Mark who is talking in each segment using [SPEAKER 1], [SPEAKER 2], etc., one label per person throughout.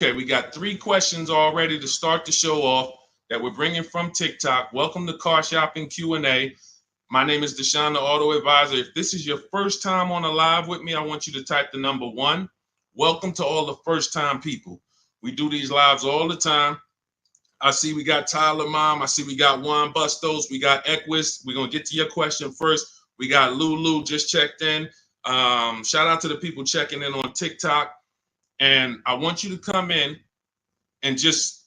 [SPEAKER 1] Okay, we got 3 questions already to start the show off that we're bringing from TikTok. Welcome to Car Shopping Q&A. My name is Deshone the Auto Advisor. If this is your first time on a live with me, I want you to type the number 1. Welcome to all the first-time people. We do these lives all the time. I see we got Tyler Mom. I see we got Juan Bustos. We got Equus. We're going to get to your question first. We got Lulu just checked in. Shout out to the people checking in on TikTok. And I want you to come in and just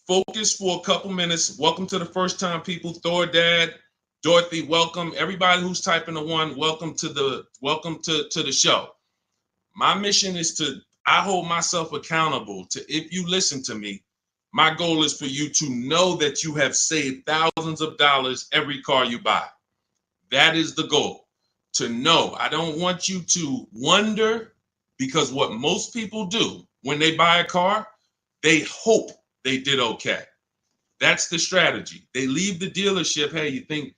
[SPEAKER 1] focus for a couple minutes. Welcome to the first time people. Thor Dad, Dorothy, welcome. Everybody who's typing the 1, welcome to the show. My mission is I hold myself accountable to, if you listen to me, my goal is for you to know that you have saved thousands of dollars every car you buy. That is the goal, to know. I don't want you to wonder, because what most people do when they buy a car, they hope they did okay. That's the strategy. They leave the dealership. Hey, you think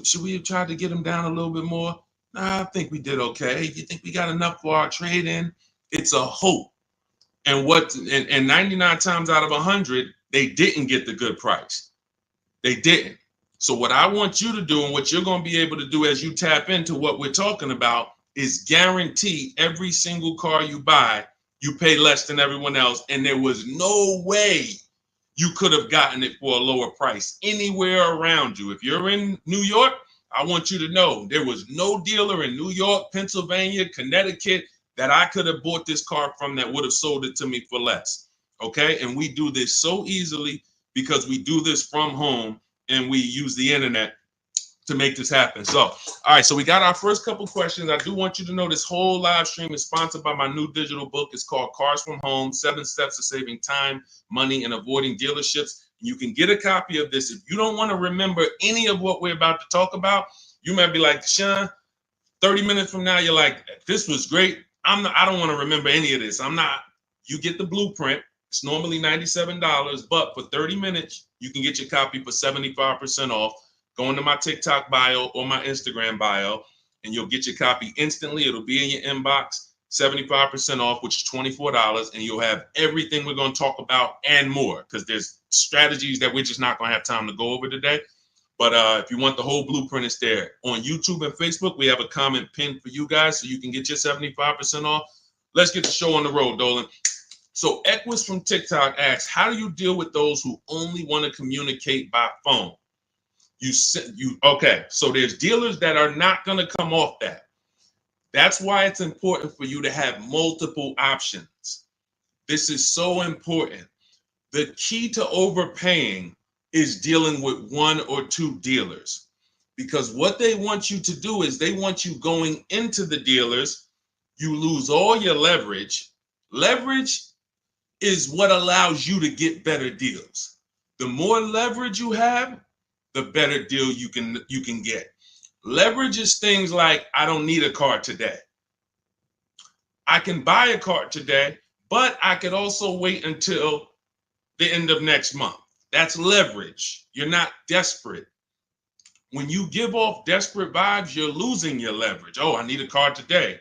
[SPEAKER 1] should we have tried to get them down a little bit more? Nah, I think we did okay. You think we got enough for our trade-in? It's a hope. And 99 times out of 100, they didn't get the good price. They didn't. So what I want you to do, and what you're going to be able to do as you tap into what we're talking about, is guarantee every single car you buy, you pay less than everyone else. And there was no way you could have gotten it for a lower price anywhere around you. If you're in New York, I want you to know there was no dealer in New York, Pennsylvania, Connecticut that I could have bought this car from that would have sold it to me for less. Okay. And we do this so easily because we do this from home and we use the internet to make this happen. So, all right, so we got our first couple questions. I do want you to know this whole live stream is sponsored by my new digital book. It's called Cars from Home, 7 Steps to Saving Time, Money, and Avoiding Dealerships. You can get a copy of this. If you don't want to remember any of what we're about to talk about, you might be like, Sean, 30 minutes from now, you're like, this was great. I don't want to remember any of this. You get the blueprint. It's normally $97, but for 30 minutes, you can get your copy for 75% off. Go into my TikTok bio or my Instagram bio, and you'll get your copy instantly. It'll be in your inbox, 75% off, which is $24, and you'll have everything we're going to talk about and more, because there's strategies that we're just not going to have time to go over today. But if you want the whole blueprint, it's there. On YouTube and Facebook, we have a comment pinned for you guys so you can get your 75% off. Let's get the show on the road, Dolan. So Equus from TikTok asks, how do you deal with those who only want to communicate by phone? Okay, so there's dealers that are not going to come off that. That's why it's important for you to have multiple options. This is so important. The key to overpaying is dealing with 1 or 2 dealers, because what they want you to do is they want you going into the dealers. You lose all your leverage. Leverage is what allows you to get better deals. The more leverage you have, the better deal you can get. Leverage is things like, I don't need a car today. I can buy a car today, but I could also wait until the end of next month. That's leverage. You're not desperate. When you give off desperate vibes, you're losing your leverage. Oh, I need a car today.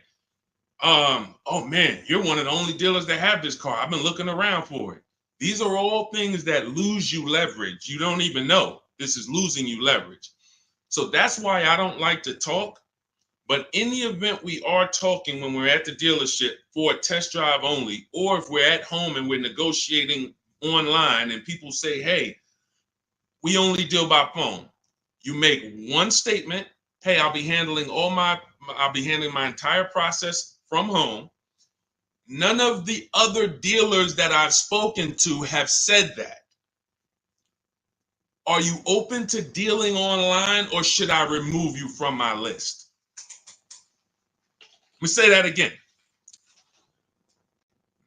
[SPEAKER 1] Oh man, you're one of the only dealers that have this car. I've been looking around for it. These are all things that lose you leverage. You don't even know. This is losing you leverage. So that's why I don't like to talk. But in the event we are talking when we're at the dealership for a test drive only, or if we're at home and we're negotiating online and people say, hey, we only deal by phone. You make one statement. Hey, I'll be handling my entire process from home. None of the other dealers that I've spoken to have said that. Are you open to dealing online, or should I remove you from my list? Let me say that again.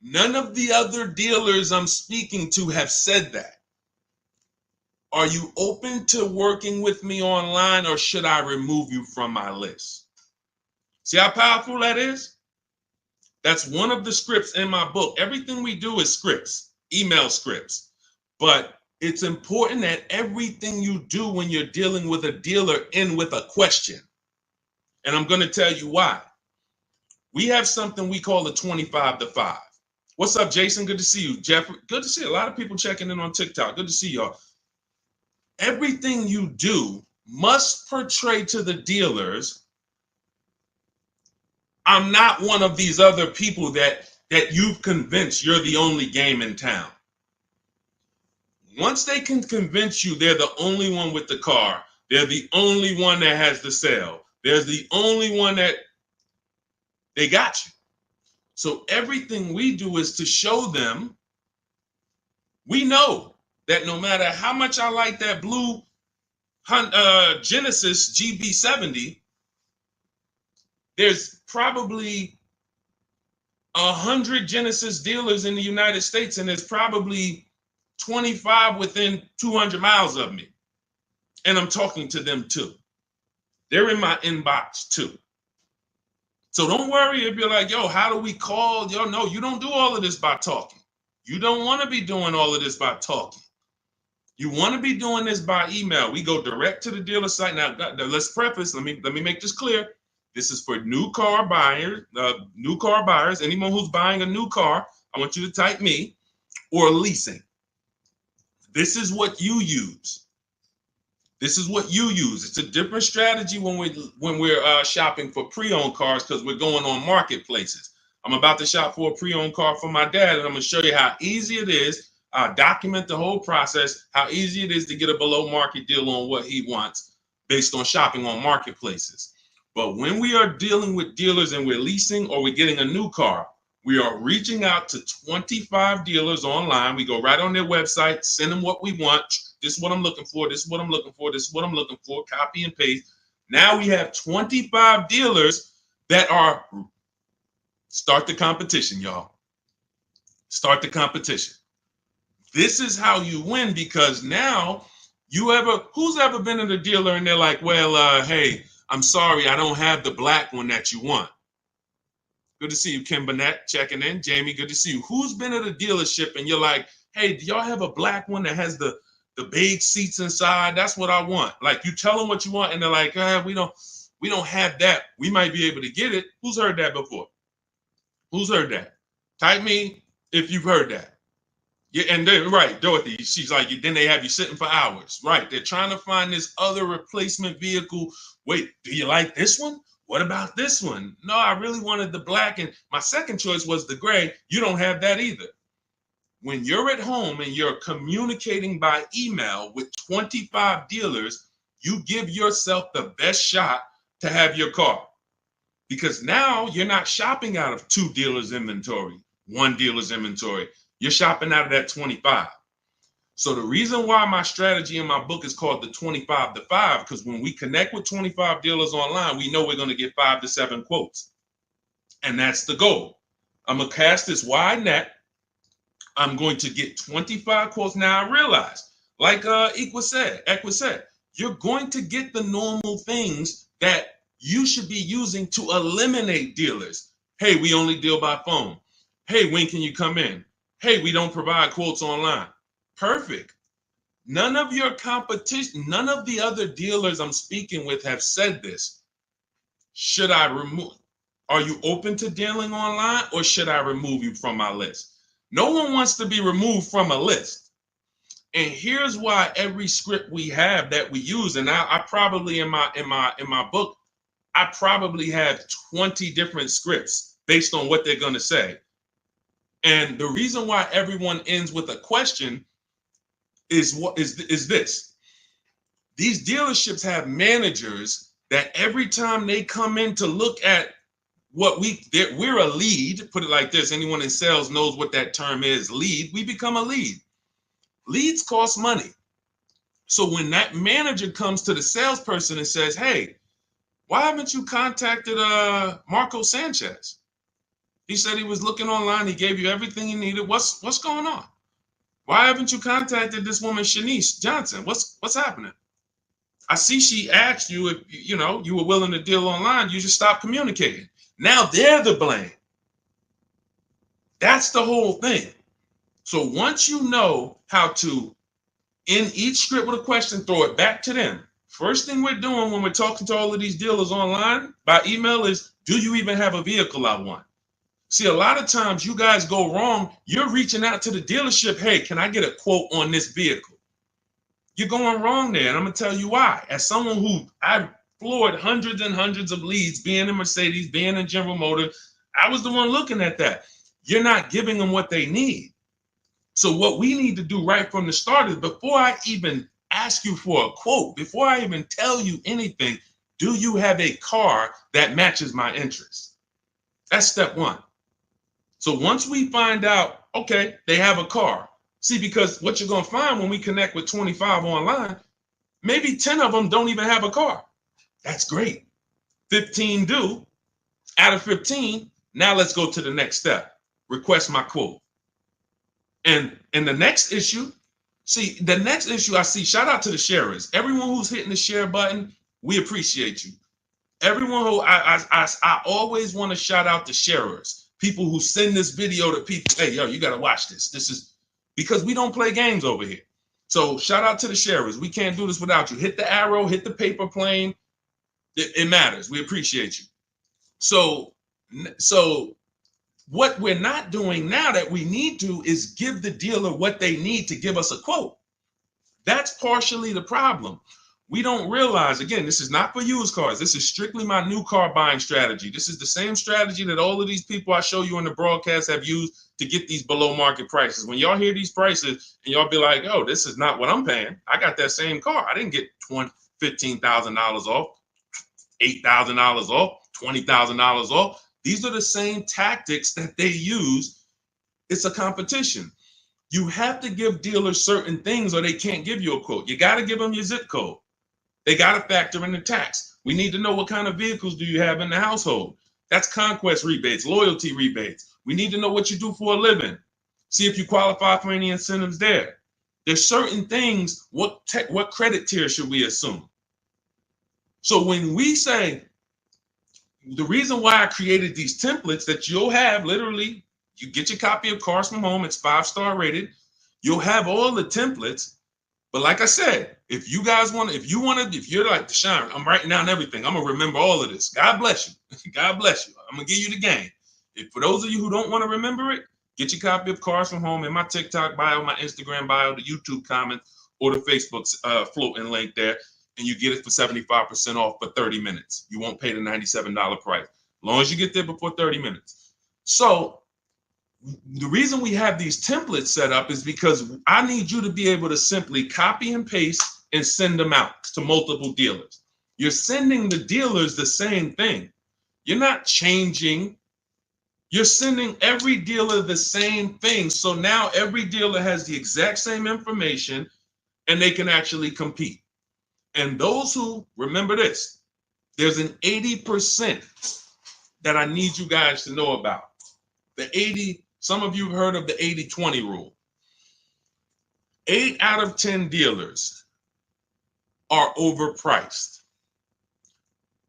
[SPEAKER 1] None of the other dealers I'm speaking to have said that. Are you open to working with me online, or should I remove you from my list? See how powerful that is? That's one of the scripts in my book. Everything we do is scripts, email scripts. But it's important that everything you do when you're dealing with a dealer end with a question. And I'm going to tell you why. We have something we call the 25 to 5. What's up, Jason? Good to see you. Jeffrey, good to see you. A lot of people checking in on TikTok. Good to see y'all. Everything you do must portray to the dealers, I'm not one of these other people that you've convinced you're the only game in town. Once they can convince you they're the only one with the car, they're the only one that has the sale, they're the only one that they got you. So everything we do is to show them, we know that no matter how much I like that blue Genesis GB70, there's probably 100 Genesis dealers in the United States, and there's probably 25 within 200 miles of me. And I'm talking to them too. They're in my inbox too. So don't worry if you're like, yo, how do we call? Yo, no, you don't do all of this by talking. You don't want to be doing all of this by talking. You want to be doing this by email. We go direct to the dealer site. Now, let's preface, let me make this clear. This is for new car buyers, anyone who's buying a new car. I want you to type me, or leasing. This is what you use. This is what you use. It's a different strategy when we're shopping for pre-owned cars, because we're going on marketplaces. I'm about to shop for a pre-owned car for my dad, and I'm going to show you how easy it is. Document the whole process, how easy it is to get a below market deal on what he wants based on shopping on marketplaces. But when we are dealing with dealers and we're leasing or we're getting a new car, we are reaching out to 25 dealers online. We go right on their website, send them what we want. This is what I'm looking for. This is what I'm looking for. This is what I'm looking for. Copy and paste. Now we have 25 dealers that are, start the competition, y'all. Start the competition. This is how you win, because now who's ever been at a dealer and they're like, well, hey, I'm sorry, I don't have the black one that you want. Good to see you, Kim Burnett, checking in. Jamie, good to see you. Who's been at a dealership and you're like, hey, do y'all have a black one that has the beige seats inside? That's what I want. Like, you tell them what you want and they're like, we don't have that. We might be able to get it. Who's heard that before? Who's heard that? Type me if you've heard that. Yeah, and then right, Dorothy, she's like, then they have you sitting for hours. Right, they're trying to find this other replacement vehicle. Wait, do you like this one? What about this one? No, I really wanted the black, and my second choice was the gray. You don't have that either. When you're at home and you're communicating by email with 25 dealers, you give yourself the best shot to have your car. Because now you're not shopping out of 2 dealers' inventory, 1 dealer's inventory. You're shopping out of that 25. So the reason why my strategy in my book is called the 25 to 5, because when we connect with 25 dealers online, we know we're going to get 5 to 7 quotes. And that's the goal. I'm going to cast this wide net. I'm going to get 25 quotes. Now I realize, like Equus said, you're going to get the normal things that you should be using to eliminate dealers. Hey, we only deal by phone. Hey, when can you come in? Hey, we don't provide quotes online. Perfect. None of your competition, none of the other dealers I'm speaking with have said this. Should I remove? Are you open to dealing online, or should I remove you from my list? No one wants to be removed from a list. And here's why every script we have that we use, and I probably in my book, I probably have 20 different scripts based on what they're going to say. And the reason why everyone ends with a question is this. These dealerships have managers that every time they come in to look at what we're a lead, put it like this, anyone in sales knows what that term is, lead, we become a lead. Leads cost money. So when that manager comes to the salesperson and says, hey, why haven't you contacted Marco Sanchez? He said he was looking online. He gave you everything you needed. What's going on? Why haven't you contacted this woman, Shanice Johnson? What's happening? I see she asked you if you were willing to deal online. You just stopped communicating. Now they're the blame. That's the whole thing. So once you know how to, in each script with a question, throw it back to them. First thing we're doing when we're talking to all of these dealers online by email is, do you even have a vehicle I want? See, a lot of times you guys go wrong. You're reaching out to the dealership. Hey, can I get a quote on this vehicle? You're going wrong there. And I'm going to tell you why. As someone who I've floored hundreds and hundreds of leads, being in Mercedes, being in General Motors, I was the one looking at that. You're not giving them what they need. So what we need to do right from the start is, before I even ask you for a quote, before I even tell you anything, do you have a car that matches my interests? That's step one. So once we find out, okay, they have a car. See, because what you're going to find when we connect with 25 online, maybe 10 of them don't even have a car. That's great. 15 do. Out of 15, now let's go to the next step. Request my quote. And the next issue, I see, shout out to the sharers. Everyone who's hitting the share button, we appreciate you. Everyone who, I always want to shout out the sharers. People who send this video to people. Hey, yo, you got to watch this. This is because we don't play games over here. So shout out to the sharers. We can't do this without you. Hit the arrow, hit the paper plane. It matters. We appreciate you. So what we're not doing now that we need to is give the dealer what they need to give us a quote. That's partially the problem. We don't realize, again, this is not for used cars. This is strictly my new car buying strategy. This is the same strategy that all of these people I show you in the broadcast have used to get these below market prices. When y'all hear these prices and y'all be like, oh, this is not what I'm paying. I got that same car. I didn't get $15,000 off, $8,000 off, $20,000 off. These are the same tactics that they use. It's a competition. You have to give dealers certain things or they can't give you a quote. You got to give them your zip code. They got to factor in the tax. We need to know what kind of vehicles do you have in the household. That's conquest rebates, loyalty rebates. We need to know what you do for a living. See if you qualify for any incentives there. There's certain things. What credit tier should we assume? So when we say, the reason why I created these templates that you'll have, literally, you get your copy of Cars from Home, it's 5-star rated. You'll have all the templates. But like I said, if you're like, Deshone, I'm writing down everything. I'm going to remember all of this. God bless you. God bless you. I'm going to give you the game. For those of you who don't want to remember it, get your copy of Cars from Home in my TikTok bio, my Instagram bio, the YouTube comments, or the Facebook floating link there. And you get it for 75% off for 30 minutes. You won't pay the $97 price, as long as you get there before 30 minutes. So the reason we have these templates set up is because I need you to be able to simply copy and paste and send them out to multiple dealers. You're sending the dealers the same thing. You're not changing. You're sending every dealer the same thing. So now every dealer has the exact same information and they can actually compete. And those who, remember this, there's an 80% that I need you guys to know about. The 80, some of you have heard of the 80-20 rule. 8 out of 10 dealers are overpriced.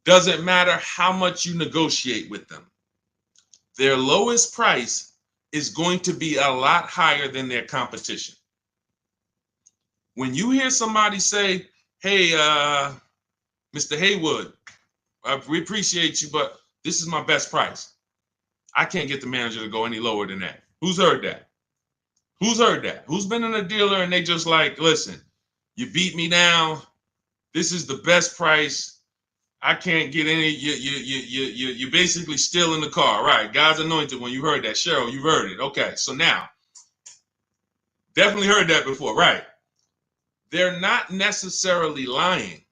[SPEAKER 1] Doesn't matter how much you negotiate with them. Their lowest price is going to be a lot higher than their competition. When you hear somebody say, hey, Mr. Haywood, we appreciate you, but this is my best price. I can't get the manager to go any lower than that. Who's heard that? Who's heard that? Who's been in a dealer and they just like, listen, you beat me down. This is the best price. I can't get any. You're basically still in the car, right? God's anointed. When you heard that, Cheryl, you heard it. Okay, so now, definitely heard that before, right? They're not necessarily lying.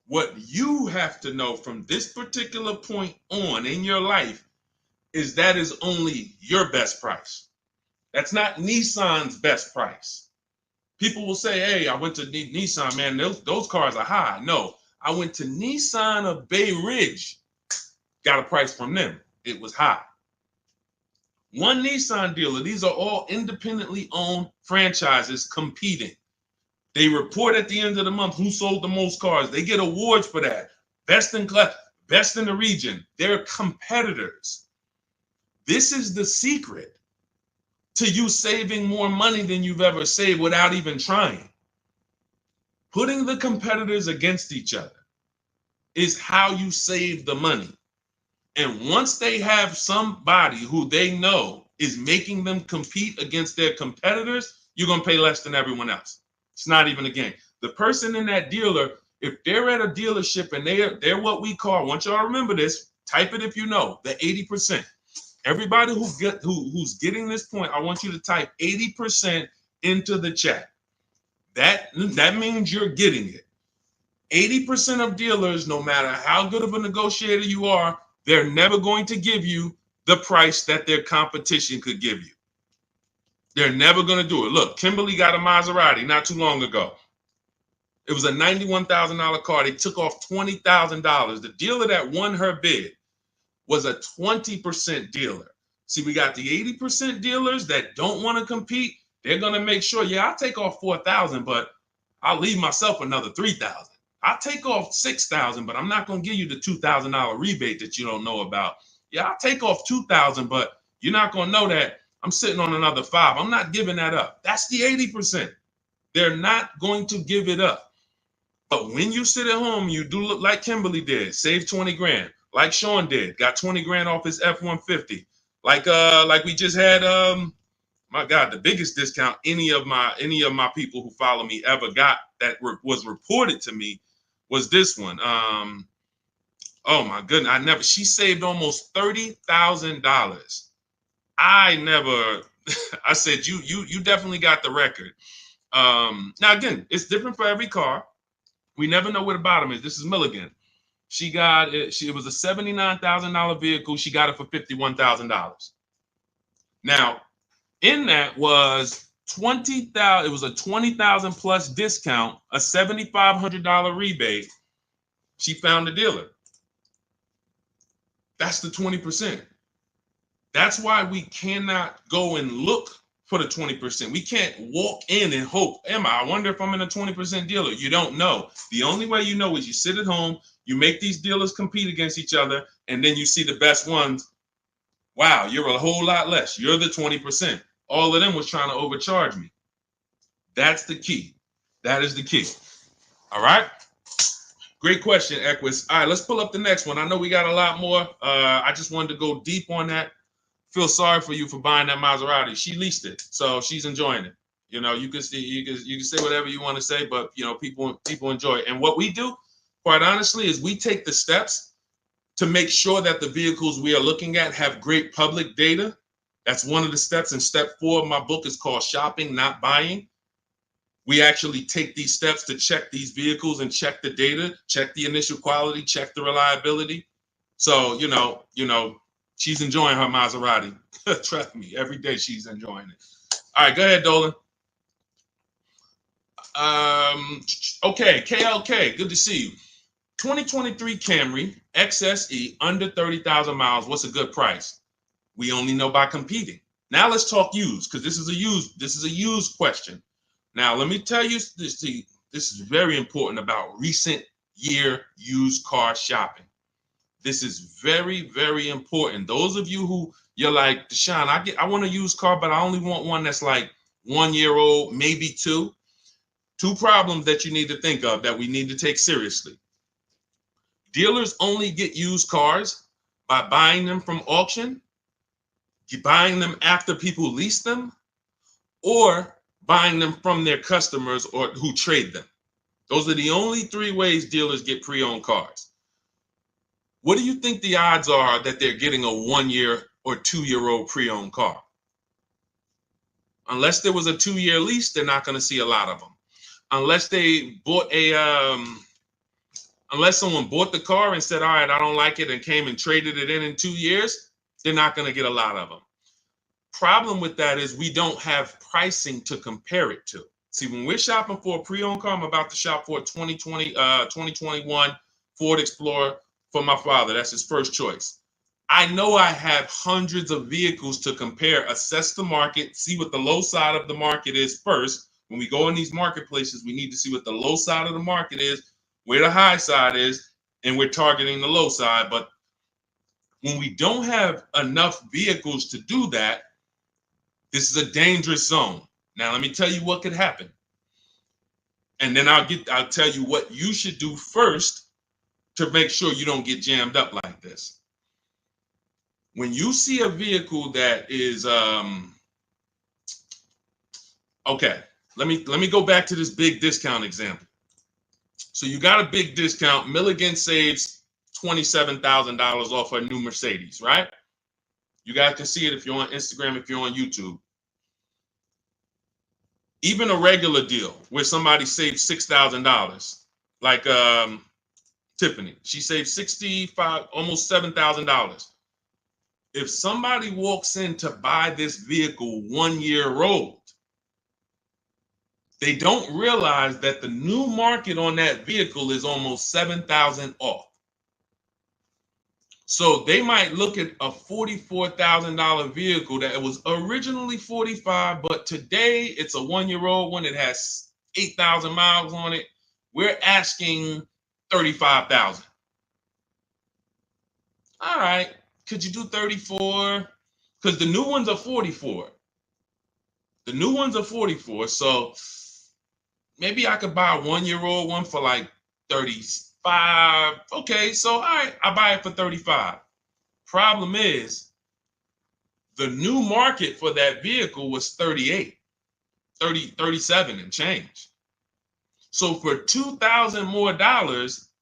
[SPEAKER 1] What you have to know from this particular point on in your life is that is only your best price. That's not Nissan's best price. People will say, hey, I went to Nissan, man, those cars are high. No, I went to Nissan of Bay Ridge, got a price from them. It was high. One Nissan dealer, these are all independently owned franchises competing. They report at the end of the month who sold the most cars. They get awards for that. Best in class, best in the region. They're competitors. This is the secret to you saving more money than you've ever saved without even trying. Putting the competitors against each other is how you save the money. And once they have somebody who they know is making them compete against their competitors, you're going to pay less than everyone else. It's not even a game. The person in that dealer, if they're at a dealership and they're what we call, I want y'all to remember this, type it if you know, the 80%. Everybody who's getting this point, I want you to type 80% into the chat. That means you're getting it. 80% of dealers, no matter how good of a negotiator you are, they're never going to give you the price that their competition could give you. They're never going to do it. Look, Kimberly got a Maserati not too long ago. It was a $91,000 car. They took off $20,000. The dealer that won her bid was a 20% dealer. See, we got the 80% dealers that don't want to compete. They're going to make sure, yeah, I'll take off 4,000, but I'll leave myself another 3,000. I'll take off 6,000, but I'm not going to give you the $2,000 rebate that you don't know about. Yeah, I'll take off 2,000, but you're not going to know that I'm sitting on another 5. I'm not giving that up. That's the 80%. They're not going to give it up. But when you sit at home, you do look like Kimberly did, save 20 grand. Like Sean did, got 20 grand off his F-150. Like we just had, my God, the biggest discount any of my people who follow me ever got that was reported to me was this one. Oh my goodness, she saved almost $30,000. I said, you definitely got the record. Now again, it's different for every car. We never know where the bottom is. This is Milligan. She got it. It was a $79,000 vehicle. She got it for $51,000. Now, in that was 20,000. It was a 20,000 plus discount, a $7,500 rebate. She found a dealer. That's the 20%. That's why we cannot go and look for the 20%. We can't walk in and hope, I wonder if I'm in a 20% dealer. You don't know. The only way you know is you sit at home, you make these dealers compete against each other, and then you see the best ones. Wow, you're a whole lot less. You're the 20%. All of them was trying to overcharge me. That's the key. That is the key. All right. Great question, Equus. All right, let's pull up the next one. I know we got a lot more. I just wanted to go deep on that. Feel sorry for you for buying that Maserati. She leased it, so she's enjoying it. You know, you can say whatever you want to say, but you know, people enjoy it. And what we do, quite honestly, is we take the steps to make sure that the vehicles we are looking at have great public data. That's one of the steps. And step 4 of my book is called Shopping, Not Buying. We actually take these steps to check these vehicles and check the data, check the initial quality, check the reliability. So, you know, she's enjoying her Maserati. Trust me, every day she's enjoying it. All right, go ahead, Dolan. Okay, KLK, good to see you. 2023 Camry XSE under 30,000 miles. What's a good price? We only know by competing. Now let's talk used, because this is a used question. Now let me tell you this is very important about recent year used car shopping. This is very, very important. Those of you who you're like, Deshaun, I want a used car, but I only want one that's like 1 year old, maybe 2. 2 problems that you need to think of that we need to take seriously. Dealers only get used cars by buying them from auction, buying them after people lease them, or buying them from their customers or who trade them. Those are the only 3 ways dealers get pre-owned cars. What do you think the odds are that they're getting a 1 year or 2 year old pre-owned car? Unless there was a 2-year lease, they're not going to see a lot of them. Unless they bought unless someone bought the car and said, all right, I don't like it, and came and traded it in 2 years, they're not going to get a lot of them. Problem with that is we don't have pricing to compare it to. See, when we're shopping for a pre-owned car, I'm about to shop for a 2021 Ford Explorer for my father. That's his first choice. I know I have hundreds of vehicles to compare, assess the market, see what the low side of the market is first. When we go in these marketplaces, we need to see what the low side of the market is, where the high side is, and we're targeting the low side. But when we don't have enough vehicles to do that, this is a dangerous zone. Now, let me tell you what could happen. And then I'll tell you what you should do first to make sure you don't get jammed up like this. When you see a vehicle that is okay, let me go back to this big discount example. So you got a big discount. Milligan saves $27,000 off her new Mercedes, right? You guys can see it if you're on Instagram, if you're on YouTube. Even a regular deal where somebody saves $6,000, like Tiffany, she saved 65, almost $7,000. If somebody walks in to buy this vehicle 1 year old, they don't realize that the new market on that vehicle is almost $7,000 off. So they might look at a $44,000 vehicle that was originally $45,000, but today it's a 1 year old one. It has 8,000 miles on it. We're asking $35,000. All right, could you do 34? Because the new ones are 44. The new ones are 44. So maybe I could buy a 1 year old one for like 35. Okay, so all right, I buy it for 35. Problem is, the new market for that vehicle was 37 and change. So for $2,000 more,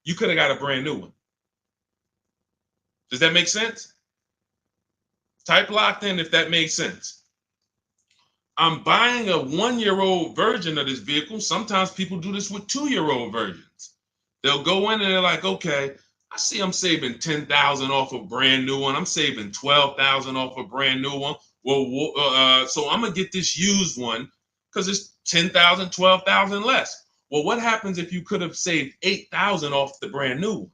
[SPEAKER 1] you could have got a brand new one. Does that make sense? Type locked in if that makes sense. I'm buying a 1 year old version of this vehicle. Sometimes people do this with 2 year old versions. They'll go in and they're like, okay, I see I'm saving $10,000 off a brand new one. I'm saving $12,000 off a brand new one. Well, so I'm gonna get this used one because it's $10,000, $12,000 less. Well, what happens if you could have saved $8,000 off the brand new one?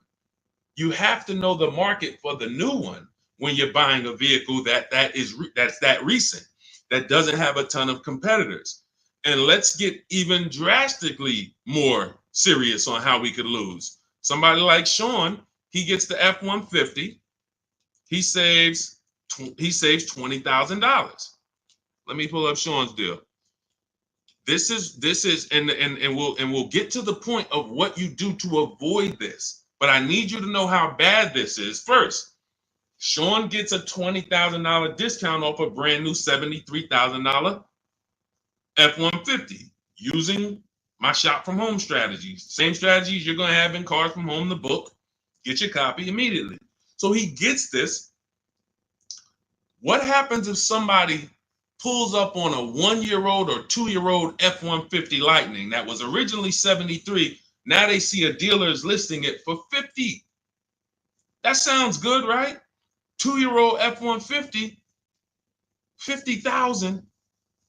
[SPEAKER 1] You have to know the market for the new one when you're buying a vehicle that's that recent, that doesn't have a ton of competitors. And let's get even drastically more serious on how we could lose. Somebody like Sean, he gets the F-150. He saves $20,000. Let me pull up Sean's deal. This is and we'll get to the point of what you do to avoid this. But I need you to know how bad this is first. Sean gets a $20,000 discount off a brand new $73,000 F-150 using my shop from home strategies. Same strategies you're going to have in Cars from Home, the book. Get your copy immediately. So he gets this. What happens if somebody pulls up on a 1 year old or 2 year old F-150 Lightning that was originally 73? Now they see a dealer is listing it for 50. That sounds good, right? 2 year old F-150, 50,000.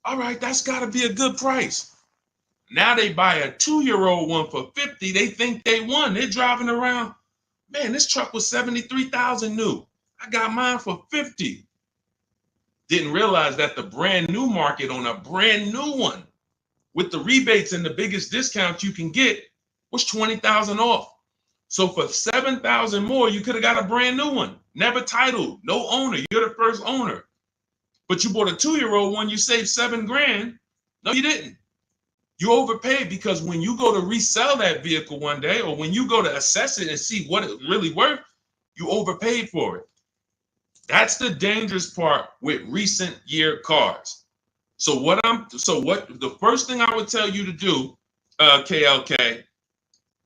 [SPEAKER 1] All right, that's got to be a good price. Now they buy a 2 year old one for 50. They think they won. They're driving around. Man, this truck was 73,000 new. I got mine for 50. Didn't realize that the brand new market on a brand new one with the rebates and the biggest discounts you can get was 20,000 off. So for 7,000 more, you could have got a brand new one. Never titled, no owner. You're the first owner. But you bought a 2 year old one, you saved $7,000. No, you didn't. You overpaid because when you go to resell that vehicle one day, or when you go to assess it and see what it really worth, you overpaid for it. That's the dangerous part with recent year cars. So the first thing I would tell you to do, KLK,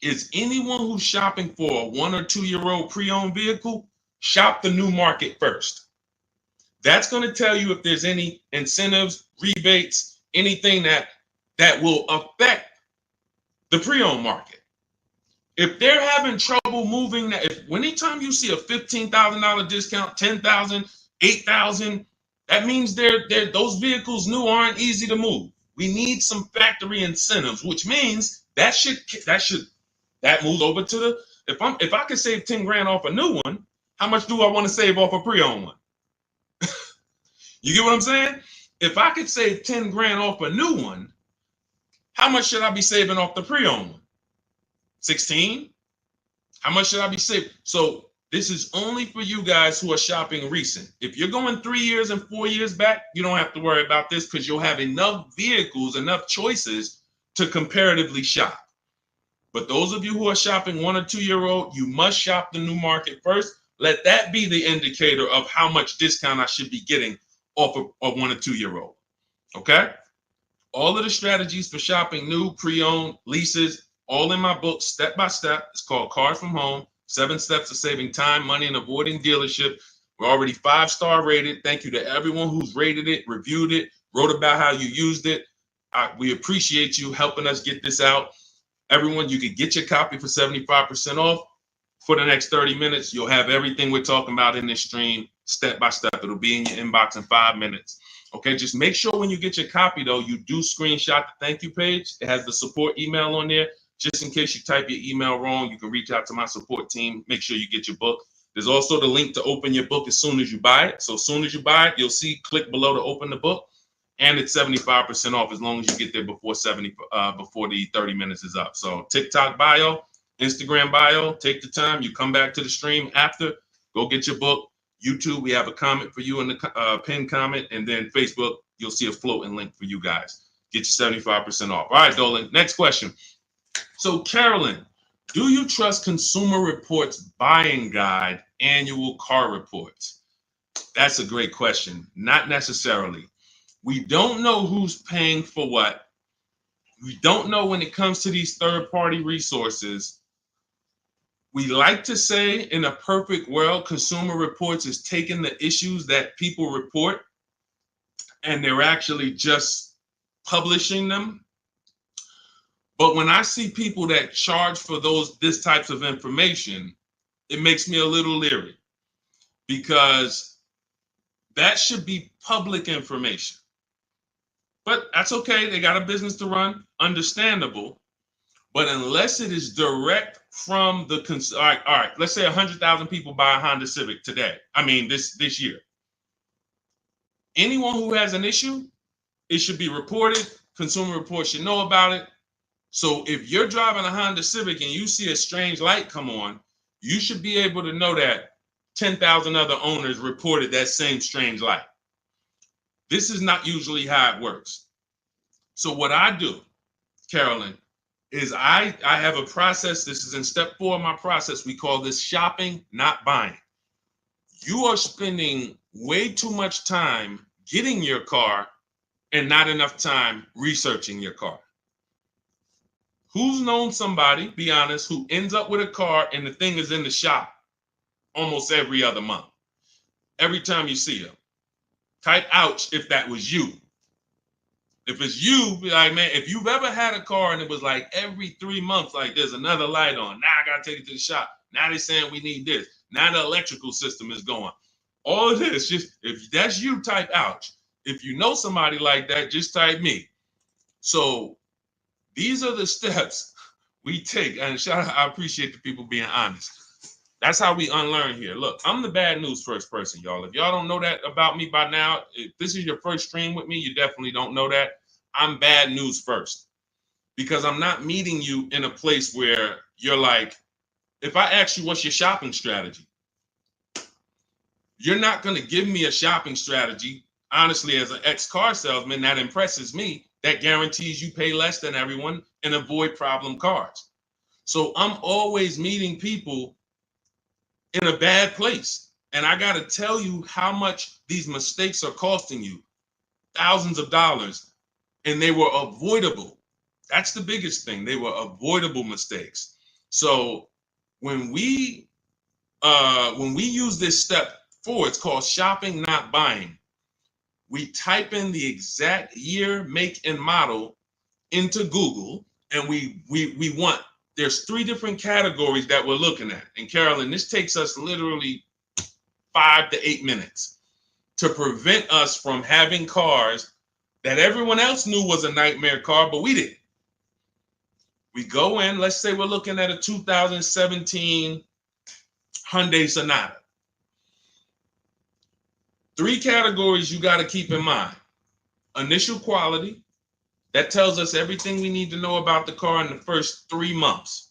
[SPEAKER 1] is anyone who's shopping for a 1 or 2 year old pre-owned vehicle, shop the new market first. That's going to tell you if there's any incentives, rebates, anything that will affect the pre-owned market. If they're having trouble moving, anytime you see a $15,000 discount, $10,000, $8,000, that means those vehicles new aren't easy to move. We need some factory incentives, which means that moves over to the, if I could save 10 grand off a new one, how much do I want to save off a pre-owned one? You get what I'm saying? If I could save 10 grand off a new one, how much should I be saving off the pre-owned one? 16? How much should I be saving? So this is only for you guys who are shopping recent. If you're going 3 years and 4 years back, you don't have to worry about this because you'll have enough vehicles, enough choices to comparatively shop. But those of you who are shopping 1 or 2 year old, you must shop the new market first. let that be the indicator of how much discount I should be getting off of a 1 or 2 year old. Okay? All of the strategies for shopping new, pre-owned, leases, all in my book, step by step. It's called Cars from Home, 7 Steps of Saving Time, Money, and Avoiding Dealership. We're already 5-star rated. Thank you to everyone who's rated it, reviewed it, wrote about how you used it. We appreciate you helping us get this out. Everyone, you can get your copy for 75% off. For the next 30 minutes, you'll have everything we're talking about in this stream, step by step. It'll be in your inbox in 5 minutes. Okay, just make sure when you get your copy, though, you do screenshot the thank you page. It has the support email on there. Just in case you type your email wrong, you can reach out to my support team. Make sure you get your book. There's also the link to open your book as soon as you buy it. So as soon as you buy it, you'll see click below to open the book. And it's 75% off as long as you get there before the 30 minutes is up. So TikTok bio, Instagram bio, take the time. You come back to the stream after, go get your book. YouTube, we have a comment for you in the pinned comment. And then Facebook, you'll see a floating link for you guys. Get you 75% off. All right, Dolan, next question. So Carolyn, do you trust Consumer Reports Buying Guide annual car reports? That's a great question. Not necessarily. We don't know who's paying for what. We don't know when it comes to these third-party resources. We like to say in a perfect world, Consumer Reports is taking the issues that people report and they're actually just publishing them. But when I see people that charge for this types of information, it makes me a little leery because that should be public information. But that's okay. They got a business to run. Understandable. But unless it is direct from the all right, let's say 100,000 people buy a Honda Civic today. I mean, this year. Anyone who has an issue, it should be reported. Consumer Reports should know about it. So if you're driving a Honda Civic and you see a strange light come on, you should be able to know that 10,000 other owners reported that same strange light. This is not usually how it works. So what I do, Carolyn, is I have a process. This is in step 4 of my process. We call this shopping, not buying. You are spending way too much time getting your car and not enough time researching your car. Who's known somebody, be honest, who ends up with a car and the thing is in the shop almost every other month? Every time you see them. Type ouch if that was you. If it's you, be like, man, if you've ever had a car and it was like every 3 months, like there's another light on. Now I got to take it to the shop. Now they're saying we need this. Now the electrical system is going. All of this, just if that's you, type ouch. If you know somebody like that, just type me. So these are the steps we take. And I appreciate the people being honest. That's how we unlearn here. Look, I'm the bad news first person, y'all. If y'all don't know that about me by now, if this is your first stream with me, you definitely don't know that. I'm bad news first because I'm not meeting you in a place where you're like, if I ask you what's your shopping strategy, you're not going to give me a shopping strategy. Honestly, as an ex-car salesman, that impresses me. That guarantees you pay less than everyone and avoid problem cars. So I'm always meeting people in a bad place. And I got to tell you how much these mistakes are costing you. Thousands of dollars. And they were avoidable. That's the biggest thing. They were avoidable mistakes. So when we use this step 4, it's called shopping, not buying. We type in the exact year, make, and model into Google, and we want, there's 3 different categories that we're looking at. And Carolyn, this takes us literally 5 to 8 minutes to prevent us from having cars that everyone else knew was a nightmare car, but we didn't. We go in, let's say we're looking at a 2017 Hyundai Sonata. 3 categories you got to keep in mind. Initial quality, that tells us everything we need to know about the car in the first 3 months.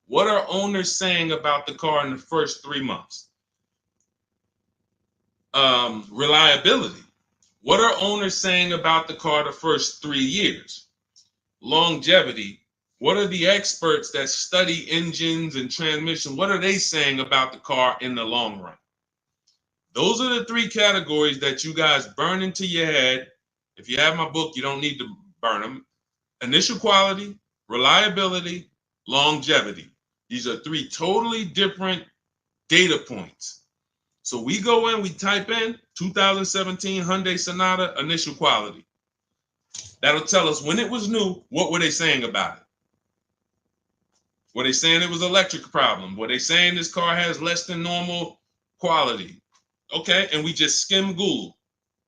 [SPEAKER 1] What are owners saying about the car in the first 3 months? Reliability. What are owners saying about the car the first 3 years? Longevity. What are the experts that study engines and transmission? What are they saying about the car in the long run? Those are the three categories that you guys burn into your head. If you have my book, you don't need to burn them. Initial quality, reliability, longevity. These are three totally different data points. So we go in, we type in 2017 Hyundai Sonata initial quality. That'll tell us when it was new, what were they saying about it? Were they saying it was an electric problem? Were they saying this car has less than normal quality? Okay, and we just skim Google.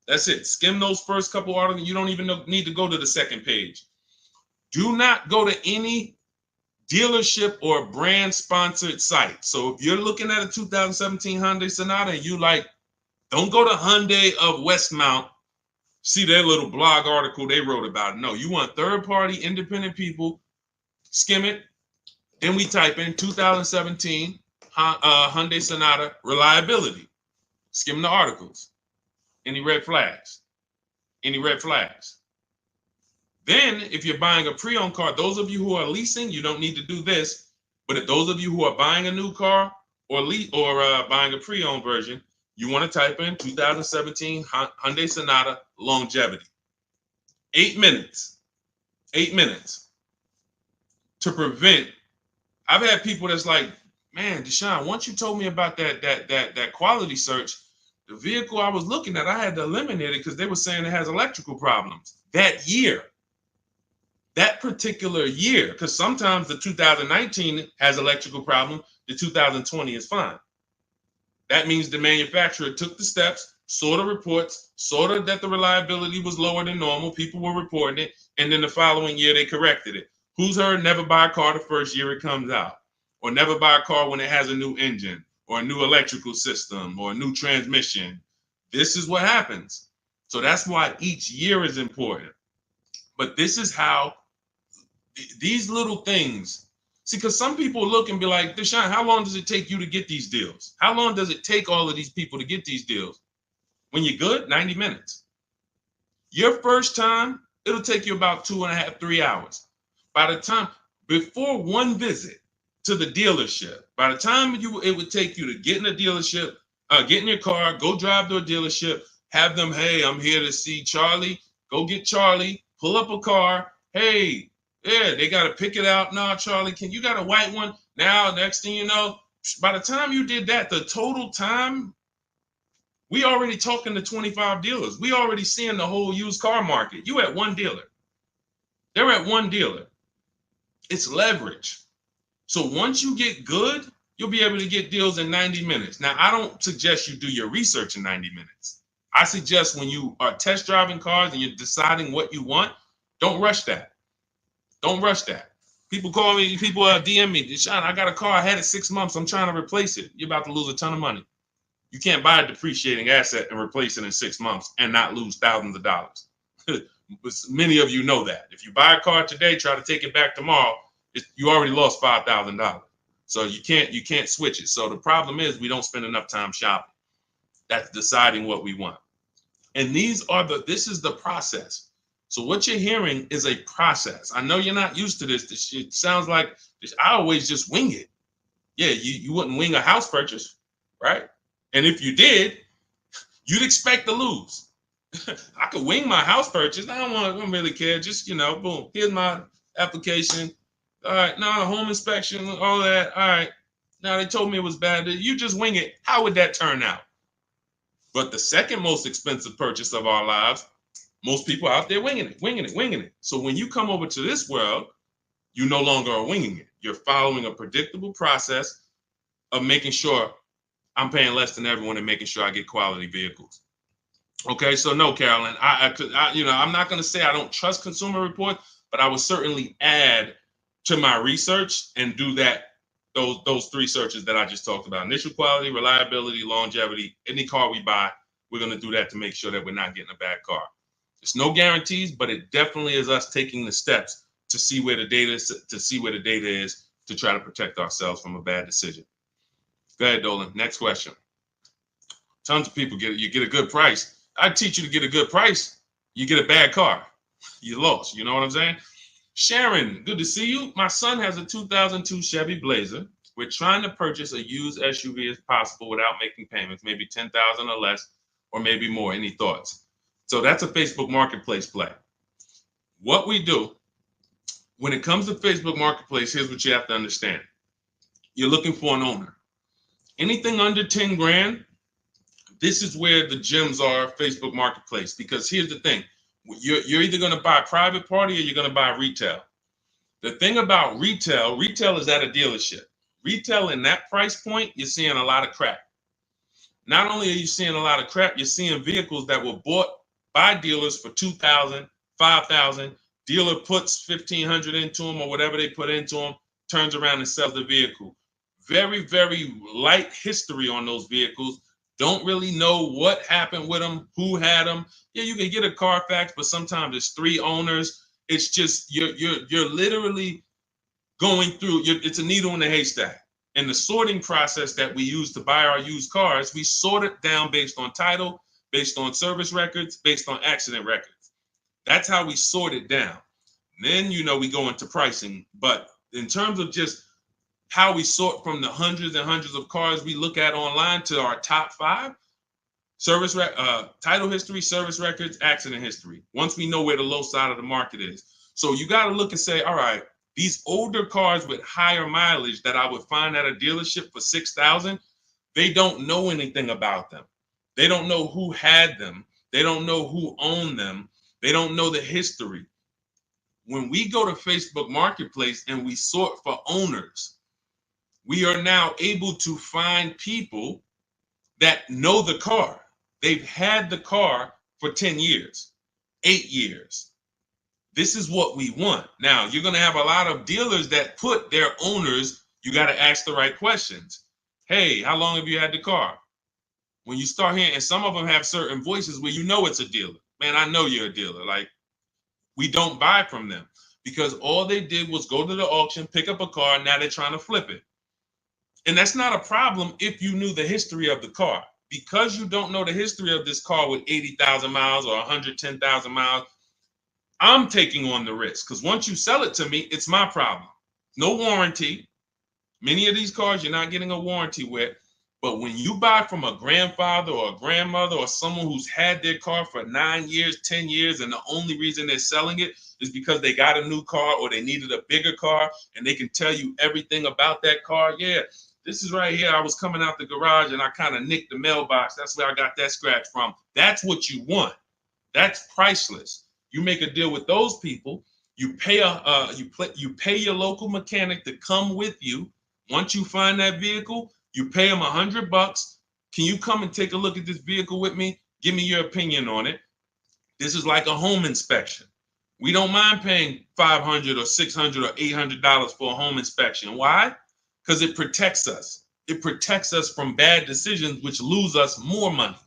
[SPEAKER 1] That's it. Skim those first couple articles. You don't even need to go to the second page. Do not go to any dealership or brand sponsored site. So if you're looking at a 2017 Hyundai Sonata and you like, don't go to Hyundai of Westmount, see their little blog article they wrote about it. No, you want third party independent people, skim it. Then we type in 2017 Hyundai Sonata reliability. Skim the articles. Any red flags? Any red flags? Then, if you're buying a pre-owned car, those of you who are leasing, you don't need to do this. But if those of you who are buying a new car or buying a pre-owned version, you want to type in 2017 Hyundai Sonata longevity. 8 minutes. 8 minutes. To prevent. I've had people that's like, man, Deshone, once you told me about that quality search, the vehicle I was looking at, I had to eliminate it because they were saying it has electrical problems that year. That particular year, because sometimes the 2019 has electrical problem, the 2020 is fine. That means the manufacturer took the steps, saw the reports, saw that the reliability was lower than normal, people were reporting it, and then the following year they corrected it. Who's heard never buy a car the first year it comes out, or never buy a car when it has a new engine, or a new electrical system, or a new transmission? This is what happens. So that's why each year is important. But this is how these little things, see, because some people look and be like, Deshone, how long does it take you to get these deals? How long does it take all of these people to get these deals? When you're good, 90 minutes. Your first time, it'll take you about 2.5, 3 hours. By the time, before one visit to the dealership, by the time it would take you to get in a dealership, get in your car, go drive to a dealership, have them, hey, I'm here to see Charlie. Go get Charlie, pull up a car. Hey, yeah, they got to pick it out. No, Charlie, you got a white one? Now, next thing you know, by the time you did that, the total time, we already talking to 25 dealers. We already seeing the whole used car market. You at one dealer. They're at one dealer. It's leverage. So once you get good, you'll be able to get deals in 90 minutes. Now, I don't suggest you do your research in 90 minutes. I suggest when you are test driving cars and you're deciding what you want, don't rush that. Don't rush that. People call me, people DM me, Deshone, I got a car, I had it 6 months, I'm trying to replace it. You're about to lose a ton of money. You can't buy a depreciating asset and replace it in 6 months and not lose thousands of dollars. Many of you know that. If you buy a car today, try to take it back tomorrow, you already lost $5,000. So you can't switch it. So the problem is we don't spend enough time shopping. That's deciding what we want. And this is the process. So what you're hearing is a process. I know you're not used to this. It sounds like I always just wing it. Yeah, you wouldn't wing a house purchase, right? And if you did, you'd expect to lose. I could wing my house purchase. I don't really care. Just, boom, here's my application. All right, now the home inspection, all that. All right, now they told me it was bad. You just wing it. How would that turn out? But the second most expensive purchase of our lives, most people out there winging it. So when you come over to this world, you no longer are winging it. You're following a predictable process of making sure I'm paying less than everyone and making sure I get quality vehicles. Okay, so no, Carolyn, I'm not going to say I don't trust Consumer Reports, but I would certainly add to my research and do those three searches that I just talked about: initial quality, reliability, longevity. Any car we buy, we're going to do that to make sure that we're not getting a bad car. There's no guarantees, but it definitely is us taking the steps to see where the data is, to try to protect ourselves from a bad decision. Go ahead, Dolan. Next question. Tons of people you get a good price. I teach you to get a good price. You get a bad car. You lost. You know what I'm saying? Sharon, good to see you. My son has a 2002 Chevy Blazer. We're trying to purchase a used SUV as possible without making payments, maybe 10,000 or less, or maybe more. Any thoughts? So that's a Facebook Marketplace play. What we do when it comes to Facebook Marketplace, here's what you have to understand. You're looking for an owner. Anything under 10 grand, this is where the gems are, Facebook Marketplace. Because here's the thing. You're either going to buy private party or you're going to buy retail. The thing about retail is at a dealership. Retail in that price point, you're seeing a lot of crap. Not only are you seeing a lot of crap, you're seeing vehicles that were bought by dealers for $2,000, $5,000. Dealer puts $1,500 into them or whatever they put into them, turns around and sells the vehicle. Very, very light history on those vehicles. Don't really know what happened with them, who had them. Yeah, you can get a Carfax, but sometimes it's 3 owners. It's just you're literally going through. It's a needle in a haystack. And the sorting process that we use to buy our used cars, we sort it down based on title, based on service records, based on accident records. That's how we sort it down. Then we go into pricing. But in terms of just how we sort from the hundreds and hundreds of cars we look at online to our top 5, title history, service records, accident history. Once we know where the low side of the market is. So you got to look and say, all right, these older cars with higher mileage that I would find at a dealership for $6,000, they don't know anything about them. They don't know who had them. They don't know who owned them. They don't know the history. When we go to Facebook Marketplace and we sort for owners, we are now able to find people that know the car. They've had the car for 10 years, 8 years. This is what we want. Now, you're going to have a lot of dealers that put their owners, you got to ask the right questions. Hey, how long have you had the car? When you start hearing, and some of them have certain voices where it's a dealer. Man, I know you're a dealer. Like, we don't buy from them because all they did was go to the auction, pick up a car, and now they're trying to flip it. And that's not a problem if you knew the history of the car. Because you don't know the history of this car with 80,000 miles or 110,000 miles, I'm taking on the risk. Because once you sell it to me, it's my problem. No warranty. Many of these cars you're not getting a warranty with. But when you buy from a grandfather or a grandmother or someone who's had their car for 9 years, 10 years, and the only reason they're selling it is because they got a new car or they needed a bigger car and they can tell you everything about that car. Yeah. This is right here. I was coming out the garage and I kind of nicked the mailbox. That's where I got that scratch from. That's what you want. That's priceless. You make a deal with those people. You pay you pay your local mechanic to come with you. Once you find that vehicle, you pay him $100. Can you come and take a look at this vehicle with me? Give me your opinion on it. This is like a home inspection. We don't mind paying $500 or $600 or $800 for a home inspection. Why? Because it protects us. It protects us from bad decisions, which lose us more money.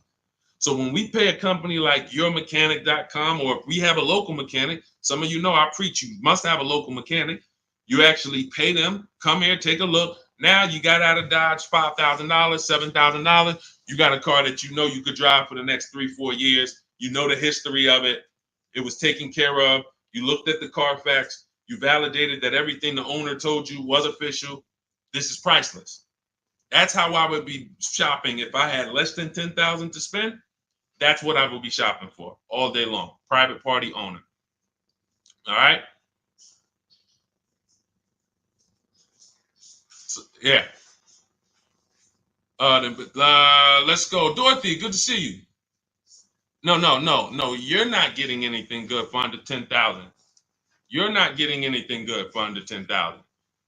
[SPEAKER 1] So when we pay a company like yourmechanic.com, or if we have a local mechanic, some of you know I preach, you must have a local mechanic. You actually pay them, come here, take a look. Now you got out of Dodge $5,000, $7,000. You got a car that you could drive for the next 3-4 years. You know the history of it. It was taken care of. You looked at the Carfax. You validated that everything the owner told you was official. This is priceless. That's how I would be shopping if I had less than $10,000 to spend. That's what I would be shopping for all day long. Private party owner. All right. So, yeah. Let's go, Dorothy. Good to see you. No. You're not getting anything good for under 10,000. You're not getting anything good for under 10,000.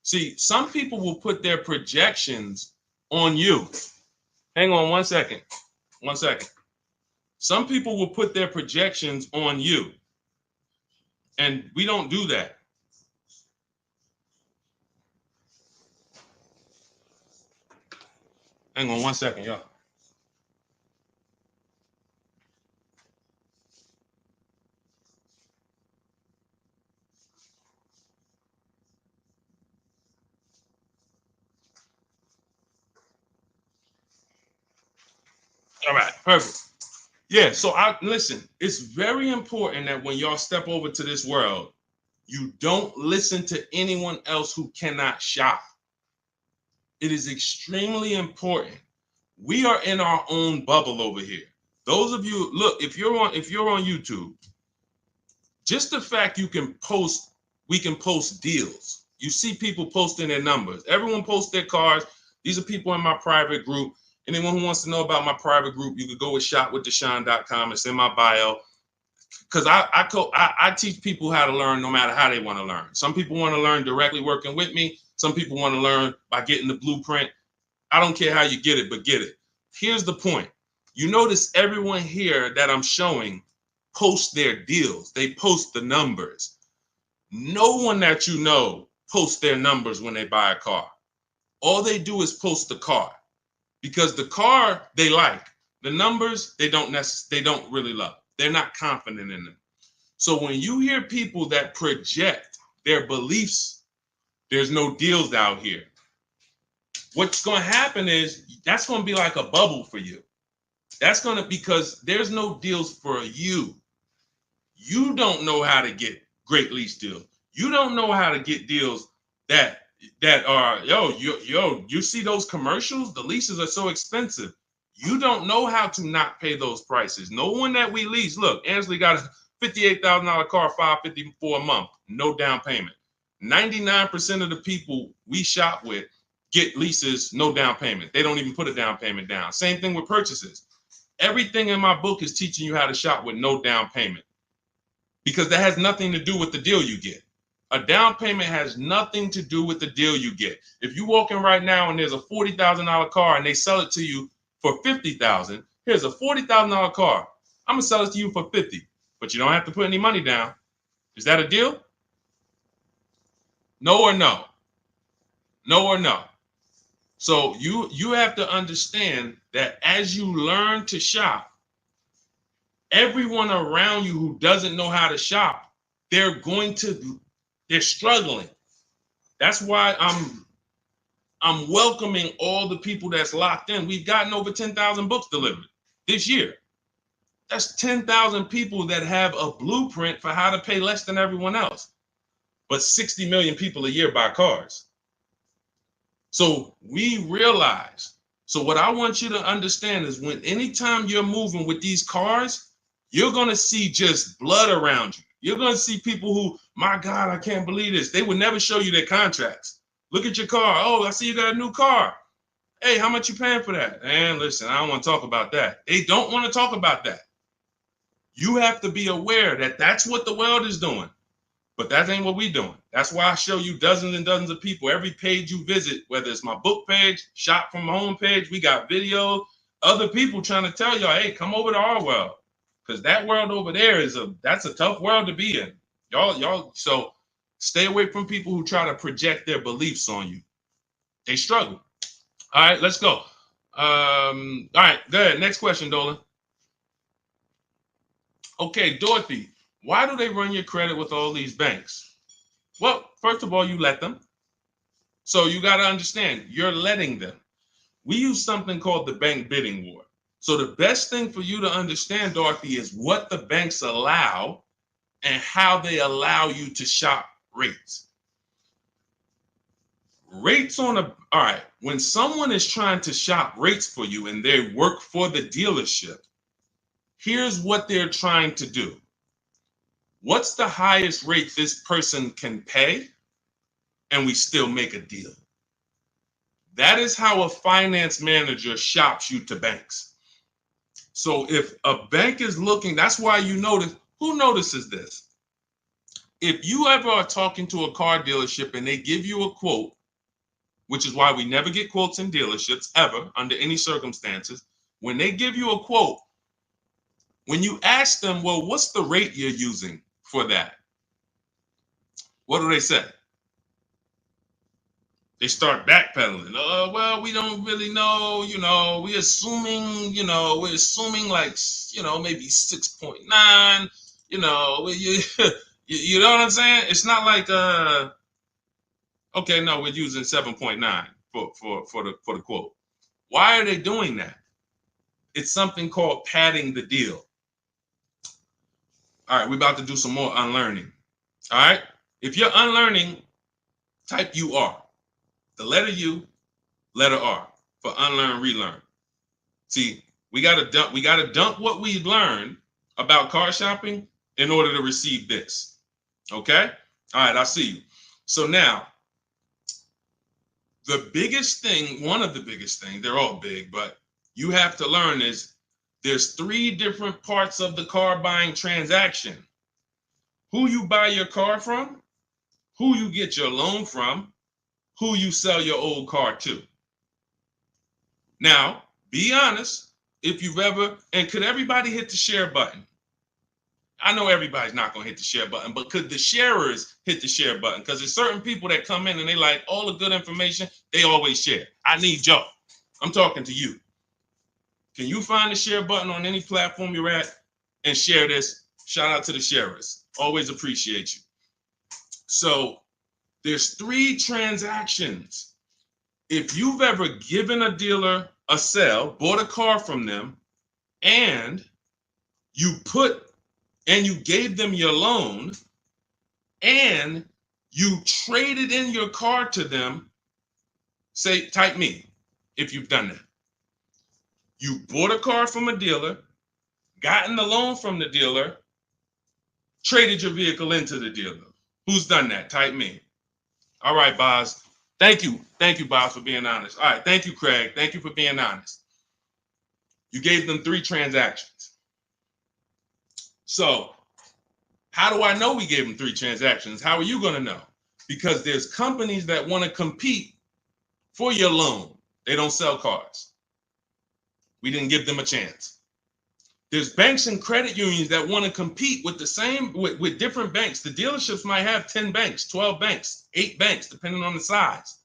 [SPEAKER 1] See, some people will put their projections on you. Hang on 1 second. 1 second. Some people will put their projections on you. And we don't do that. Hang on 1 second, y'all. All right, perfect. Yeah, so listen, it's very important that when y'all step over to this world, You don't listen to anyone else who cannot shop. It is extremely important. We are in our own bubble over here. Those of you, look, if you're on YouTube, just the fact we can post deals. You see people posting their numbers. Everyone posts their cars. These are people in my private group. Anyone who wants to know about my private group, you could go with shopwithdeshone.com. It's in my bio. Because I teach people how to learn no matter how they want to learn. Some people want to learn directly working with me. Some people want to learn by getting the blueprint. I don't care how you get it, but get it. Here's the point. You notice everyone here that I'm showing post their deals. They post the numbers. No one that you know posts their numbers when they buy a car. All they do is post the car, because the car they like. The numbers they don't really love. They're not confident in them. So when you hear people that project their beliefs, there's no deals out here. What's going to happen is that's going to be like a bubble for you. That's going to, because there's no deals for you. You don't know how to get great lease deals. You don't know how to get deals that are, you see those commercials? The leases are so expensive. You don't know how to not pay those prices. No one that we lease, look, Ansley got a $58,000 car, $554 a month, no down payment. 99% of the people we shop with get leases, no down payment. They don't even put a down payment down. Same thing with purchases. Everything in my book is teaching you how to shop with no down payment, because that has nothing to do with the deal you get. A down payment has nothing to do with the deal you get. If you walk in right now and there's a $40,000 car and they sell it to you for $50,000, here's a $40,000 car. I'm gonna sell it to you for $50,000, but you don't have to put any money down. Is that a deal? No or no? No or no? So you have to understand that as you learn to shop, everyone around you who doesn't know how to shop, they're struggling. That's why I'm welcoming all the people that's locked in. We've gotten over 10,000 books delivered this year. That's 10,000 people that have a blueprint for how to pay less than everyone else. But 60 million people a year buy cars. So we realize. So what I want you to understand is, anytime you're moving with these cars, you're going to see just blood around you. You're going to see people who, my God, I can't believe this. They would never show you their contracts. Look at your car. Oh, I see you got a new car. Hey, how much you paying for that? And listen, I don't want to talk about that. They don't want to talk about that. You have to be aware that that's what the world is doing. But that ain't what we doing. That's why I show you dozens and dozens of people. Every page you visit, whether it's my book page, shop from home page, we got videos, other people trying to tell y'all, hey, come over to our world. Because that world over there that's a tough world to be in. Y'all, so stay away from people who try to project their beliefs on you. They struggle. All right, let's go. All right, go ahead. Next question, Dolan. Okay, Dorothy, why do they run your credit with all these banks? Well, first of all, you let them. So you got to understand, you're letting them. We use something called the bank bidding war. So the best thing for you to understand, Dorothy, is what the banks allow and how they allow you to shop rates. All right, when someone is trying to shop rates for you and they work for the dealership, here's what they're trying to do. What's the highest rate this person can pay? And we still make a deal. That is how a finance manager shops you to banks. So if a bank is looking, that's why you notice, who notices this? If you ever are talking to a car dealership and they give you a quote, which is why we never get quotes in dealerships ever under any circumstances, when they give you a quote, when you ask them, well, what's the rate you're using for that? What do they say? They start backpedaling. Oh, well, we don't really know, we're assuming like, maybe 6.9, you know what I'm saying? It's not like, okay, no, we're using 7.9 for the quote. Why are they doing that? It's something called padding the deal. All right, we're about to do some more unlearning. All right. If you're unlearning, type UR. The letter U, letter R for unlearn, relearn. See, we gotta dump what we've learned about car shopping in order to receive this. Okay? All right, I see you. So now, the biggest thing, one of the biggest things, they're all big, but you have to learn is there's 3 different parts of the car buying transaction. Who you buy your car from, who you get your loan from, who you sell your old car to. Now, be honest, if you've ever, and could everybody hit the share button? I know everybody's not going to hit the share button, but could the sharers hit the share button? Because there's certain people that come in and they like all the good information, they always share. I need y'all. I'm talking to you. Can you find the share button on any platform you're at and share this? Shout out to the sharers. Always appreciate you. So there's 3 transactions. If you've ever given a dealer a sale, bought a car from them, and you gave them your loan, and you traded in your car to them, say, type me if you've done that. You bought a car from a dealer, gotten the loan from the dealer, traded your vehicle into the dealer. Who's done that? Type me. All right, Boz. Thank you. Thank you, Boz, for being honest. All right. Thank you, Craig. Thank you for being honest. You gave them 3 transactions. So how do I know we gave them 3 transactions? How are you going to know? Because there's companies that want to compete for your loan. They don't sell cars. We didn't give them a chance. There's banks and credit unions that want to compete with the same, with different banks. The dealerships might have 10 banks, 12 banks, 8 banks, depending on the size.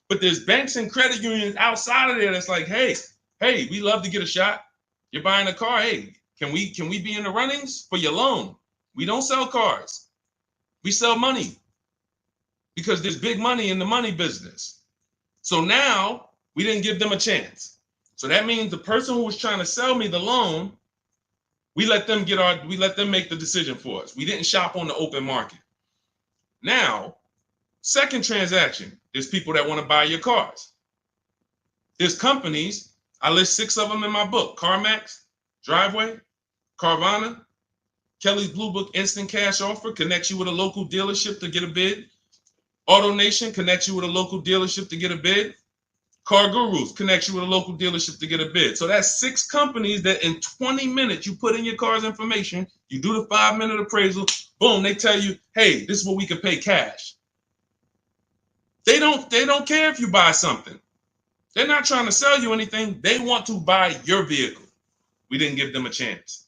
[SPEAKER 1] But there's banks and credit unions outside of there that's like, hey, we love to get a shot. You're buying a car. Hey, can we be in the runnings for your loan? We don't sell cars. We sell money because there's big money in the money business. So now we didn't give them a chance. So that means the person who was trying to sell me the loan, we let them make the decision for us. We didn't shop on the open market. Now, second transaction, there's people that want to buy your cars. There's companies, I list 6 of them in my book: CarMax, Driveway, Carvana, Kelly's Blue Book Instant Cash Offer connects you with a local dealership to get a bid. AutoNation connects you with a local dealership to get a bid. Car Gurus connects you with a local dealership to get a bid. So that's 6 companies that in 20 minutes you put in your car's information, you do the 5-minute appraisal, boom, they tell you, hey, this is what we can pay cash. They don't care if you buy something. They're not trying to sell you anything. They want to buy your vehicle. We didn't give them a chance.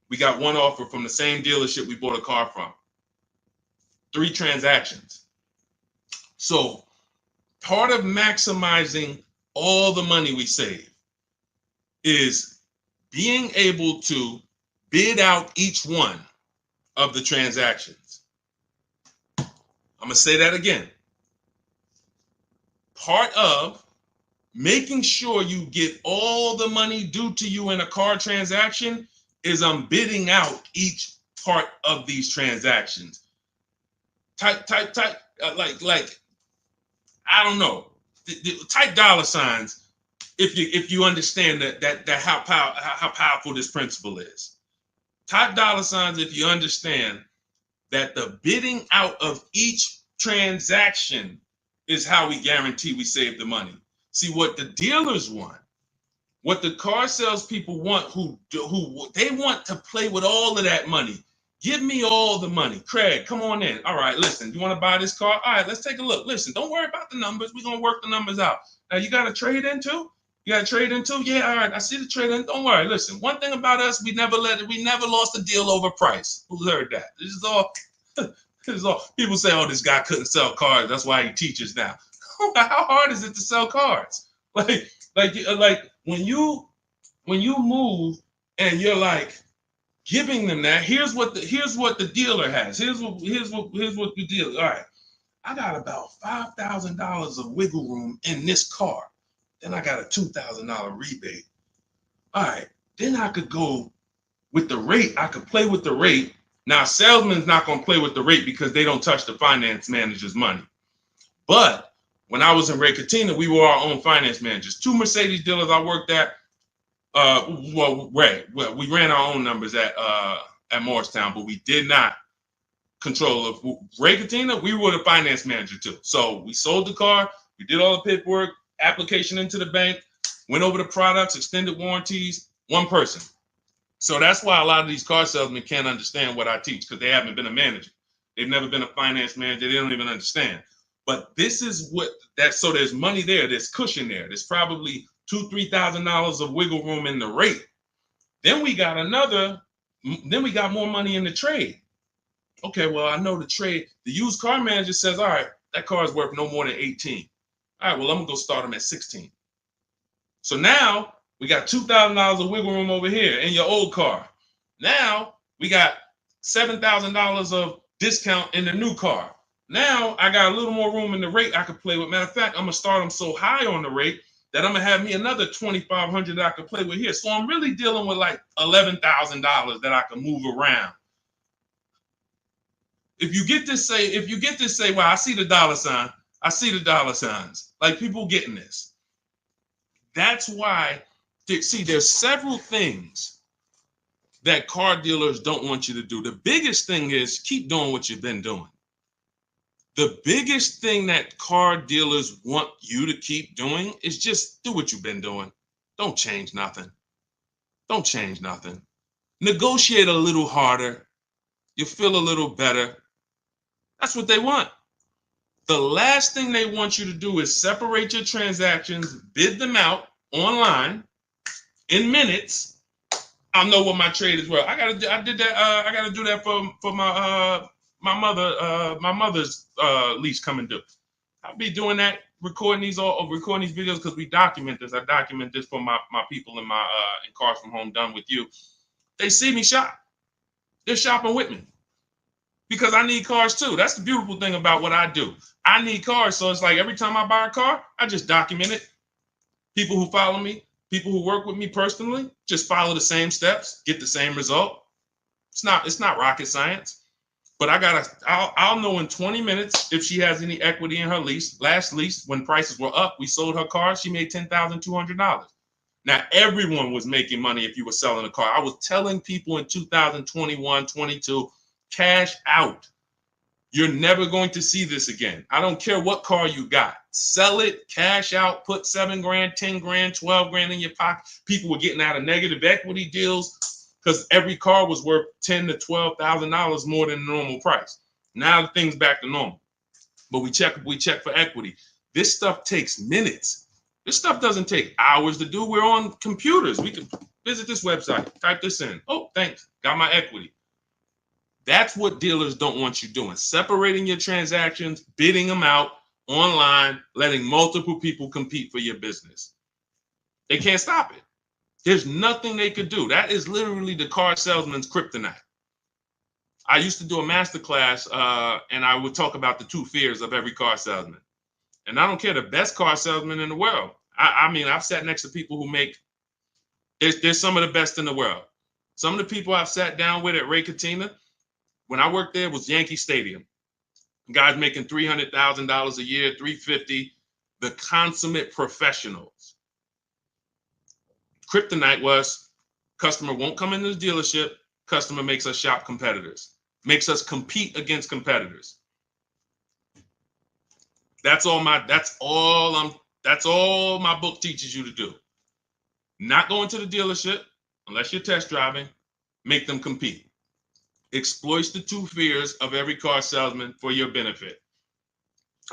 [SPEAKER 1] We got 1 offer from the same dealership we bought a car from. 3 transactions. So part of maximizing all the money we save is being able to bid out each one of the transactions. I'm going to say that again. Part of making sure you get all the money due to you in a car transaction is I'm bidding out each part of these transactions. Type, like, I don't know. Type $signs if you understand that how powerful this principle is. Type $signs if you understand that the bidding out of each transaction is how we guarantee we save the money. See, what the dealers want, what the car salespeople want, who they want to play with all of that money. Give me all the money. Craig, come on in. All right, listen, you want to buy this car? All right, let's take a look. Listen, don't worry about the numbers. We're going to work the numbers out. Now, you got a trade in too? You got a trade in too? Yeah, all right, I see the trade in. Don't worry. Listen, one thing about us, we never lost a deal over price. Who's heard that? This is all people say, oh, this guy couldn't sell cars. That's why he teaches now. How hard is it to sell cars? Like when you move and you're like giving them that, here's what the dealer has. Here's what the dealer. All right, I got about $5,000 of wiggle room in this car. Then I got a $2,000 rebate. All right, then I could go with the rate. I could play with the rate Now, salesman's not going to play with the rate because they don't touch the finance manager's money. But when I was in Ray Katina, we were our own finance managers. 2 Mercedes dealers I worked at. We ran our own numbers at Morristown, but we did not control of Ray Katina. We were the finance manager too. So we sold the car, we did all the paperwork, application into the bank, went over the products, extended warranties, one person. So that's why a lot of these car salesmen can't understand what I teach, because they haven't been a manager. They've never been a finance manager. They don't even understand. But this is so there's money there. There's cushion there. There's probably $2,000-$3,000 of wiggle room in the rate. Then we got more money in the trade. Okay, well, I know the trade. The used car manager says, all right, that car is worth no more than 18. All right, well, I'm going to go start them at 16. So now we got $2,000 of wiggle room over here in your old car. Now we got $7,000 of discount in the new car. Now I got a little more room in the rate I could play with. Matter of fact, I'm going to start them so high on the rate that I'm going to have me another $2,500 that I could play with here. So I'm really dealing with like $11,000 that I can move around. If you get this, say, well, I see the dollar sign. I see the dollar signs. Like, people getting this. That's why, see, there's several things that car dealers don't want you to do. The biggest thing is keep doing what you've been doing. The biggest thing that car dealers want you to keep doing is just do what you've been doing. Don't change nothing. Don't change nothing. Negotiate a little harder. You'll feel a little better. That's what they want. The last thing they want you to do is separate your transactions, bid them out online in minutes. I know what my trade is worth. I gotta do that for my mother's lease coming due. I'll be doing that, recording these videos because we document this. I document this for my people in Cars from Home Done With You. They see me shop. They're shopping with me because I need cars too. That's the beautiful thing about what I do. I need cars, so it's like every time I buy a car, I just document it. People who follow me, people who work with me personally, just follow the same steps, get the same result. It's not rocket science. But I'll know in 20 minutes if she has any equity in her lease. Last lease, when prices were up, we sold her car. She made $10,200. Now, everyone was making money if you were selling a car. I was telling people in 2021, 22, cash out. You're never going to see this again. I don't care what car you got. Sell it, cash out, put $7 grand, $10 grand, $12 grand in your pocket. People were getting out of negative equity deals because every car was worth $10,000 to $12,000 more than the normal price. Now the thing's back to normal. But we check for equity. This stuff takes minutes. This stuff doesn't take hours to do. We're on computers. We can visit this website, type this in. Oh, thanks. Got my equity. That's what dealers don't want you doing. Separating your transactions, bidding them out online, letting multiple people compete for your business. They can't stop it. There's nothing they could do. That is literally the car salesman's kryptonite. I used to do a masterclass and I would talk about the 2 fears of every car salesman. And I don't care, the best car salesman in the world. I mean, I've sat next to people who there's some of the best in the world. Some of the people I've sat down with at Ray Katina, when I worked there, was Yankee Stadium. Guys making $300,000 a year, $350,000, the consummate professionals. Kryptonite was customer won't come into the dealership. Customer makes us shop competitors, makes us compete against competitors. That's all my book teaches you to do. Not going to the dealership unless you're test driving, make them compete. Exploits the 2 fears of every car salesman for your benefit.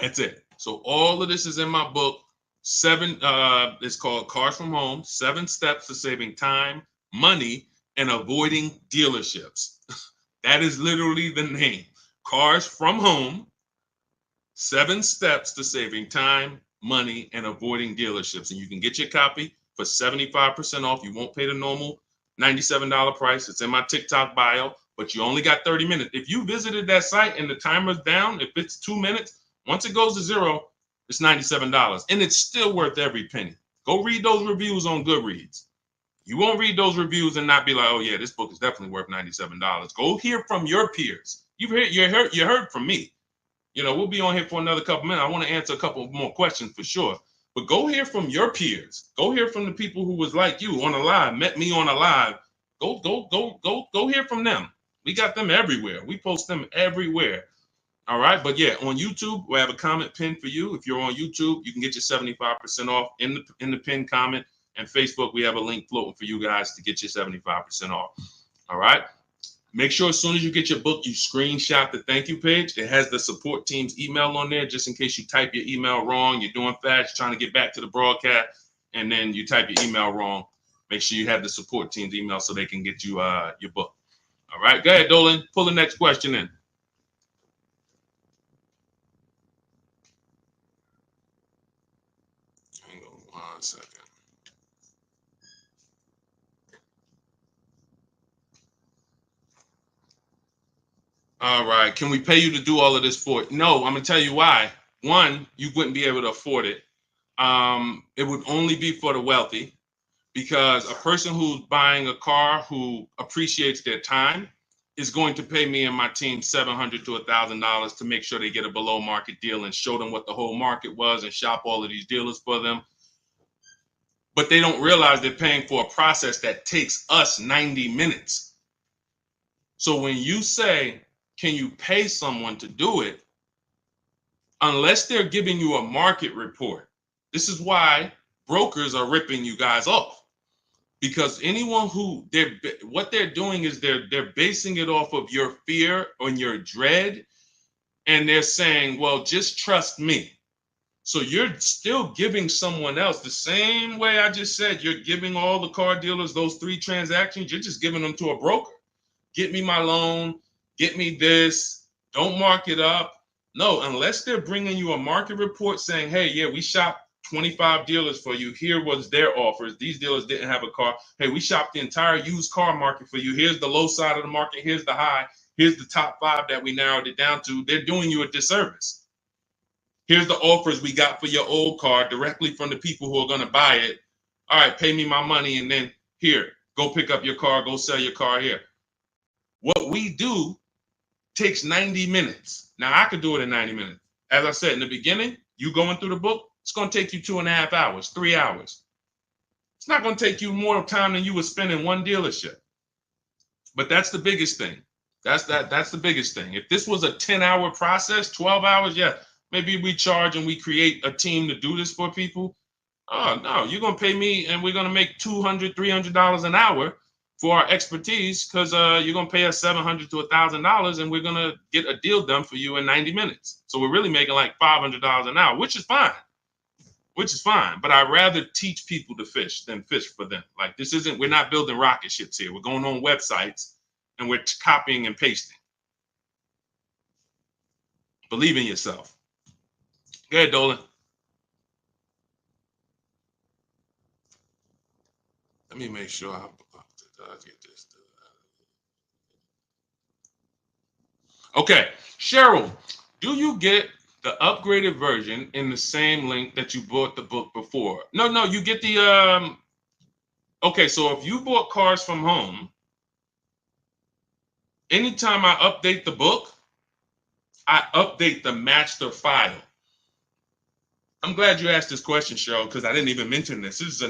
[SPEAKER 1] That's it. So all of this is in my book. 7, it's called Cars from Home, 7 Steps to Saving Time, Money, and Avoiding Dealerships. That is literally the name. Cars from Home, 7 Steps to Saving Time, Money, and Avoiding Dealerships. And you can get your copy for 75% off. You won't pay the normal $97 price. It's in my TikTok bio, but you only got 30 minutes. If you visited that site and the timer's down, if it's 2 minutes, once it goes to 0, it's $97. And it's still worth every penny. Go read those reviews on Goodreads. You won't read those reviews and not be like, oh yeah, this book is definitely worth $97. Go hear from your peers. You heard from me. You know, we'll be on here for another couple minutes. I want to answer a couple more questions for sure. But go hear from your peers. Go hear from the people who was like you on a live, met me on a live. Go hear from them. We got them everywhere. We post them everywhere. All right. But yeah, on YouTube, we have a comment pinned for you. If you're on YouTube, you can get your 75% off in the pinned comment. And Facebook, we have a link floating for you guys to get your 75% off. All right. Make sure as soon as you get your book, you screenshot the thank you page. It has the support team's email on there, just in case you type your email wrong. You're doing fast, trying to get back to the broadcast, and then you type your email wrong. Make sure you have the support team's email so they can get you your book. All right, go ahead, Dolan. Pull the next question in. Hang on 1 second. All right. Can we pay you to do all of this for it? No, I'm going to tell you why. One, you wouldn't be able to afford it. It would only be for the wealthy, because a person who's buying a car who appreciates their time is going to pay me and my team $700 to $1,000 to make sure they get a below market deal and show them what the whole market was and shop all of these dealers for them. But they don't realize they're paying for a process that takes us 90 minutes. So when you say, can you pay someone to do it? Unless they're giving you a market report. This is why brokers are ripping you guys off, because anyone who what they're doing is they're basing it off of your fear and your dread, and they're saying, well, just trust me. So you're still giving someone else the same way I just said. You're giving all the car dealers those 3 transactions. You're just giving them to a broker. Get me my loan. Get me this, don't mark it up. No, unless they're bringing you a market report saying, hey, yeah, we shopped 25 dealers for you. Here was their offers. These dealers didn't have a car. Hey, we shopped the entire used car market for you. Here's the low side of the market. Here's the high. Here's the top 5 that we narrowed it down to. They're doing you a disservice. Here's the offers we got for your old car directly from the people who are going to buy it. All right, pay me my money, and then here, go pick up your car, go sell your car here. What we do takes 90 minutes. Now, I could do it in 90 minutes. As I said in the beginning, you going through the book, it's going to take you 2.5 hours, 3 hours. It's not going to take you more time than you would spend in one dealership. But that's the biggest thing. That's the biggest thing. If this was a 10-hour process, 12 hours, yeah, maybe we charge and we create a team to do this for people. Oh, no, you're going to pay me and we're going to make $200, $300 an hour for our expertise, because you're going to pay us $700 to $1,000 and we're going to get a deal done for you in 90 minutes. So we're really making like $500 an hour, which is fine. But I'd rather teach people to fish than fish for them. Like, we're not building rocket ships here. We're going on websites and we're copying and pasting. Believe in yourself. Go ahead, Dolan. Let me make sure I get this. Okay, Cheryl, do you get the upgraded version in the same link that you bought the book before? No, you get the okay, so if you bought Cars from Home, anytime I update the book, I update the master file. I'm glad you asked this question, Cheryl, because I didn't even mention this. This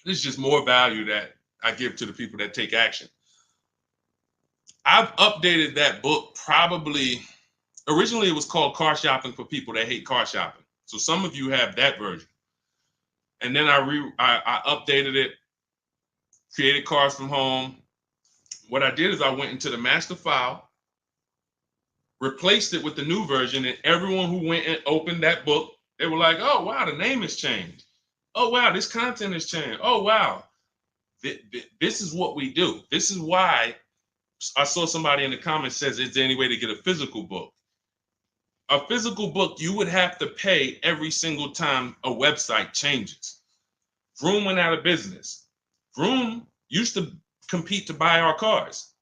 [SPEAKER 1] is just more value that I give to the people that take action. I've updated that book probably, originally it was called Car Shopping for People That Hate Car Shopping. So some of you have that version. And then I updated it, created Cars from Home. What I did is I went into the master file, replaced it with the new version, and everyone who went and opened that book, they were like, oh, wow, the name has changed. Oh, wow, this content has changed. Oh, wow. This is what we do. This is why I saw somebody in the comments says, is there any way to get a physical book? A physical book, you would have to pay every single time a website changes. Vroom went out of business. Vroom used to compete to buy our cars.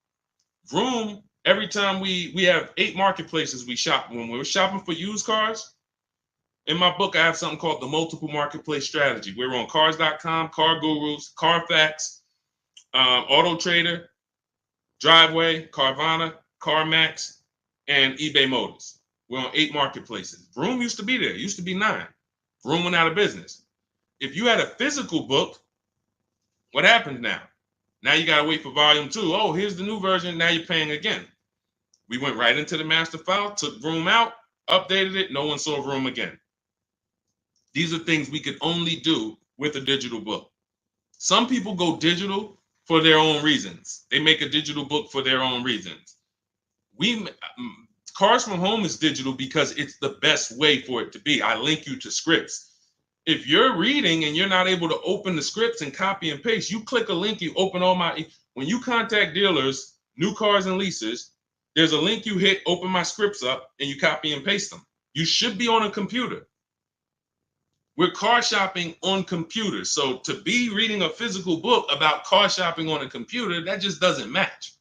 [SPEAKER 1] Vroom, every time we have 8 marketplaces we shop. When we were shopping for used cars, In my book, I have something called the multiple marketplace strategy. We're on cars.com, Car Gurus, Carfax, Auto Trader, Driveway, Carvana, CarMax, and eBay Motors. We're on 8 marketplaces. Vroom used to be there. It used to be 9. Vroom went out of business. If you had a physical book, what happens now? Now you got to wait for volume 2. Oh, here's the new version. Now you're paying again. We went right into the master file, took Vroom out, updated it. No one saw Vroom again. These are things we could only do with a digital book. Some people go digital for their own reasons. They make a digital book for their own reasons. Cars from Home is digital because it's the best way for it to be. I link you to scripts. If you're reading and you're not able to open the scripts and copy and paste, you click a link, you open all my, when you contact dealers, new cars and leases, there's a link you hit, open my scripts up, and you copy and paste them. You should be on a computer. We're car shopping on computers. So to be reading a physical book about car shopping on a computer, that just doesn't match.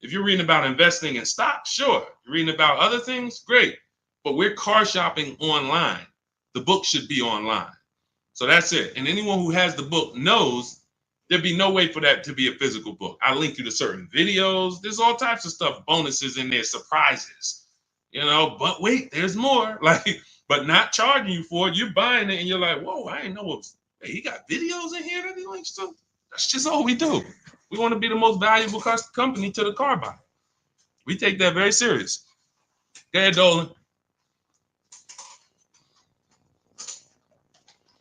[SPEAKER 1] If you're reading about investing in stocks, sure. You're reading about other things, great. But we're car shopping online. The book should be online. So that's it. And anyone who has the book knows there'd be no way for that to be a physical book. I link you to certain videos. There's all types of stuff, bonuses in there, surprises, but wait, there's more. But not charging you for it. You're buying it and you're like, whoa, I didn't know he got videos in here that he links to. That's just all we do. We want to be the most valuable company to the car buyer. We take that very serious. Go ahead, Dolan.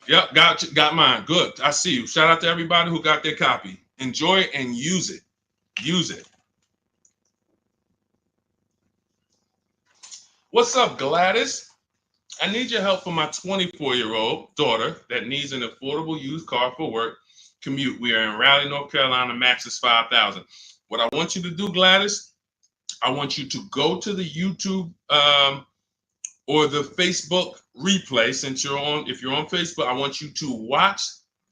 [SPEAKER 1] Yep, got mine. Good. I see you. Shout out to everybody who got their copy. Enjoy it and use it. Use it. What's up, Gladys? I need your help for my 24-year-old daughter that needs an affordable used car for work commute. We are in Raleigh, North Carolina. Max is $5,000. What I want you to do, Gladys, I want you to go to the YouTube or the Facebook replay. If you're on Facebook, I want you to watch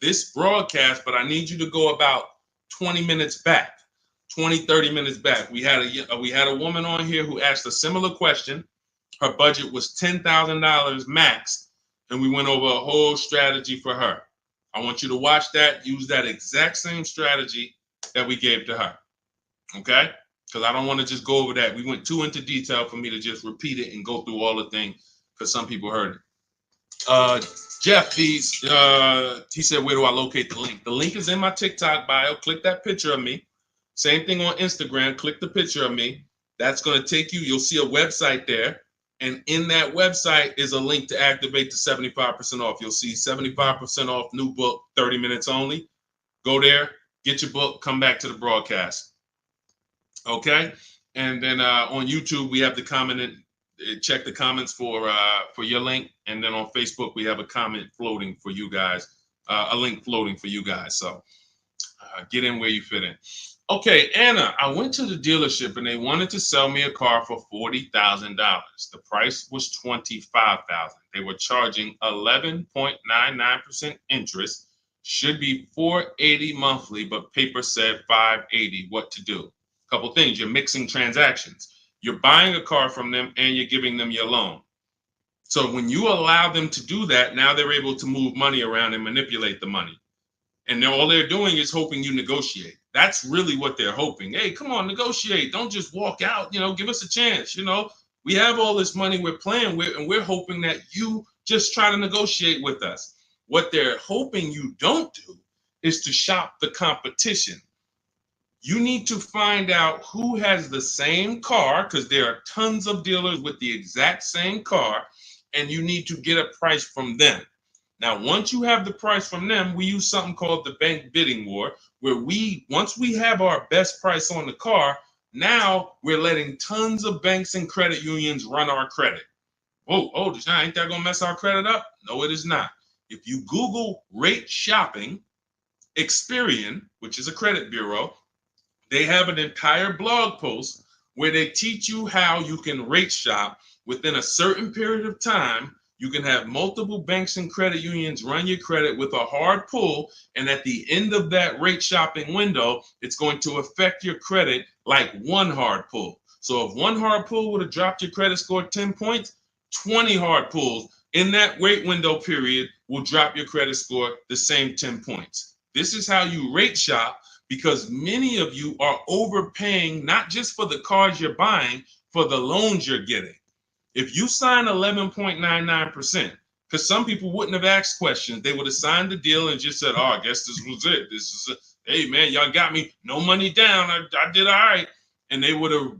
[SPEAKER 1] this broadcast, but I need you to go about 20 minutes back, 20, 30 minutes back. We had a woman on here who asked a similar question. Her budget was $10,000 max, and we went over a whole strategy for her. I want you to watch that, use that exact same strategy that we gave to her, okay? Because I don't want to just go over that. We went too into detail for me to just repeat it and go through all the things because some people heard it. Jeff, he said, where do I locate the link? The link is in my TikTok bio. Click that picture of me. Same thing on Instagram. Click the picture of me. That's going to take you. You'll see a website there. And in that website is a link to activate the 75% off. You'll see 75% off new book, 30 minutes only. Go there, get your book, come back to the broadcast. Okay? And then on YouTube, we have the comment and check the comments for your link. And then on Facebook, we have a comment floating for you guys, a link floating for you guys. So get in where you fit in. Okay, Anna, I went to the dealership and they wanted to sell me a car for $40,000. The price was $25,000. They were charging 11.99% interest. Should be $480 monthly, but paper said $580. What to do? A couple things. You're mixing transactions. You're buying a car from them and you're giving them your loan. So when you allow them to do that, now they're able to move money around and manipulate the money. And all they're doing is hoping you negotiate. That's really what they're hoping. Hey, come on, negotiate. Don't just walk out. Give us a chance. We have all this money we're playing with, and we're hoping that you just try to negotiate with us. What they're hoping you don't do is to shop the competition. You need to find out who has the same car, because there are tons of dealers with the exact same car, and you need to get a price from them. Now, once you have the price from them, we use something called the bank bidding war, where once we have our best price on the car, now we're letting tons of banks and credit unions run our credit. Oh, Deshone, ain't that gonna mess our credit up? No, it is not. If you Google rate shopping, Experian, which is a credit bureau, they have an entire blog post where they teach you how you can rate shop within a certain period of time. You can have multiple banks and credit unions run your credit with a hard pull, and at the end of that rate shopping window, it's going to affect your credit like one hard pull. So if one hard pull would have dropped your credit score 10 points, 20 hard pulls in that wait window period will drop your credit score the same 10 points. This is how you rate shop, because many of you are overpaying, not just for the cars you're buying, for the loans you're getting. If you sign 11.99%, because some people wouldn't have asked questions, they would have signed the deal and just said, oh, I guess this was it. This is it. Hey, man, y'all got me. No money down. I did all right. And they would have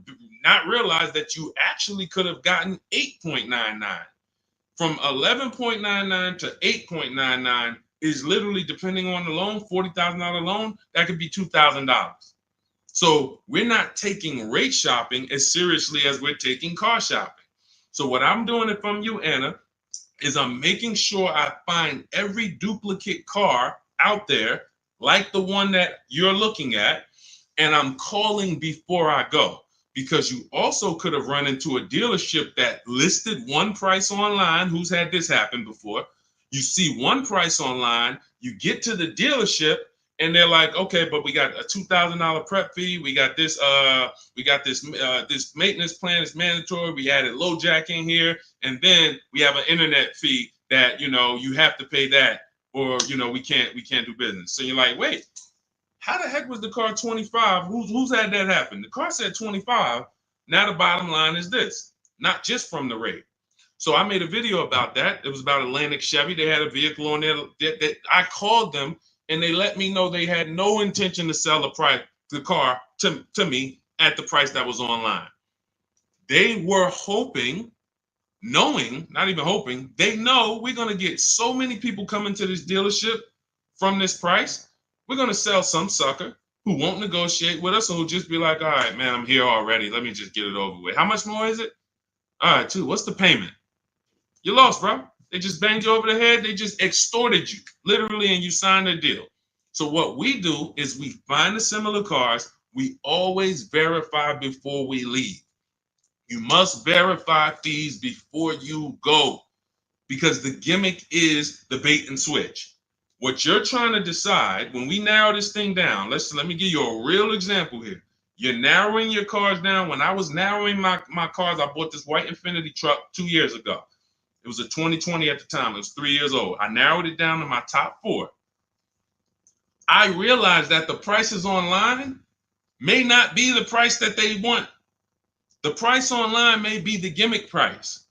[SPEAKER 1] not realized that you actually could have gotten 8.99. From 11.99 to 8.99 is literally, depending on the loan, $40,000 loan, that could be $2,000. So we're not taking rate shopping as seriously as we're taking car shopping. So what I'm doing it from you, Anna, is I'm making sure I find every duplicate car out there, like the one that you're looking at, and I'm calling before I go. Because you also could have run into a dealership that listed one price online. Who's had this happen before? You see one price online, you get to the dealership, and they're like, okay, but we got a $2,000 prep fee. We got this this maintenance plan is mandatory. We added low jack in here, and then we have an internet fee that you have to pay that, or we can't do business. So you're like, wait, how the heck was the car 25? Who's had that happen? The car said 25. Now the bottom line is this, not just from the rate. So I made a video about that. It was about Atlantic Chevy. They had a vehicle on there that I called them, and they let me know they had no intention to sell the car to me at the price that was online. They were hoping, knowing, not even hoping, they know we're going to get so many people coming to this dealership from this price. We're going to sell some sucker who won't negotiate with us, and who'll just be like, all right, man, I'm here already. Let me just get it over with. How much more is it? All right, two. What's the payment? You lost, bro. They just banged you over the head. They just extorted you, literally, and you signed a deal. So what we do is we find the similar cars. We always verify before we leave. You must verify fees before you go, because the gimmick is the bait and switch. What you're trying to decide, when we narrow this thing down, let me give you a real example here. You're narrowing your cars down. When I was narrowing my cars, I bought this white Infiniti truck 2 years ago. It was a 2020 at the time. It was 3 years old. I narrowed it down to my top 4. I realized that the prices online may not be the price that they want. The price online may be the gimmick price.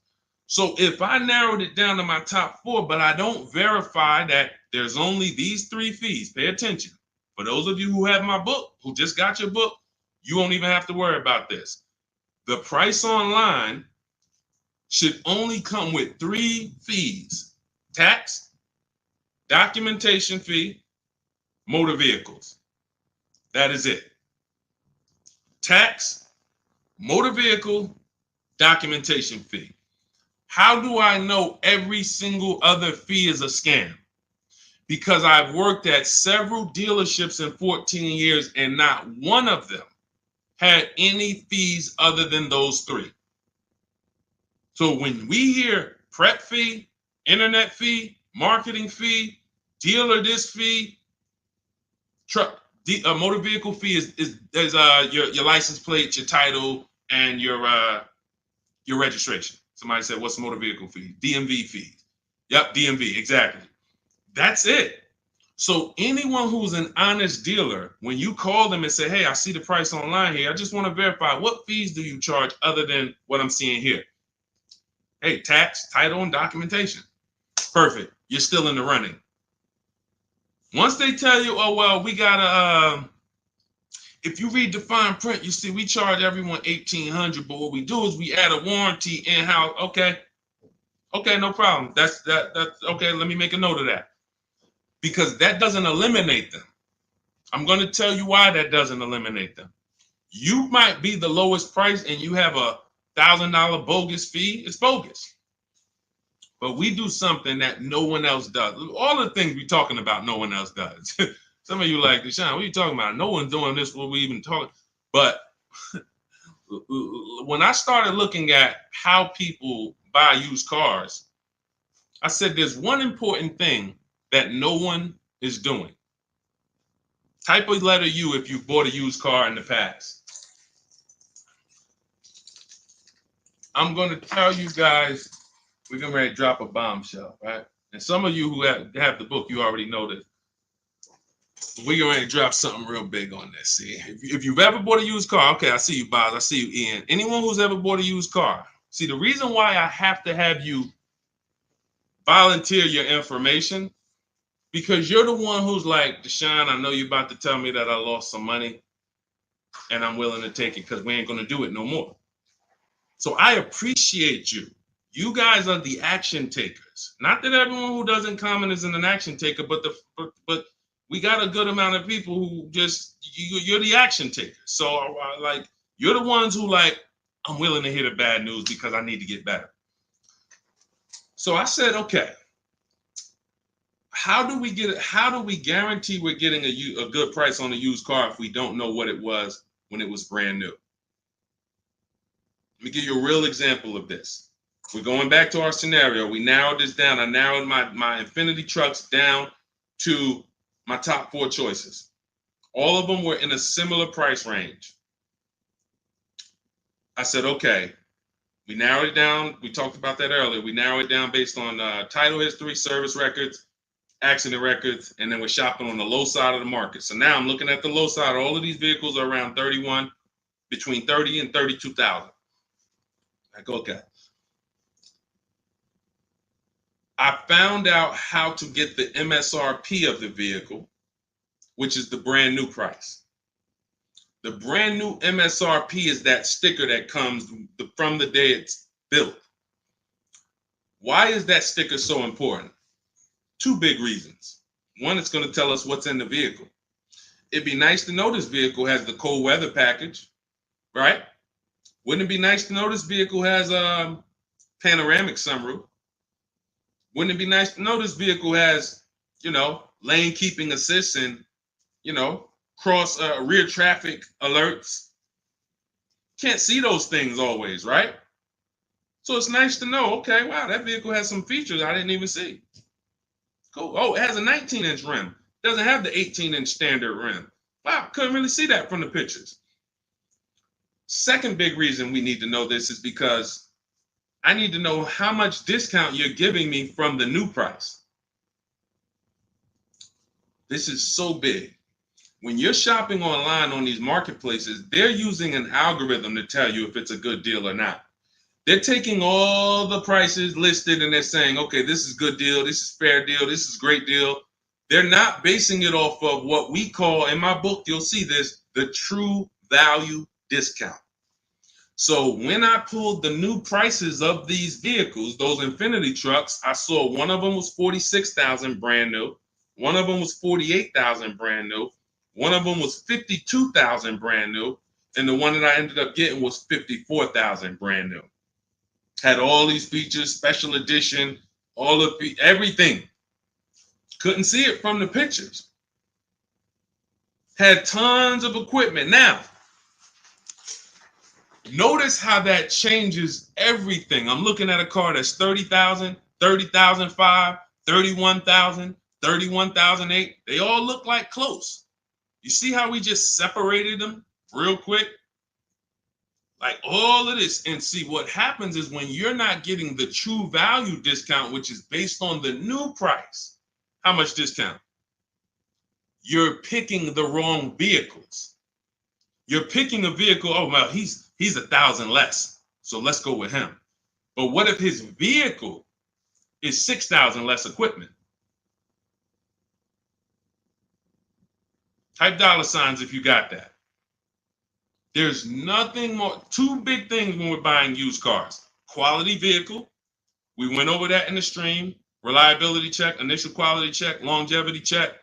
[SPEAKER 1] So if I narrowed it down to my top 4, but I don't verify that there's only these 3 fees, pay attention. For those of you who have my book, who just got your book, you won't even have to worry about this. The price online should only come with 3 fees: tax, documentation fee, motor vehicles. That is it. Tax, motor vehicle, documentation fee. How do I know every single other fee is a scam? Because I've worked at several dealerships in 14 years, and not one of them had any fees other than those 3. So when we hear prep fee, internet fee, marketing fee, dealer this fee, motor vehicle fee is your license plate, your title, and your registration. Somebody said, what's motor vehicle fee? DMV fees. Yep, DMV, exactly. That's it. So anyone who's an honest dealer, when you call them and say, hey, I see the price online here, I just want to verify, what fees do you charge other than what I'm seeing here? Hey, tax, title, and documentation. Perfect. You're still in the running. Once they tell you, oh, well, we got to, if you read the fine print, you see we charge everyone $1,800, but what we do is we add a warranty in-house. Okay, no problem. That's okay. Let me make a note of that, because that doesn't eliminate them. I'm going to tell you why that doesn't eliminate them. You might be the lowest price and you have a $1,000 bogus fee. It's bogus. But we do something that no one else does. All the things we're talking about, no one else does. Some of you like, Deshone, what are you talking about? No one's doing this, what we even talking. But when I started looking at how people buy used cars, I said there's one important thing that no one is doing. Type a letter U if you bought a used car in the past. I'm going to tell you guys we're getting ready to drop a bombshell, right? And some of you who have the book, you already know this. We're going to drop something real big on this. See, if you've ever bought a used car, okay, I see you, Boz. I see you, Ian. Anyone who's ever bought a used car, see, the reason why I have to have you volunteer your information, because you're the one who's like, Deshone, I know you're about to tell me that I lost some money, and I'm willing to take it because we ain't going to do it no more. So I appreciate you. You guys are the action takers. Not that everyone who doesn't comment is an action taker, but we got a good amount of people who just, you're the action takers. So like, you're the ones who like, I'm willing to hear the bad news because I need to get better. So I said, okay, how do we guarantee we're getting a good price on a used car if we don't know what it was when it was brand new? Let me give you a real example of this. We're going back to our scenario. We narrowed this down. I narrowed my Infinity trucks down to my top 4 choices. All of them were in a similar price range. I said, okay, we narrowed it down. We talked about that earlier. We narrowed it down based on title history, service records, accident records, and then we're shopping on the low side of the market. So now I'm looking at the low side. All of these vehicles are around between 30 and 32,000. Like, okay. I found out how to get the MSRP of the vehicle, which is the brand new price. The brand new MSRP is that sticker that comes from the day it's built. Why is that sticker so important? 2 big reasons. One, it's going to tell us what's in the vehicle. It'd be nice to know this vehicle has the cold weather package, right? Wouldn't it be nice to know this vehicle has a panoramic sunroof? Wouldn't it be nice to know this vehicle has, lane keeping assist and, cross rear traffic alerts? Can't see those things always, right? So it's nice to know, okay, wow, that vehicle has some features I didn't even see. Cool. Oh, it has a 19-inch rim. Doesn't have the 18-inch standard rim. Wow, couldn't really see that from the pictures. Second big reason we need to know this is because I need to know how much discount you're giving me from the new price. This is so big. When you're shopping online on these marketplaces, they're using an algorithm to tell you if it's a good deal or not. They're taking all the prices listed and they're saying, okay, this is good deal, this is fair deal, this is great deal. They're not basing it off of what we call, in my book, you'll see this, the true value discount. So when I pulled the new prices of these vehicles, those Infinity trucks, I saw one of them was $46,000 brand new. One of them was $48,000 brand new. One of them was $52,000 brand new. And the one that I ended up getting was $54,000 brand new. Had all these features, special edition, everything. Couldn't see it from the pictures. Had tons of equipment. Now, notice how that changes everything. I'm looking at a car that's 30,000, 30,005, 31,000, 31,008. They all look like close. You see how we just separated them real quick? Like all of this. And see, what happens is when you're not getting the true value discount, which is based on the new price, how much discount? You're picking the wrong vehicles. You're picking a vehicle, oh, well, he's 1,000 less, so let's go with him. But what if his vehicle is 6,000 less equipment? Type $signs if you got that. There's nothing more. 2 big things when we're buying used cars. Quality vehicle. We went over that in the stream. Reliability check, initial quality check, longevity check.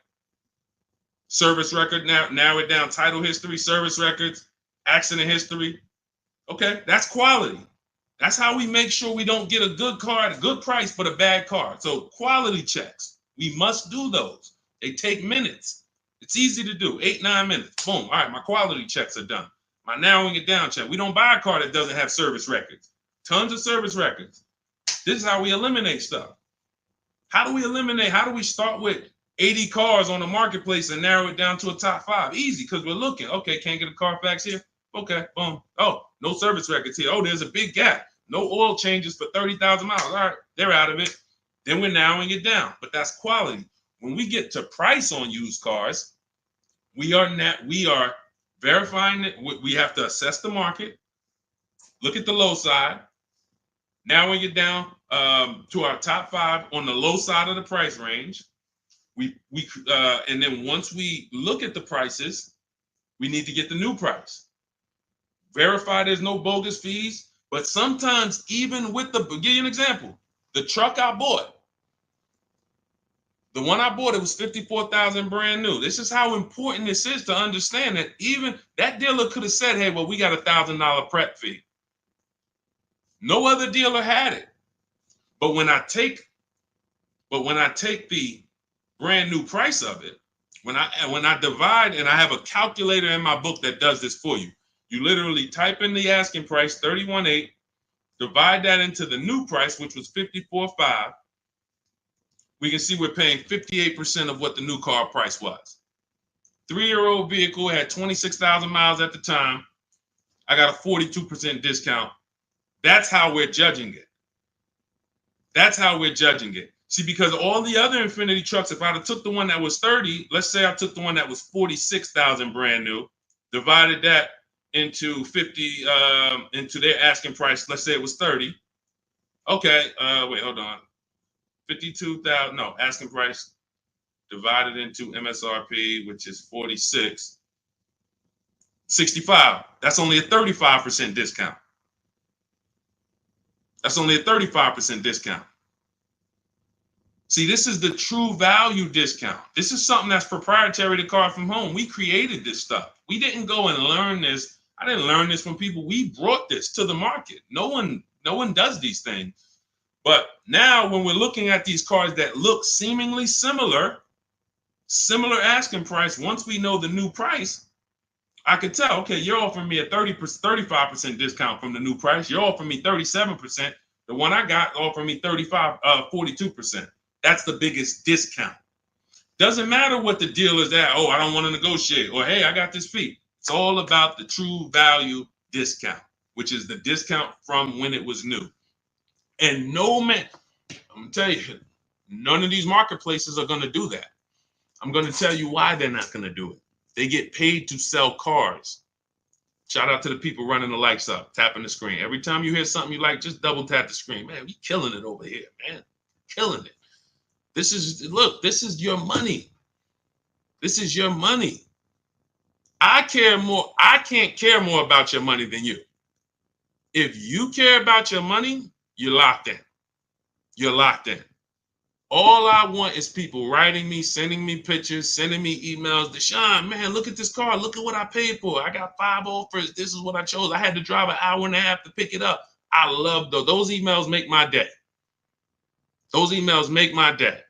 [SPEAKER 1] Service record, narrow it down. Title history, service records, accident history. Okay, that's quality. That's how we make sure we don't get a good car at a good price, but a bad car. So quality checks, we must do those. They take minutes. It's easy to do, 8-9 minutes. Boom, all right, my quality checks are done. My narrowing it down check. We don't buy a car that doesn't have service records. Tons of service records. This is how we eliminate stuff. How do we eliminate? How do we start with 80 cars on the marketplace and narrow it down to a top 5? Easy, because we're looking. Okay, can't get a Carfax here. Okay, boom. Oh, no service records here. Oh, there's a big gap. No oil changes for 30,000 miles. All right, they're out of it. Then we're narrowing it down, but that's quality. When we get to price on used cars, we are verifying it. We have to assess the market, look at the low side, narrowing it down to our top 5 on the low side of the price range. And then once we look at the prices, we need to get the new price. Verify there's no bogus fees, but sometimes even with give you an example, the truck I bought, the one I bought, it was 54,000 brand new. This is how important this is to understand that even that dealer could have said, hey, well, we got $1,000 prep fee. No other dealer had it. But when I take the brand new price of it, when I divide, and I have a calculator in my book that does this for you. You literally type in the asking price, 31.8, divide that into the new price, which was 54.5. We can see we're paying 58% of what the new car price was. 3-year-old vehicle had 26,000 miles at the time. I got a 42% discount. That's how we're judging it. That's how we're judging it. See, because all the other Infiniti trucks, if I'd have took the one that was 30, let's say I took the one that was 46,000 brand new, divided that into 50, into their asking price, let's say it was 30. Okay, wait, hold on. 52,000, no, asking price divided into MSRP, which is 46, 65. That's only a 35% discount. That's only a 35% discount. See, this is the true value discount. This is something that's proprietary to Car From Home. We created this stuff. We didn't go and learn this. I didn't learn this from people. We brought this to the market. No one does these things. But now when we're looking at these cars that look seemingly similar asking price, once we know the new price, I could tell, okay, you're offering me a 35% discount from the new price. You're offering me 37%. The one I got offered me 42%. That's the biggest discount. Doesn't matter what the deal is at. Oh, I don't want to negotiate. Or, hey, I got this fee. It's all about the true value discount, which is the discount from when it was new. And no man, I'm going to tell you, none of these marketplaces are going to do that. I'm going to tell you why they're not going to do it. They get paid to sell cars. Shout out to the people running the lights up, tapping the screen. Every time you hear something you like, just double tap the screen. Man, we killing it over here, man. Killing it. This is your money. This is your money. I can't care more about your money than you. If you care about your money, you're locked in. You're locked in. All I want is people writing me, sending me pictures, sending me emails. Deshone, man, look at this car. Look at what I paid for. I got 5 offers. This is what I chose. I had to drive an hour and a half to pick it up. I love those. Those emails make my day. Those emails make my day.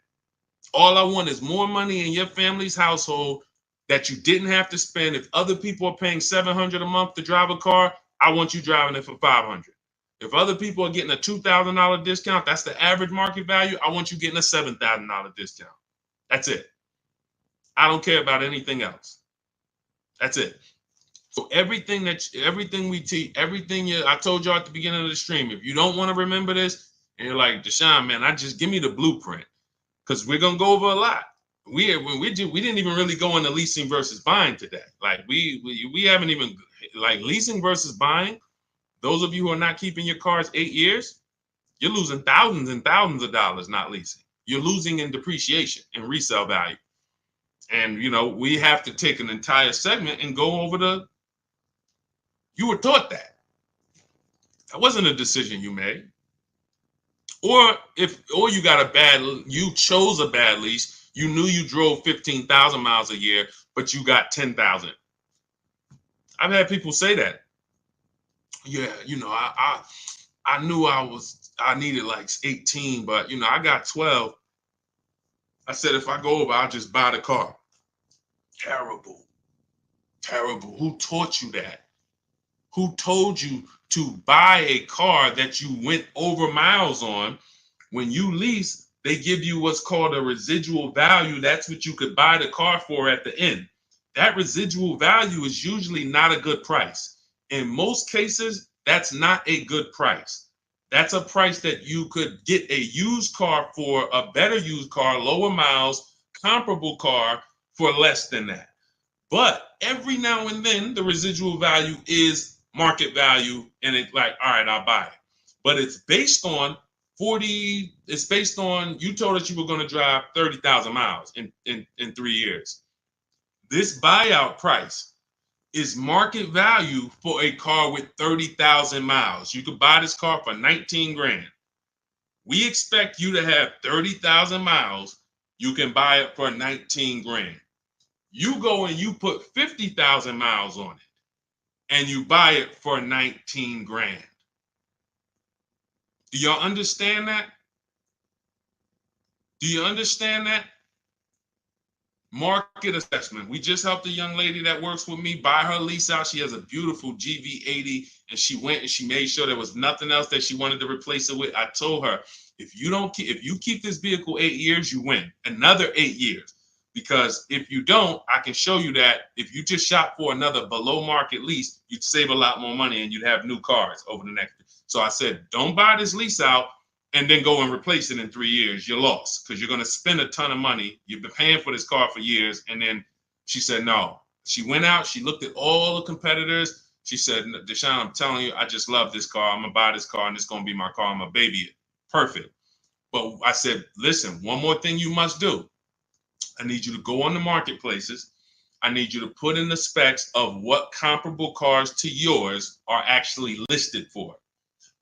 [SPEAKER 1] All I want is more money in your family's household that you didn't have to spend. If other people are paying $700 a month to drive a car, I want you driving it for $500. If other people are getting a $2,000 discount, that's the average market value. I want you getting a $7,000 discount. That's it. I don't care about anything else. That's it. So everything we teach, I told you at the beginning of the stream, if you don't want to remember this, and you're like, Deshone, man, just give me the blueprint, because we're gonna go over a lot. We didn't even really go into leasing versus buying today. Like we haven't even, like, leasing versus buying. Those of you who are not keeping your cars 8 years, you're losing thousands and thousands of dollars not leasing. You're losing in depreciation and resale value. And, we have to take an entire segment and go over you were taught that. That wasn't a decision you made. Or you chose a bad lease. You knew you drove 15,000 miles a year, but you got 10,000. I've had people say that. Yeah, I knew I needed like 18, but I got 12. I said, if I go over, I'll just buy the car. Terrible. Who taught you that? Who told you to buy a car that you went over miles on? When you lease, they give you what's called a residual value. That's what you could buy the car for at the end. That residual value is usually not a good price. In most cases, that's not a good price. That's a price that you could get a used car for, a better used car, lower miles, comparable car for less than that. But every now and then the residual value is market value, and it's like, all right, I'll buy it. But it's based on it's based on, you told us you were going to drive 30,000 miles in 3 years. This buyout price is market value for a car with 30,000 miles. You could buy this car for 19 grand. We expect you to have 30,000 miles. You can buy it for 19 grand. You go and you put 50,000 miles on it and you buy it for 19 grand. Do y'all understand that? Do you understand that? Market assessment. We just helped a young lady that works with me buy her lease out. She has a beautiful GV80, and she went and she made sure there was nothing else that she wanted to replace it with. I told her, if you keep this vehicle 8 years, you win another 8 years. Because if you don't, I can show you that if you just shop for another below market lease, you'd save a lot more money and you'd have new cars over the next. So I said, don't buy this lease out and then go and replace it in 3 years. You're lost because you're going to spend a ton of money. You've been paying for this car for years. And then she said, no. She went out. She looked at all the competitors. She said, Deshone, I'm telling you, I just love this car. I'm going to buy this car and it's going to be my car. I'm going to baby it. Perfect. But I said, listen, one more thing you must do. I need you to go on the marketplaces. I need you to put in the specs of what comparable cars to yours are actually listed for.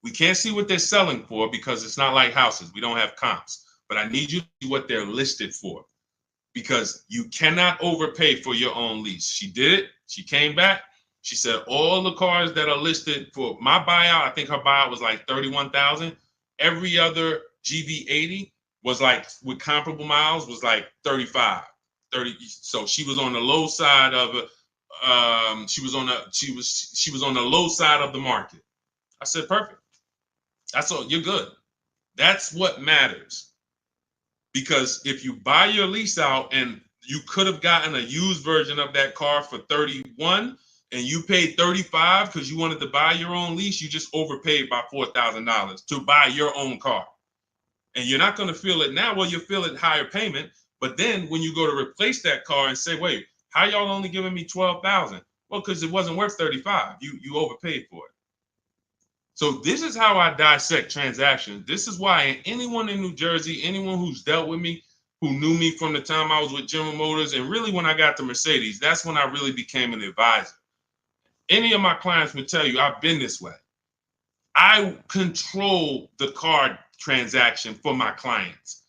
[SPEAKER 1] We can't see what they're selling for because it's not like houses. We don't have comps. But I need you to see what they're listed for because you cannot overpay for your own lease. She did it. She came back. She said all the cars that are listed for my buyout, I think her buyout was like 31,000. Every other GV80 was like, with comparable miles, was like 35, 30. So she was on the low side of it. She was on the low side of the market. I said, perfect. That's all. You're good. That's what matters. Because if you buy your lease out and you could have gotten a used version of that car for 31 and you paid 35 because you wanted to buy your own lease, you just overpaid by $4,000 to buy your own car. And you're not going to feel it now. Well, you'll feel it higher payment. But then when you go to replace that car and say, wait, how y'all only giving me 12,000? Well, because it wasn't worth 35. You overpaid for it. So this is how I dissect transactions. This is why anyone in New Jersey, anyone who's dealt with me, who knew me from the time I was with General Motors, and really when I got to Mercedes, that's when I really became an advisor. Any of my clients would tell you I've been this way. I control the car transaction for my clients.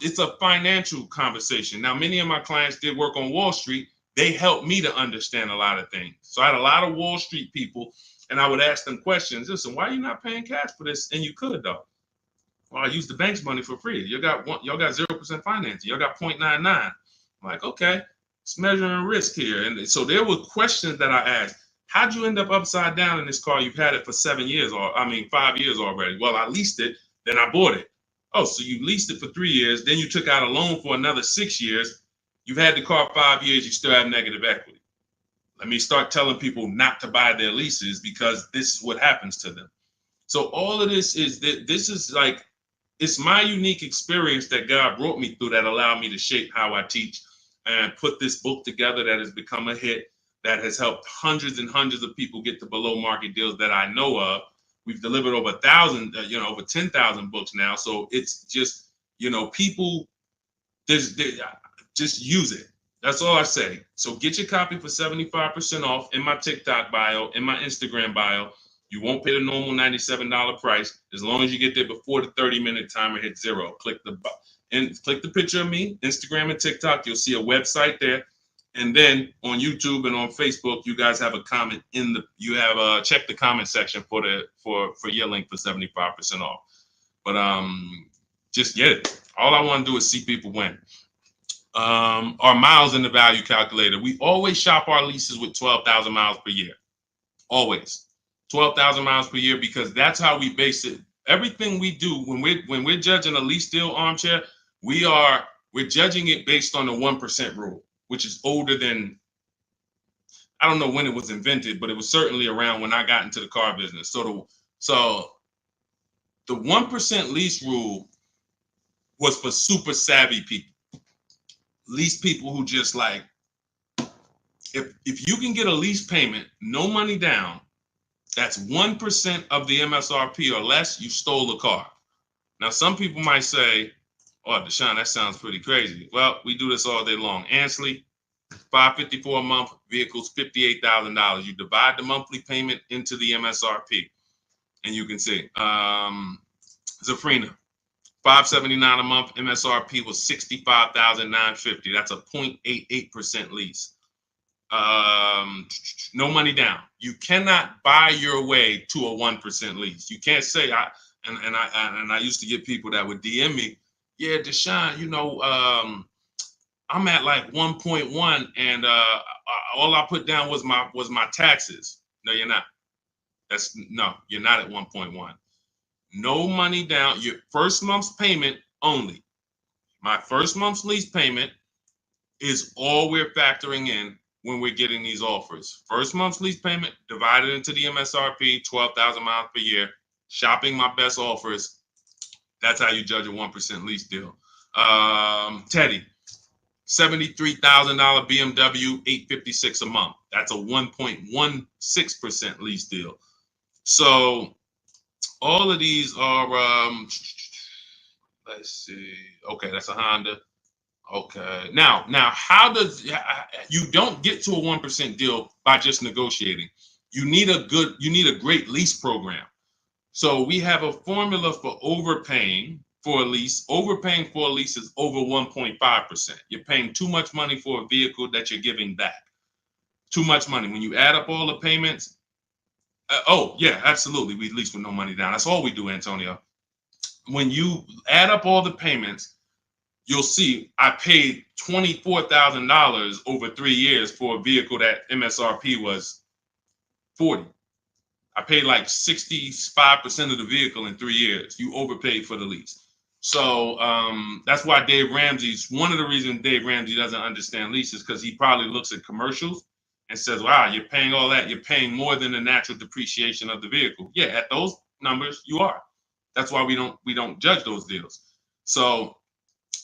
[SPEAKER 1] It's a financial conversation. Now, many of my clients did work on Wall Street. They helped me to understand a lot of things. So I had a lot of Wall Street people, and I would ask them questions. Listen, why are you not paying cash for this? And you could, though. Well, I use the bank's money for free. Y'all got 0% financing. Y'all got 0.99. I'm like, okay, it's measuring risk here. And so there were questions that I asked. How'd you end up upside down in this car? You've had it for 5 years already. Well, I leased it, then I bought it. Oh, so you leased it for 3 years, then you took out a loan for another 6 years. You've had the car 5 years, you still have negative equity. Let me start telling people not to buy their leases because this is what happens to them. So all of this is that this is like, it's my unique experience that God brought me through that allowed me to shape how I teach and put this book together that has become a hit, that has helped hundreds and hundreds of people get to below market deals that I know of. We've delivered over 1,000, over 10,000 books now. So it's just, people, just use it. That's all I say. So get your copy for 75% off in my TikTok bio, in my Instagram bio. You won't pay the normal $97 price as long as you get there before the 30-minute timer hits 0. Click the picture of me, Instagram and TikTok. You'll see a website there. And then on YouTube and on Facebook, you guys have a comment check the comment section for your link for 75% off. But just get it. All I want to do is see people win. Our miles in the value calculator. We always shop our leases with 12,000 miles per year. Always 12,000 miles per year, because that's how we base it. Everything we do when we're judging a lease deal armchair, we're judging it based on the 1% rule, which is older than, I don't know when it was invented, but it was certainly around when I got into the car business. So The 1% lease rule was for super savvy people. Lease people who just like, if you can get a lease payment, no money down, that's 1% of the MSRP or less, you stole a car. Now, some people might say, oh, Deshone, that sounds pretty crazy. Well, we do this all day long. Ansley, $554 a month, vehicles $58,000. You divide the monthly payment into the MSRP, and you can see. Zafrina, $579 a month, MSRP was $65,950. That's a 0.88% lease. No money down. You cannot buy your way to a 1% lease. You can't say I used to get people that would DM me, yeah, Deshone, I'm at like 1.1 and all I put down was my taxes. No, you're not. You're not at 1.1. No money down. Your first month's payment only. My first month's lease payment is all we're factoring in when we're getting these offers. First month's lease payment divided into the MSRP, 12,000 miles per year. Shopping my best offers. That's how you judge a 1% lease deal. Teddy, $73,000 BMW, $856 a month. That's a 1.16% lease deal. So all of these are, let's see. Okay, that's a Honda. Okay. Now, how does you don't get to a 1% deal by just negotiating? You need a great lease program. So we have a formula for overpaying for a lease. Overpaying for a lease is over 1.5%. You're paying too much money for a vehicle that you're giving back. Too much money. When you add up all the payments, oh yeah, absolutely. We lease with no money down. That's all we do, Antonio. When you add up all the payments, you'll see I paid $24,000 over 3 years for a vehicle that MSRP was 40. I paid like 65% of the vehicle in 3 years. You overpaid for the lease. So that's why one of the reasons Dave Ramsey doesn't understand leases, because he probably looks at commercials and says, wow, you're paying all that. You're paying more than the natural depreciation of the vehicle. Yeah, at those numbers, you are. That's why we don't judge those deals. So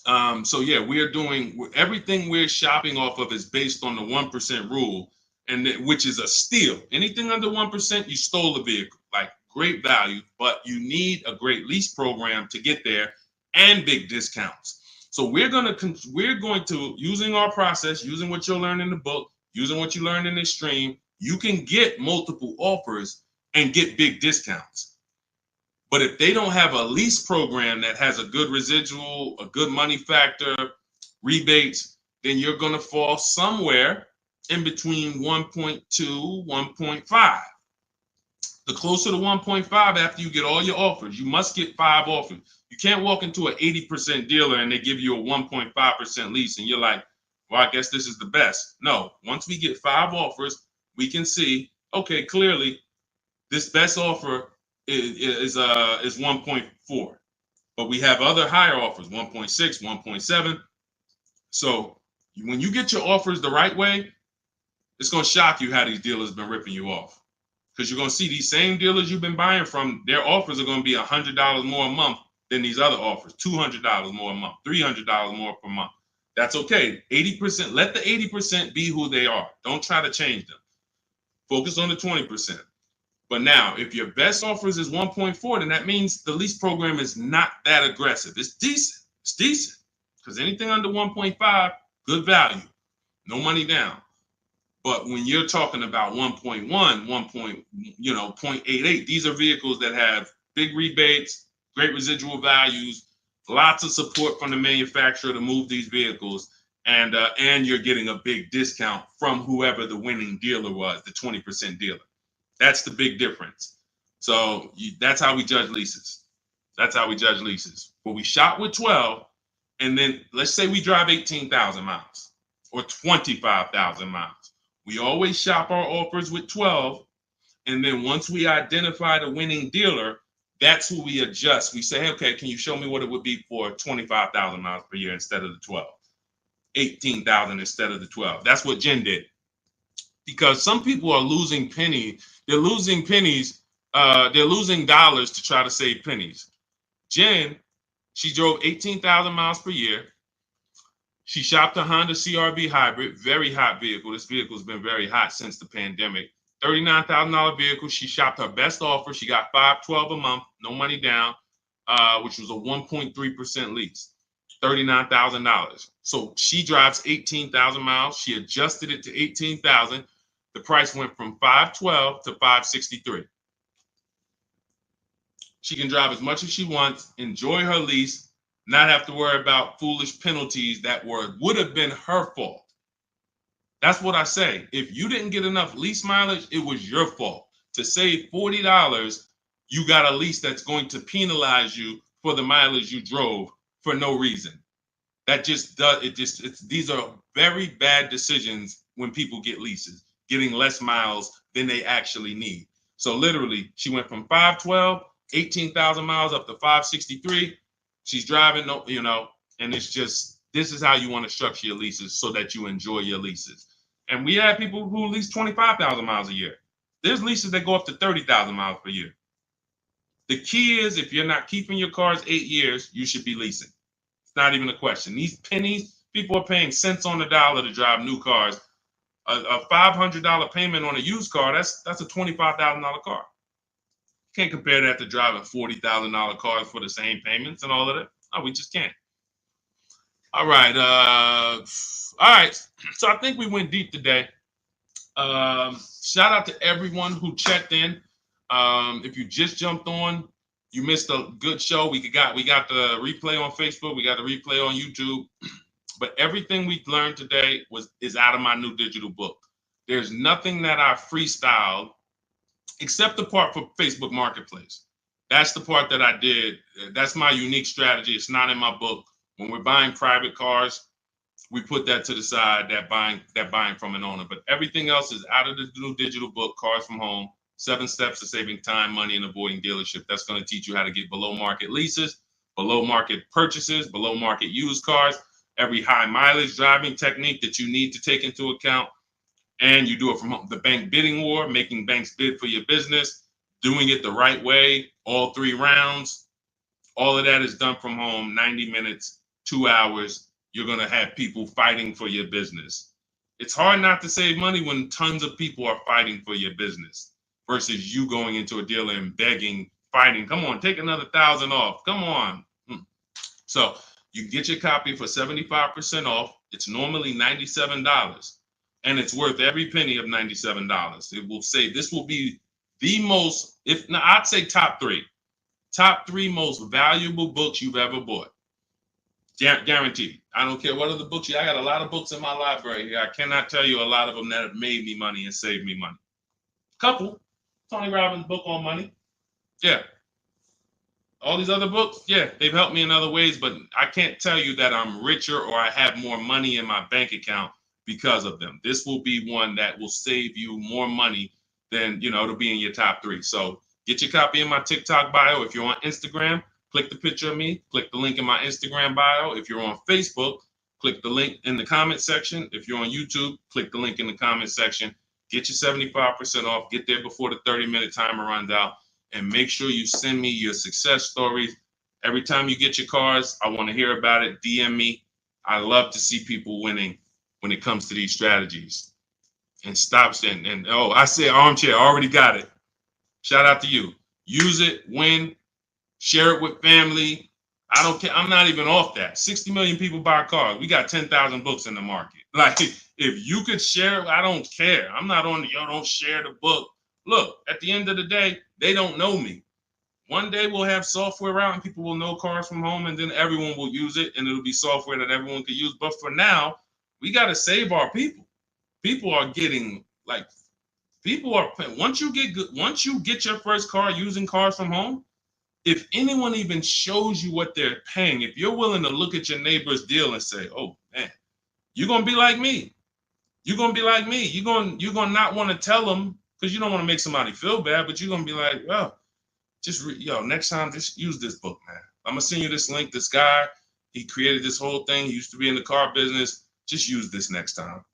[SPEAKER 1] yeah, we're doing everything we're shopping off of is based on the 1% rule, and which is a steal. Anything under 1%, you stole a vehicle, like great value, but you need a great lease program to get there and big discounts. So we're going to using our process, using what you'll learn in the book, using what you learn in this stream, you can get multiple offers and get big discounts. But if they don't have a lease program that has a good residual, a good money factor, rebates, then you're going to fall somewhere in between 1.2, 1.5. The closer to 1.5 after you get all your offers, you must get 5 offers. You can't walk into an 80% dealer and they give you a 1.5% lease and you're like, well, I guess this is the best. No, once we get 5 offers, we can see, okay, clearly this best offer is 1.4, but we have other higher offers, 1.6, 1.7. So when you get your offers the right way, it's going to shock you how these dealers been ripping you off, because you're going to see these same dealers you've been buying from, their offers are going to be $100 more a month than these other offers, $200 more a month, $300 more per month. That's okay. 80%, let the 80% be who they are. Don't try to change them. Focus on the 20%. But now, if your best offers is 1.4, then that means the lease program is not that aggressive. It's decent. It's decent. Because anything under 1.5, good value. No money down. But when you're talking about 1.1, 0.88, these are vehicles that have big rebates, great residual values, lots of support from the manufacturer to move these vehicles, and you're getting a big discount from whoever the winning dealer was, the 20% dealer. That's the big difference. So that's how we judge leases. That's how we judge leases. But we shop with 12, and then let's say we drive 18,000 miles or 25,000 miles. We always shop our offers with 12, and then once we identify the winning dealer, that's who we adjust. We say, okay, can you show me what it would be for 25,000 miles per year instead of the 12? 18,000 instead of the 12. That's what Jen did. Because some people are losing pennies. They're losing pennies. They're losing dollars to try to save pennies. Jen, she drove 18,000 miles per year. She shopped a Honda CRV hybrid, very hot vehicle. This vehicle's been very hot since the pandemic. $39,000 vehicle. She shopped her best offer. She got $512 a month, no money down, which was a 1.3% lease. $39,000. So she drives 18,000 miles. She adjusted it to 18,000. The price went from 512 to 563. She can drive as much as she wants, enjoy her lease, not have to worry about foolish penalties that would have been her fault. That's what I say. If you didn't get enough lease mileage, it was your fault. To save $40, you got a lease that's going to penalize you for the mileage you drove for no reason. That just does it. These are very bad decisions when people get leases, getting less miles than they actually need. So literally, she went from 512, 18,000 miles up to 563. She's driving, and it's just, this is how you want to structure your leases so that you enjoy your leases. And we have people who lease 25,000 miles a year. There's leases that go up to 30,000 miles per year. The key is, if you're not keeping your cars 8 years, you should be leasing. It's not even a question. These pennies, people are paying cents on the dollar to drive new cars. A $500 payment on a used car, that's a $25,000 car. Can't compare that to driving $40,000 cars for the same payments and all of that. No, we just can't. All right. All right. So I think we went deep today. Shout out to everyone who checked in. If you just jumped on, you missed a good show. We got the replay on Facebook. We got the replay on YouTube. But everything we learned today is out of my new digital book. There's nothing that I freestyled except the part for Facebook Marketplace. That's the part that I did. That's my unique strategy. It's not in my book. When we're buying private cars, we put that to the side, that buying from an owner. But everything else is out of the new digital book, Cars from Home, 7 Steps to Saving Time, Money, and Avoiding Dealership. That's going to teach you how to get below market leases, below market purchases, below market used cars, every high mileage driving technique that you need to take into account. And you do it from home. The bank bidding war, making banks bid for your business, doing it the right way, all 3 rounds. All of that is done from home, 90 minutes, 2 hours. You're going to have people fighting for your business. It's hard not to save money when tons of people are fighting for your business versus you going into a dealer and begging, fighting. Come on, take another $1,000 off. Come on. So you can get your copy for 75% off. It's normally $97. And it's worth every penny of $97. It will say this will be the most, I'd say top 3 most valuable books you've ever bought. Guaranteed. I don't care what other books I got a lot of books in my library. I cannot tell you a lot of them that have made me money and saved me money. Couple. Tony Robbins' book on money. Yeah. All these other books, yeah, they've helped me in other ways, but I can't tell you that I'm richer or I have more money in my bank account because of them. This will be one that will save you more money than, it'll be in your top 3. So get your copy in my TikTok bio. If you're on Instagram, click the picture of me, click the link in my Instagram bio. If you're on Facebook, click the link in the comment section. If you're on YouTube, click the link in the comment section. Get your 75% off. Get there before the 30-minute timer runs out. And make sure you send me your success stories. Every time you get your cars, I want to hear about it. DM me. I love to see people winning when it comes to these strategies. And stops and I say armchair, already got it. Shout out to you. Use it, win, share it with family. I don't care. I'm not even off that. 60 million people buy cars. We got 10,000 books in the market. Like, if you could share it, I don't care. I'm not on don't share the book. Look, at the end of the day, they don't know me. One day we'll have software out and people will know Cars from Home, and then everyone will use it and it'll be software that everyone can use. But for now, we got to save our people. People are getting once you get your first car using Cars from Home, if anyone even shows you what they're paying, if you're willing to look at your neighbor's deal and say, oh man, you're going to be like me. You're going to be like me. You're going to not want to tell them because you don't want to make somebody feel bad, but you're going to be like, well, next time, just use this book, man. I'm going to send you this link. This guy, he created this whole thing. He used to be in the car business. Just use this next time.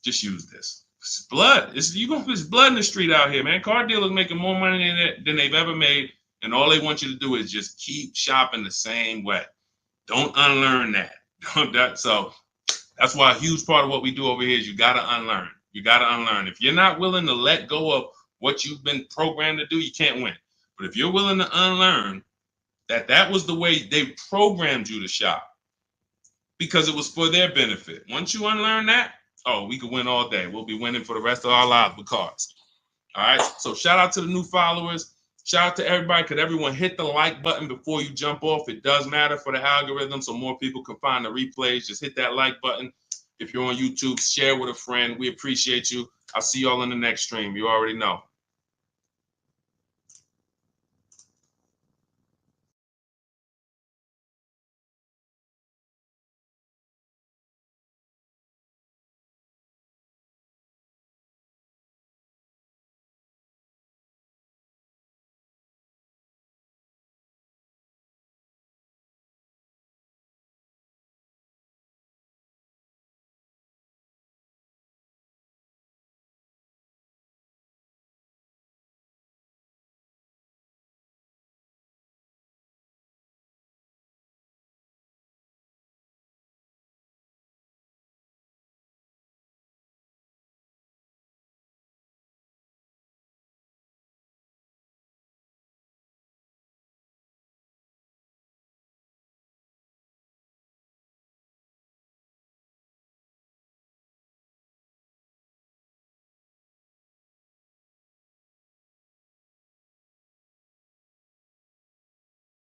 [SPEAKER 1] Just use this. It's blood. It's blood in the street out here, man. Car dealers making more money than they've ever made. And all they want you to do is just keep shopping the same way. Don't unlearn that. So that's why a huge part of what we do over here is you got to unlearn. You got to unlearn. If you're not willing to let go of what you've been programmed to do, you can't win. But if you're willing to unlearn that was the way they programmed you to shop because it was for their benefit. Once you unlearn that, oh, we could win all day. We'll be winning for the rest of our lives with cars. All right. So shout out to the new followers. Shout out to everybody. Could everyone hit the like button before you jump off? It does matter for the algorithm, so more people can find the replays. Just hit that like button. If you're on YouTube, share with a friend. We appreciate you. I'll see y'all in the next stream. You already know.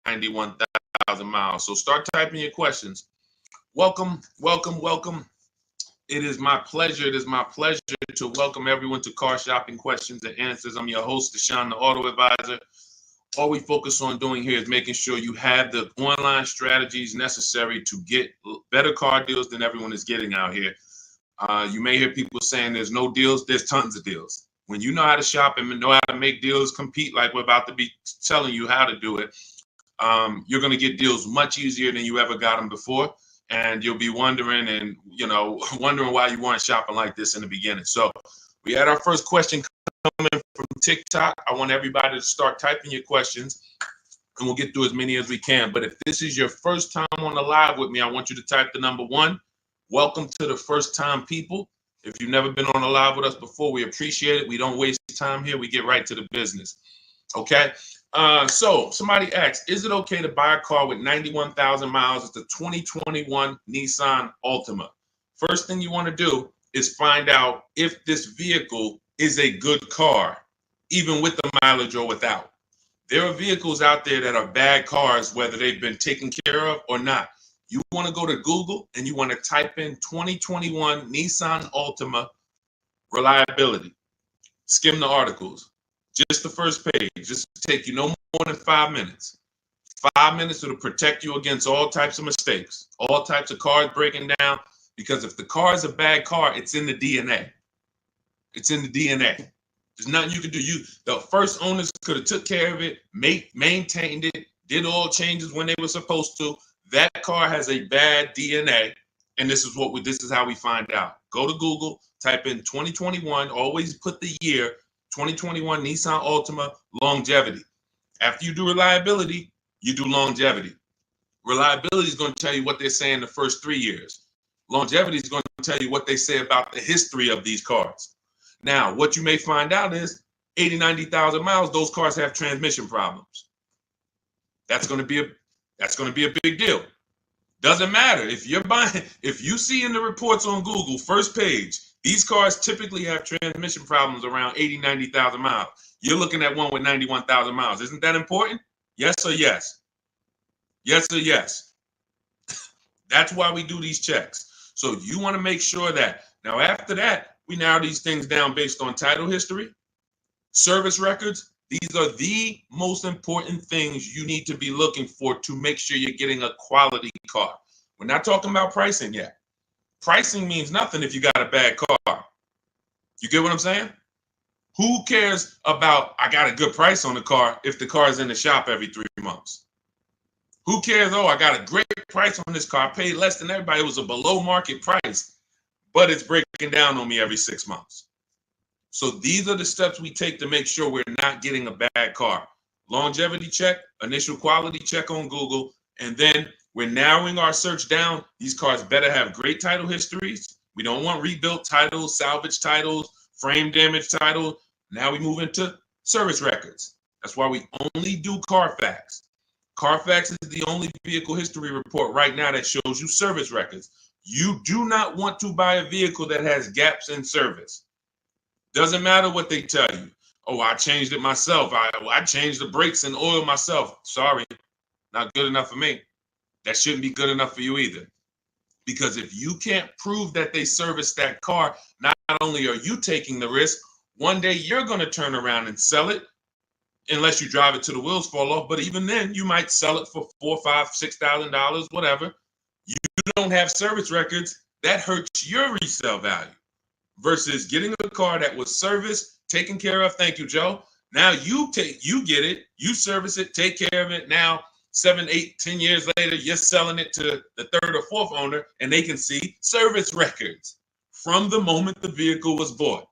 [SPEAKER 1] $91,000 So start typing your questions. Welcome, welcome, welcome. It is my pleasure. It is my pleasure to welcome everyone to Car Shopping Questions and Answers. I'm your host, Deshone the Auto Advisor. All we focus on doing here is making sure you have the online strategies necessary to get better car deals than everyone is getting out here. You may hear people saying there's no deals. There's tons of deals. When you know how to shop and know how to make deals compete like we're about to be telling you how to do it, you're going to get deals much easier than you ever got them before. And you'll be wondering wondering why you weren't shopping like this in the beginning. So we had our first question coming from TikTok. I want everybody to start typing your questions and we'll get through as many as we can. But if this is your first time on the live with me, I want you to type the number 1. Welcome to the first time people. If you've never been on a live with us before, we appreciate it. We don't waste time here. We get right to the business. Okay. So somebody asked, is it okay to buy a car with 91,000 miles? It's a 2021 Nissan Altima. First thing you want to do is find out if this vehicle is a good car, even with the mileage or without. There are vehicles out there that are bad cars, whether they've been taken care of or not. You want to go to Google and you want to type in 2021 Nissan Altima reliability. Skim the articles. Just the first page. Just take you no more than 5 minutes. 5 minutes will protect you against all types of mistakes, all types of cars breaking down. Because if the car is a bad car, it's in the DNA. It's in the DNA. There's nothing you can do. The first owners could have took care of it, maintained it, did all changes when they were supposed to. That car has a bad DNA, and this is how we find out. Go to Google, type in 2021. Always put the year 2021 Nissan Altima longevity. After you do reliability, you do longevity. Reliability is going to tell you what they're saying the first 3 years. Longevity is going to tell you what they say about the history of these cars. Now, what you may find out is 80, 90,000 miles, those cars have transmission problems. That's going to be a big deal. Doesn't matter if you see in the reports on Google, first page, these cars typically have transmission problems around 80, 90,000 miles. You're looking at one with 91,000 miles. Isn't that important? Yes or yes? Yes or yes? That's why we do these checks. So you want to make sure that. Now, after that, we narrow these things down based on title history, service records. These are the most important things you need to be looking for to make sure you're getting a quality car. We're not talking about pricing yet. Pricing means nothing if you got a bad car. You get what I'm saying? Who cares about, I got a good price on the car if the car is in the shop every 3 months? Who cares? Oh, I got a great price on this car. I paid less than everybody. It was a below market price, but it's breaking down on me every 6 months. So these are the steps we take to make sure we're not getting a bad car. longevity check, initial quality check on Google, and then we're narrowing our search down. These cars better have great title histories. We don't want rebuilt titles, salvage titles, frame damage titles. Now we move into service records. That's why we only do Carfax. Carfax is the only vehicle history report right now that shows you service records. You do not want to buy a vehicle that has gaps in service. Doesn't matter what they tell you. Oh, I changed it myself. I changed the brakes and oil myself. Sorry, not good enough for me. That shouldn't be good enough for you either. Because if you can't prove that they serviced that car, not only are you taking the risk, one day you're going to turn around and sell it, unless you drive it till the wheels fall off. But even then, you might sell it for $4,000, $5,000, $6,000, whatever. You don't have service records. That hurts your resale value. Versus getting a car that was serviced, taken care of. Thank you, Joe. Now you get it, you service it, take care of it. Now 7, 8, 10 years later, you're selling it to the third or fourth owner, and they can see service records from the moment the vehicle was bought.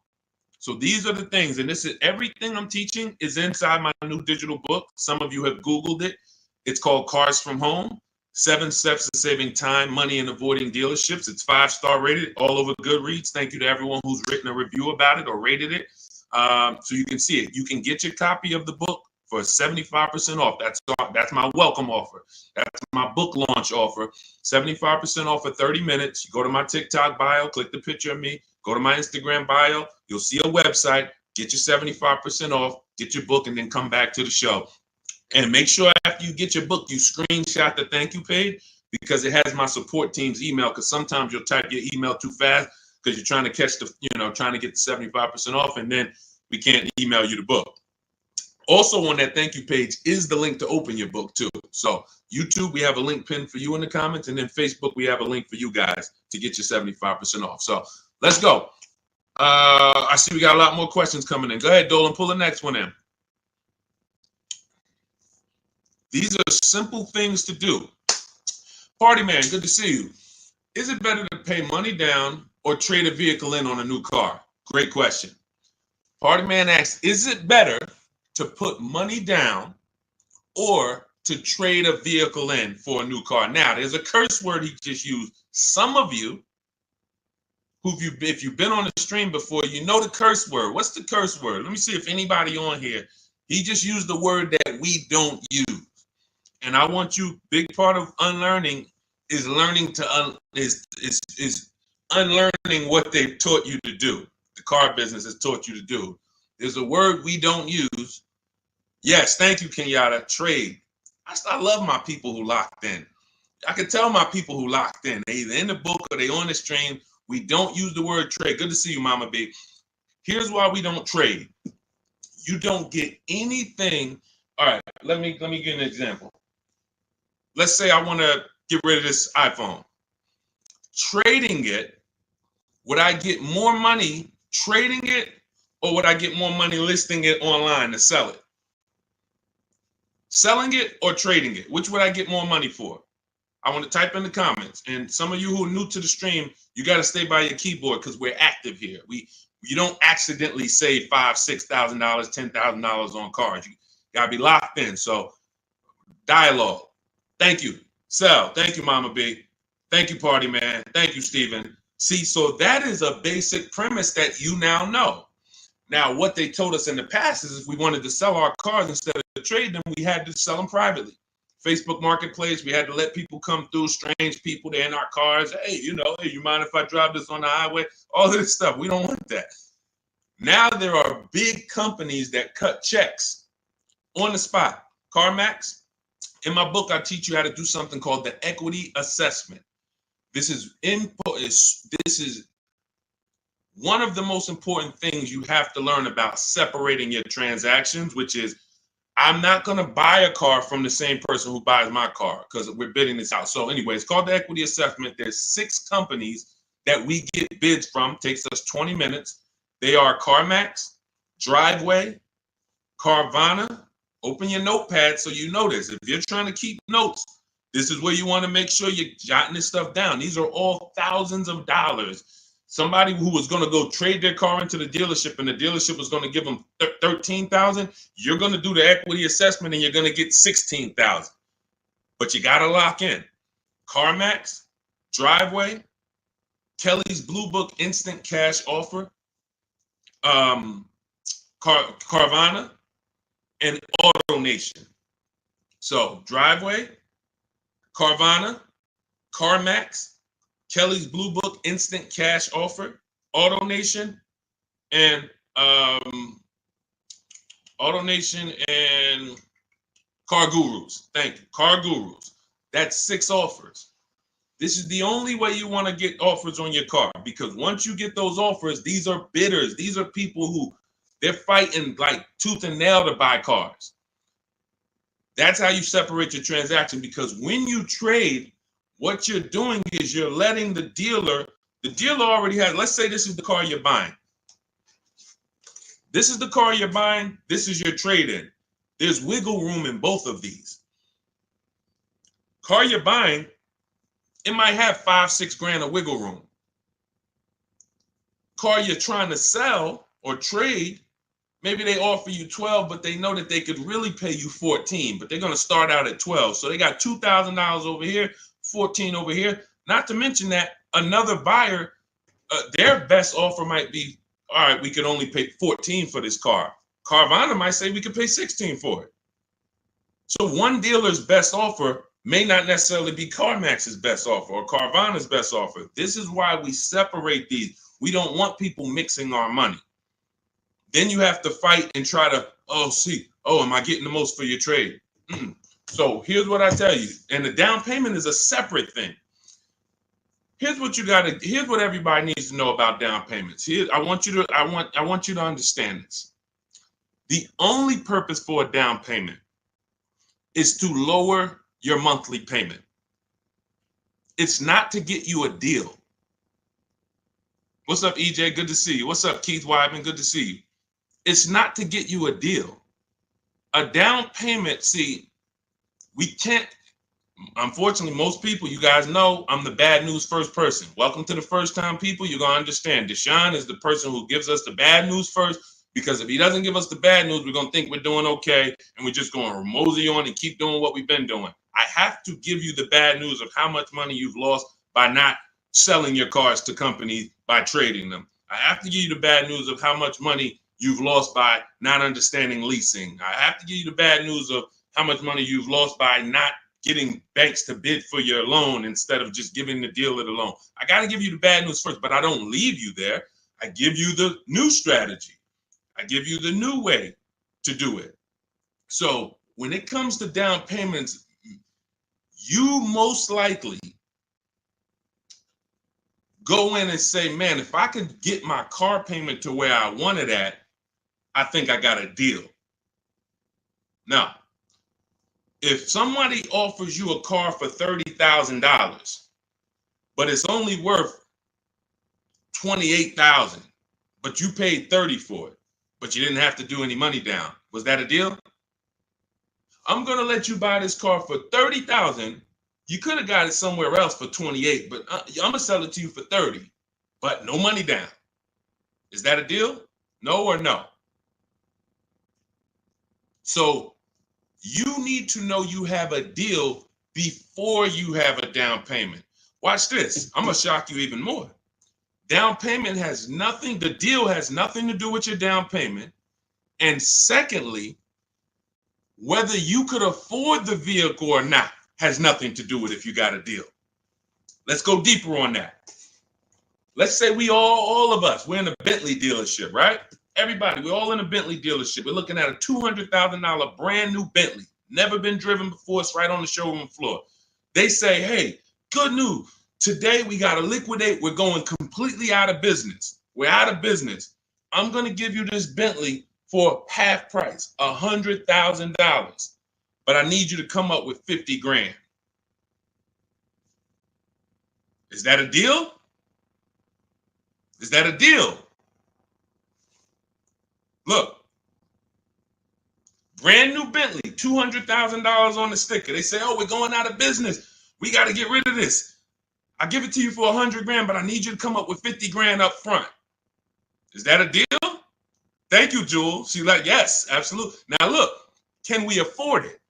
[SPEAKER 1] So these are the things, and this is everything I'm teaching is inside my new digital book. Some of you have Googled it. It's called Cars from Home. 7 Steps to Saving Time, Money, and Avoiding Dealerships. It's 5-star rated all over Goodreads. Thank you to everyone who's written a review about it or rated it. So you can see it. You can get your copy of the book for 75% off. That's my welcome offer. That's my book launch offer. 75% off for 30 minutes. You go to my TikTok bio, click the picture of me, go to my Instagram bio. You'll see a website. Get your 75% off, get your book, and then come back to the show. And make sure after you get your book, you screenshot the thank you page, because it has my support team's email. Because sometimes you'll type your email too fast because you're trying to catch trying to get the 75% off, and then we can't email you the book. Also on that thank you page is the link to open your book too. So YouTube, we have a link pinned for you in the comments, and then Facebook, we have a link for you guys to get your 75% off. So let's go. I see we got a lot more questions coming in. Go ahead, Dolan, pull the next one in. These are simple things to do. Party man, good to see you. Is it better to pay money down or trade a vehicle in on a new car? Great question. Party man asks, is it better to put money down or to trade a vehicle in for a new car? Now, there's a curse word he just used. Some of you, if you've been on the stream before, you know the curse word. What's the curse word? Let me see if anybody on here. He just used the word that we don't use. And I want you, big part of unlearning is learning to is unlearning what they've taught you to do. The car business has taught you to do. There's a word we don't use. Yes, thank you, Kenyatta. Trade. I love my people who locked in. I can tell my people who locked in. They either in the book or they on the stream. We don't use the word trade. Good to see you, Mama B. Here's why we don't trade. You don't get anything. All right, let me give you an example. Let's say I want to get rid of this iPhone. Trading it, would I get more money trading it, or would I get more money listing it online to sell it? Selling it or trading it? Which would I get more money for? I want to type in the comments. And some of you who are new to the stream, you got to stay by your keyboard because we're active here. You don't accidentally save $5,000, $6,000, $10,000 on cars. You got to be locked in. So dialogue. Thank you. Sell. Thank you, Mama B. Thank you, Party Man. Thank you, Stephen. See, so that is a basic premise that you now know. Now, what they told us in the past is if we wanted to sell our cars instead of trade them, we had to sell them privately. Facebook Marketplace, we had to let people come through, strange people, they're in our cars. Hey, hey, you mind if I drive this on the highway? All of this stuff. We don't want that. Now there are big companies that cut checks on the spot. CarMax. In my book, I teach you how to do something called the equity assessment. This is one of the most important things you have to learn about separating your transactions, which is I'm not going to buy a car from the same person who buys my car because we're bidding this out. So anyway, it's called the equity assessment. There's 6 companies that we get bids from. Takes us 20 minutes. They are CarMax, Driveway, Carvana. Open your notepad so you know this. If you're trying to keep notes, this is where you want to make sure you're jotting this stuff down. These are all thousands of dollars Somebody who was going to go trade their car into the dealership and the dealership was going to give them $13,000, you're going to do the equity assessment and you're going to get $16,000. But you got to lock in. CarMax, Driveway, Kelly's Blue Book Instant Cash Offer, Carvana, and AutoNation. So Driveway, Carvana, CarMax, Kelly's Blue Book Instant Cash Offer, AutoNation, and Car Gurus. Thank you, Car Gurus. That's 6 offers. This is the only way you want to get offers on your car, because once you get those offers, these are bidders. These are people who they're fighting like tooth and nail to buy cars. That's how you separate your transaction, because when you trade, what you're doing is you're letting the dealer already has, let's say this is the car you're buying. This is the car you're buying. This is your trade-in. There's wiggle room in both of these. Car you're buying, it might have $5-6 grand of wiggle room. Car you're trying to sell or trade, maybe they offer you 12, but they know that they could really pay you 14, but they're going to start out at 12. So they got $2,000 over here, 14 over here. Not to mention that another buyer, their best offer might be, all right, we could only pay 14 for this car. Carvana might say we could pay 16 for it. So one dealer's best offer may not necessarily be CarMax's best offer or Carvana's best offer. This is why we separate these. We don't want people mixing our money. Then you have to fight and try to, am I getting the most for your trade? So here's what I tell you. And the down payment is a separate thing. Here's what here's what everybody needs to know about down payments. I want you to understand this. The only purpose for a down payment is to lower your monthly payment. It's not to get you a deal. What's up, EJ? Good to see you. What's up, Keith Wyman? Good to see you. It's not to get you a deal. A down payment, we can't, unfortunately, most people, you guys know, I'm the bad news first person. Welcome to the first time people. You're going to understand. Deshone is the person who gives us the bad news first, because if he doesn't give us the bad news, we're going to think we're doing okay, and we're just going to mosey on and keep doing what we've been doing. I have to give you the bad news of how much money you've lost by not selling your cars to companies by trading them. I have to give you the bad news of how much money you've lost by not understanding leasing. I have to give you the bad news of how much money you've lost by not getting banks to bid for your loan instead of just giving the dealer the loan. I got to give you the bad news first, but I don't leave you there. I give you the new strategy. I give you the new way to do it. So when it comes to down payments, you most likely go in and say, man, if I could get my car payment to where I want it at, I think I got a deal. Now, if somebody offers you a car for $30,000, but it's only worth $28,000, but you paid $30,000 for it, but you didn't have to do any money down, was that a deal? I'm going to let you buy this car for $30,000. You could have got it somewhere else for $28,000, but I'm going to sell it to you for $30,000, but no money down. Is that a deal? No or no? So you need to know you have a deal before you have a down payment. Watch this. I'm going to shock you even more. Down payment has nothing, the deal has nothing to do with your down payment. And secondly, whether you could afford the vehicle or not has nothing to do with if you got a deal. Let's go deeper on that. Let's say we all of us, we're in a Bentley dealership, right? Everybody, we're all in a Bentley dealership. We're looking at a $200,000 brand new Bentley, never been driven before. It's right on the showroom floor. They say, hey, good news. Today we got to liquidate. We're going completely out of business. We're out of business. I'm going to give you this Bentley for half price, $100,000. But I need you to come up with 50 grand. Is that a deal? Is that a deal? Look, brand new Bentley, $200,000 on the sticker. They say, oh, we're going out of business. We got to get rid of this. I give it to you for 100 grand, but I need you to come up with 50 grand up front. Is that a deal? Thank you, Jules. She's like, yes, absolutely. Now look, can we afford it?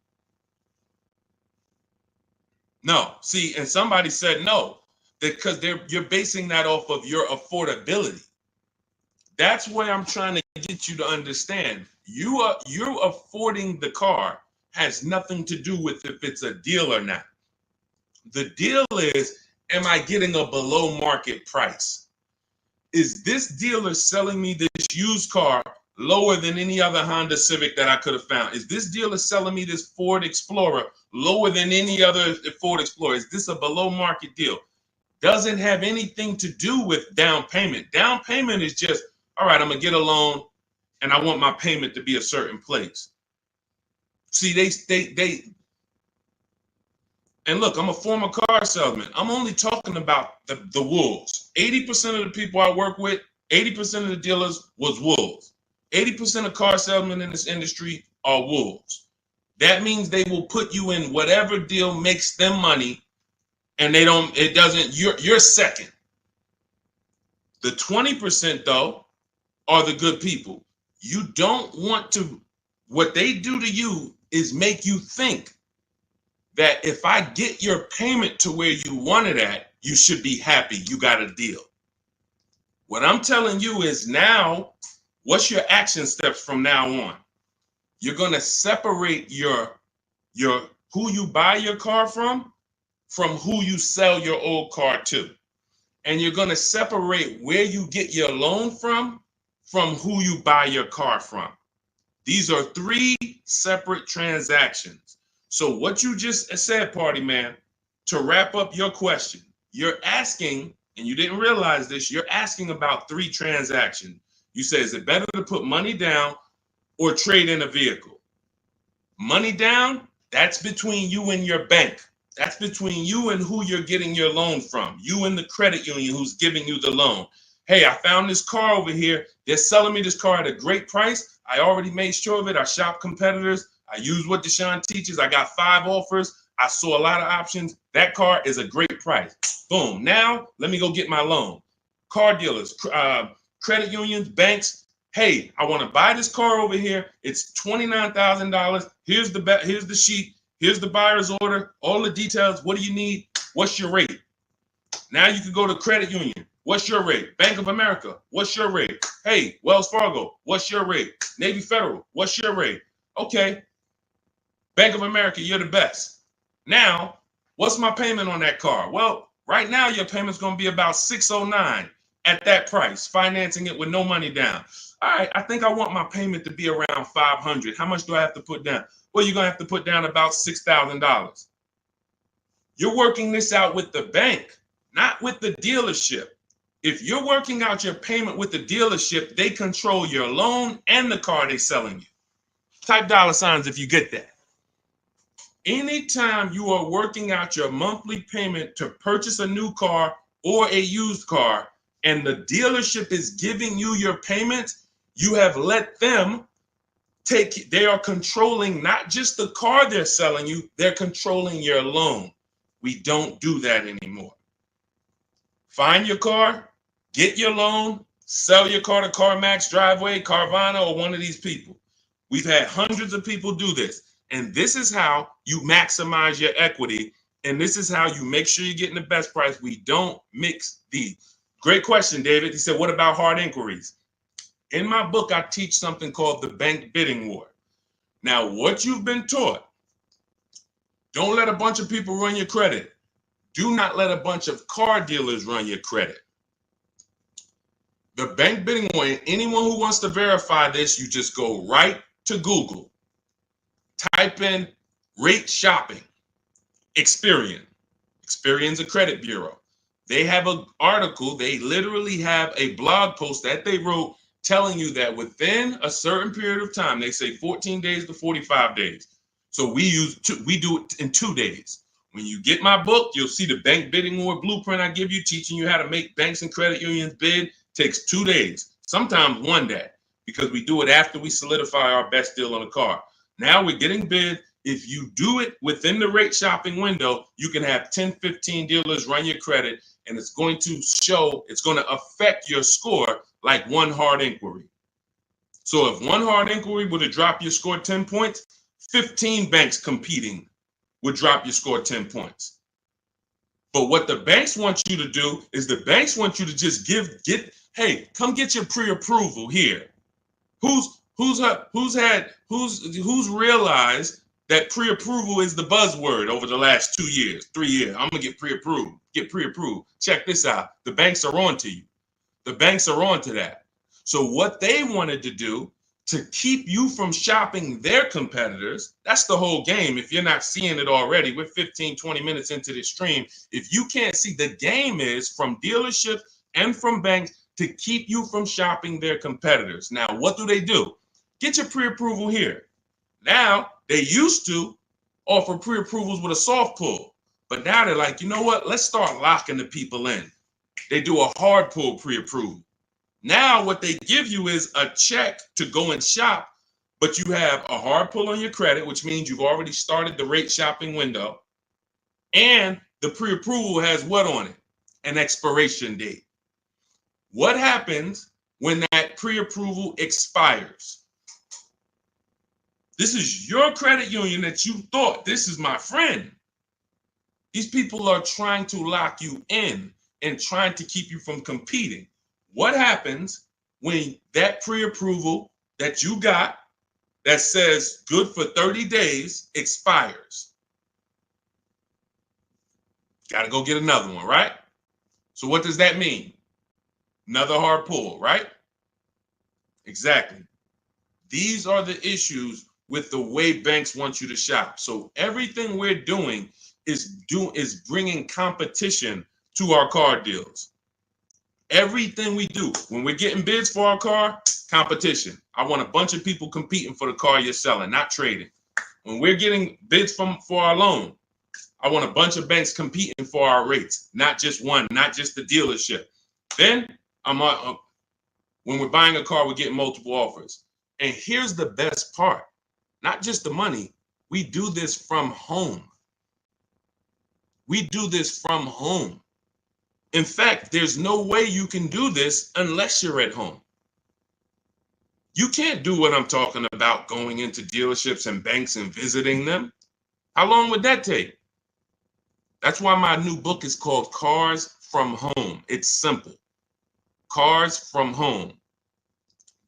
[SPEAKER 1] No. See, and somebody said no, because you're basing that off of your affordability. That's where I'm trying to get you to understand. You're affording the car has nothing to do with if it's a deal or not. The deal is, am I getting a below market price? Is this dealer selling me this used car lower than any other Honda Civic that I could have found? Is this dealer selling me this Ford Explorer lower than any other Ford Explorer? Is this a below market deal? Doesn't have anything to do with down payment. Down payment is just, all right, I'm going to get a loan and I want my payment to be a certain place. See, they and look, I'm a former car salesman. I'm only talking about the wolves. 80% of the people I work with, 80% of the dealers was wolves. 80% of car salesmen in this industry are wolves. That means they will put you in whatever deal makes them money, and you're second. The 20% though are the good people. You don't want to, what they do to you is make you think that if I get your payment to where you want it at, you should be happy. You got a deal. What I'm telling you is now, what's your action steps from now on? You're going to separate your who you buy your car from who you sell your old car to. And you're going to separate where you get your loan from who you buy your car from. These are three separate transactions. So what you just said, party man, to wrap up your question, you're asking, and you didn't realize this, you're asking about three transactions. You say, is it better to put money down or trade in a vehicle? Money down, that's between you and your bank. That's between you and who you're getting your loan from. You and the credit union who's giving you the loan. Hey, I found this car over here. They're selling me this car at a great price. I already made sure of it. I shop competitors. I use what Deshone teaches. I got 5 offers. I saw a lot of options. That car is a great price. Boom. Now, let me go get my loan. Car dealers, credit unions, banks. Hey, I want to buy this car over here. It's $29,000. Here's the sheet. Here's the buyer's order. All the details. What do you need? What's your rate? Now you can go to credit union. What's your rate? Bank of America. What's your rate? Hey, Wells Fargo. What's your rate? Navy Federal. What's your rate? Okay. Bank of America, you're the best. Now, what's my payment on that car? Well, right now your payment's going to be about $609 at that price, financing it with no money down. All right, I think I want my payment to be around $500. How much do I have to put down? Well, you're going to have to put down about $6,000. You're working this out with the bank, not with the dealership. If you're working out your payment with the dealership, they control your loan and the car they're selling you. Type $signs if you get that. Anytime you are working out your monthly payment to purchase a new car or a used car, and the dealership is giving you your payments, you have let them they are controlling not just the car they're selling you, they're controlling your loan. We don't do that anymore. Find your car, get your loan, sell your car to CarMax, Driveway, Carvana, or one of these people. We've had hundreds of people do this. And this is how you maximize your equity. And this is how you make sure you're getting the best price. We don't mix these. Great question, David. He said, what about hard inquiries? In my book, I teach something called the bank bidding war. Now, what you've been taught, don't let a bunch of people run your credit. Do not let a bunch of car dealers run your credit. The bank bidding war, anyone who wants to verify this, you just go right to Google. Type in rate shopping, Experian. Experian's a credit bureau. They have an article, they literally have a blog post that they wrote telling you that within a certain period of time, they say 14 days to 45 days. So we do it in 2 days. When you get my book, you'll see the bank bidding war blueprint I give you, teaching you how to make banks and credit unions bid. Takes 2 days, sometimes 1 day, because we do it after we solidify our best deal on a car. Now we're getting bid. if you do it within the rate shopping window, you can have 10, 15 dealers run your credit, and it's going to affect your score like one hard inquiry. So if one hard inquiry would have dropped your score 10 points, 15 banks competing would drop your score 10 points. But what the banks want you to do is the banks want you to just hey, come get your pre-approval here. Who's realized that pre-approval is the buzzword over the last 2 years, 3 years? I'm gonna get pre-approved. Check this out. The banks are on to you. The banks are on to that. So what they wanted to do to keep you from shopping their competitors, that's the whole game. If you're not seeing it already, we're 15, 20 minutes into this stream. If you can't see, the game is from dealerships and from banks to keep you from shopping their competitors. Now, what do? Get your pre-approval here. Now, they used to offer pre-approvals with a soft pull, but now they're like, you know what? Let's start locking the people in. They do a hard pull pre-approval. Now what they give you is a check to go and shop, but you have a hard pull on your credit, which means you've already started the rate shopping window, and the pre-approval has what on it? An expiration date. What happens when that pre-approval expires? This is your credit union that you thought, this is my friend. These people are trying to lock you in and trying to keep you from competing. What happens when that pre-approval that you got that says good for 30 days expires? Got to go get another one, right? So what does that mean? Another hard pull, right? Exactly. These are the issues with the way banks want you to shop. So everything we're doing is bringing competition to our car deals. Everything we do, when we're getting bids for our car, competition. I want a bunch of people competing for the car you're selling, not trading. When we're getting bids for our loan, I want a bunch of banks competing for our rates, not just one, not just the dealership. Then when we're buying a car, we're getting multiple offers. And here's the best part, not just the money, we do this from home. We do this from home. In fact, there's no way you can do this unless you're at home. You can't do what I'm talking about, going into dealerships and banks and visiting them. How long would that take? That's why my new book is called Cars from Home. It's simple. Cars from Home.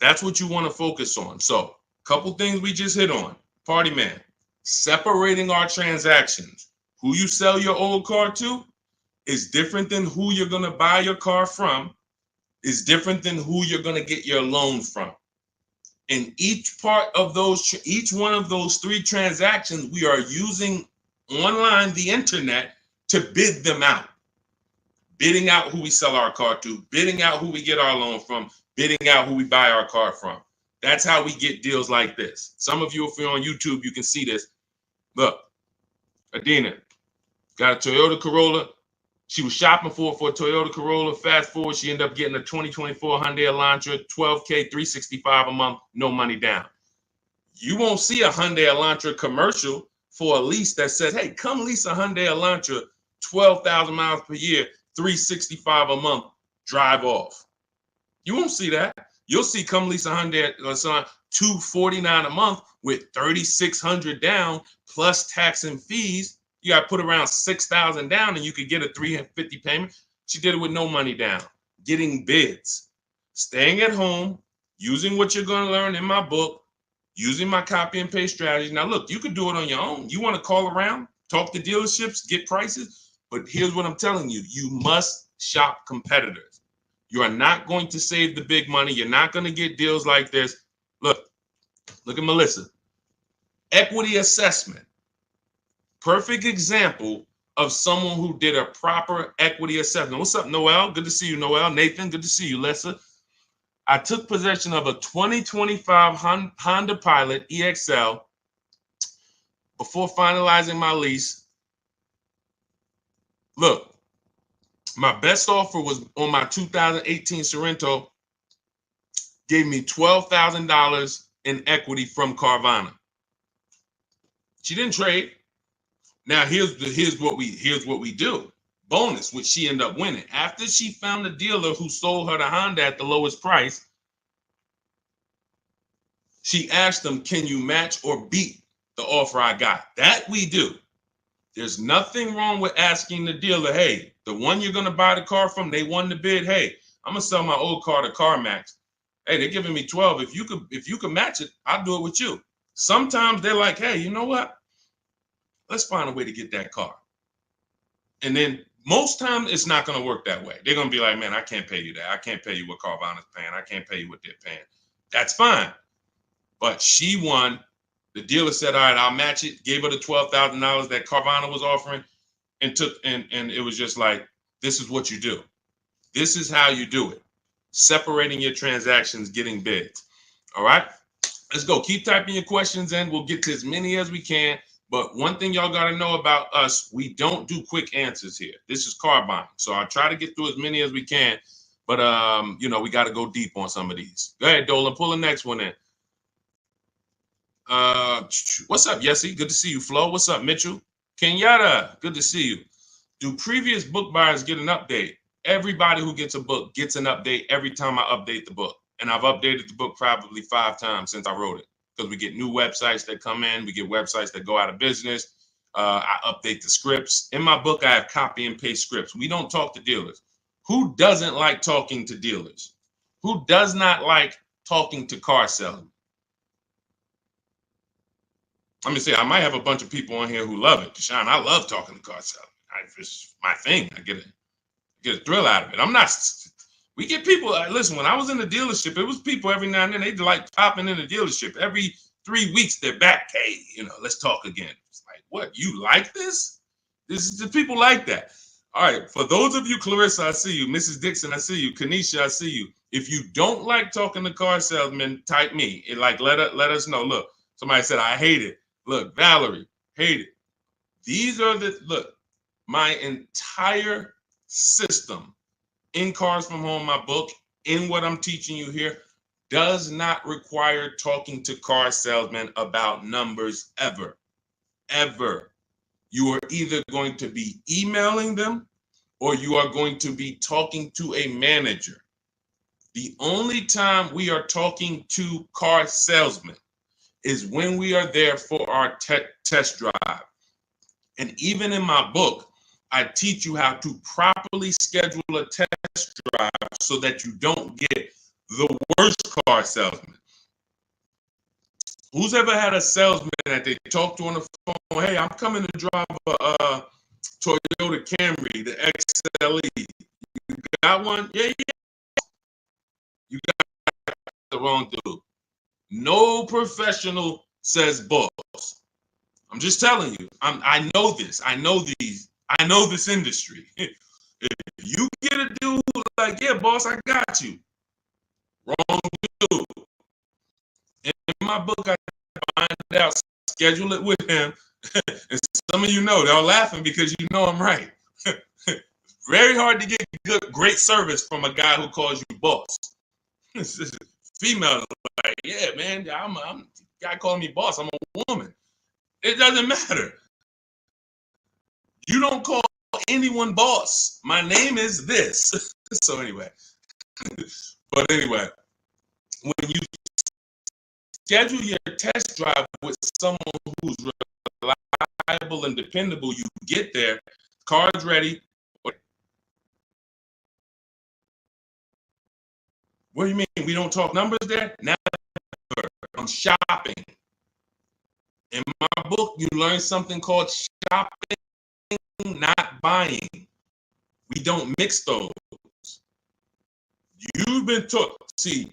[SPEAKER 1] That's what you want to focus on. So, a couple things we just hit on. Party man, separating our transactions. Who you sell your old car to is different than who you're going to buy your car from, is different than who you're going to get your loan from. In each one of those three transactions, we are using online, the internet, to bid them out. Bidding out who we sell our car to, bidding out who we get our loan from, bidding out who we buy our car from. That's how we get deals like this. Some of you, if you're on YouTube, you can see this. Look, Adina got a Toyota Corolla. She was shopping for a Toyota Corolla. Fast forward, she ended up getting a 2024 Hyundai Elantra, $12K, $365 a month, no money down. You won't see a Hyundai Elantra commercial for a lease that says, hey, come lease a Hyundai Elantra, 12,000 miles per year, $365 a month, drive off. You won't see that. You'll see come lease a Hyundai Elantra, $249 a month with $3,600 down plus tax and fees. You got to put around $6,000 down and you could get a $350 payment. She did it with no money down, getting bids, staying at home, using what you're going to learn in my book, using my copy and paste strategy. Now, look, you could do it on your own. You want to call around, talk to dealerships, get prices. But here's what I'm telling you. You must shop competitors. You are not going to save the big money. You're not going to get deals like this. Look at Melissa. Equity assessment. Perfect example of someone who did a proper equity assessment. What's up, Noel? Good to see you, Noel. Nathan, good to see you, Lessa. I took possession of a 2025 Honda Pilot EXL before finalizing my lease. Look, my best offer was on my 2018 Sorento, gave me $12,000 in equity from Carvana. She didn't trade. Now here's what we do. Bonus, which she ended up winning. After she found the dealer who sold her the Honda at the lowest price, she asked them, "Can you match or beat the offer I got?" That we do. There's nothing wrong with asking the dealer, "Hey, the one you're gonna buy the car from, they won the bid. Hey, I'm gonna sell my old car to CarMax. Hey, they're giving me 12. If you could match it, I'll do it with you." Sometimes they're like, "Hey, you know what? Let's find a way to get that car." And then most times it's not going to work that way. They're going to be like, "Man, I can't pay you that. I can't pay you what Carvana's paying. I can't pay you what they're paying." That's fine. But she won. The dealer said, "All right, I'll match it." Gave her the $12,000 that Carvana was offering, and it was just like, this is what you do. This is how you do it. Separating your transactions, getting bids. All right, let's go. Keep typing your questions in. We'll get to as many as we can. But one thing y'all got to know about us, we don't do quick answers here. This is car buying. So I'll try to get through as many as we can. But, we got to go deep on some of these. Go ahead, Dolan. Pull the next one in. What's up, Yessie? Good to see you, Flo. What's up, Mitchell? Kenyatta, good to see you. Do previous book buyers get an update? Everybody who gets a book gets an update every time I update the book. And I've updated the book probably 5 times since I wrote it. Because we get new websites that come in, we get websites that go out of business. I update the scripts. In my book, I have copy and paste scripts. We don't talk to dealers. Who doesn't like talking to dealers? Who does not like talking to car salesmen? Let me say, I might have a bunch of people on here who love it. Deshone, I love talking to car salesmen. It's my thing. I get a thrill out of it. I'm not. We get people. Listen, when I was in the dealership, it was people every now and then. They'd like popping in the dealership every 3 weeks. They're back. Hey, let's talk again. It's like, what? You like this? This is the people like that. All right. For those of you, Clarissa, I see you. Mrs. Dixon, I see you. Kanisha, I see you. If you don't like talking to car salesmen, type me. Let us know. Look, somebody said I hate it. Look, Valerie, hate it. These are my entire system in Cars from Home, my book, in what I'm teaching you here, does not require talking to car salesmen about numbers ever. Ever. You are either going to be emailing them or you are going to be talking to a manager. The only time we are talking to car salesmen is when we are there for our test drive. And even in my book, I teach you how to properly schedule a test drive so that you don't get the worst car salesman. Who's ever had a salesman that they talk to on the phone? "Hey, I'm coming to drive a Toyota Camry, the XLE. You got one?" "Yeah, yeah." You got the wrong dude. No professional says boss. I'm just telling you. I know this. I know these. I know this industry. If you get a dude like, "Yeah, boss, I got you," wrong dude. In my book, I find out, schedule it with him. And some of you know, they're laughing because you know I'm right. Very hard to get great service from a guy who calls you boss. Female, like, "Yeah, man, I'm guy calling me boss. I'm a woman." It doesn't matter. You don't call anyone boss. My name is this. So anyway, when you schedule your test drive with someone who's reliable and dependable, you get there, car's ready. What do you mean? We don't talk numbers there? Never. I'm shopping. In my book, you learn something called shopping, not buying. We don't mix those. You've been taught. See,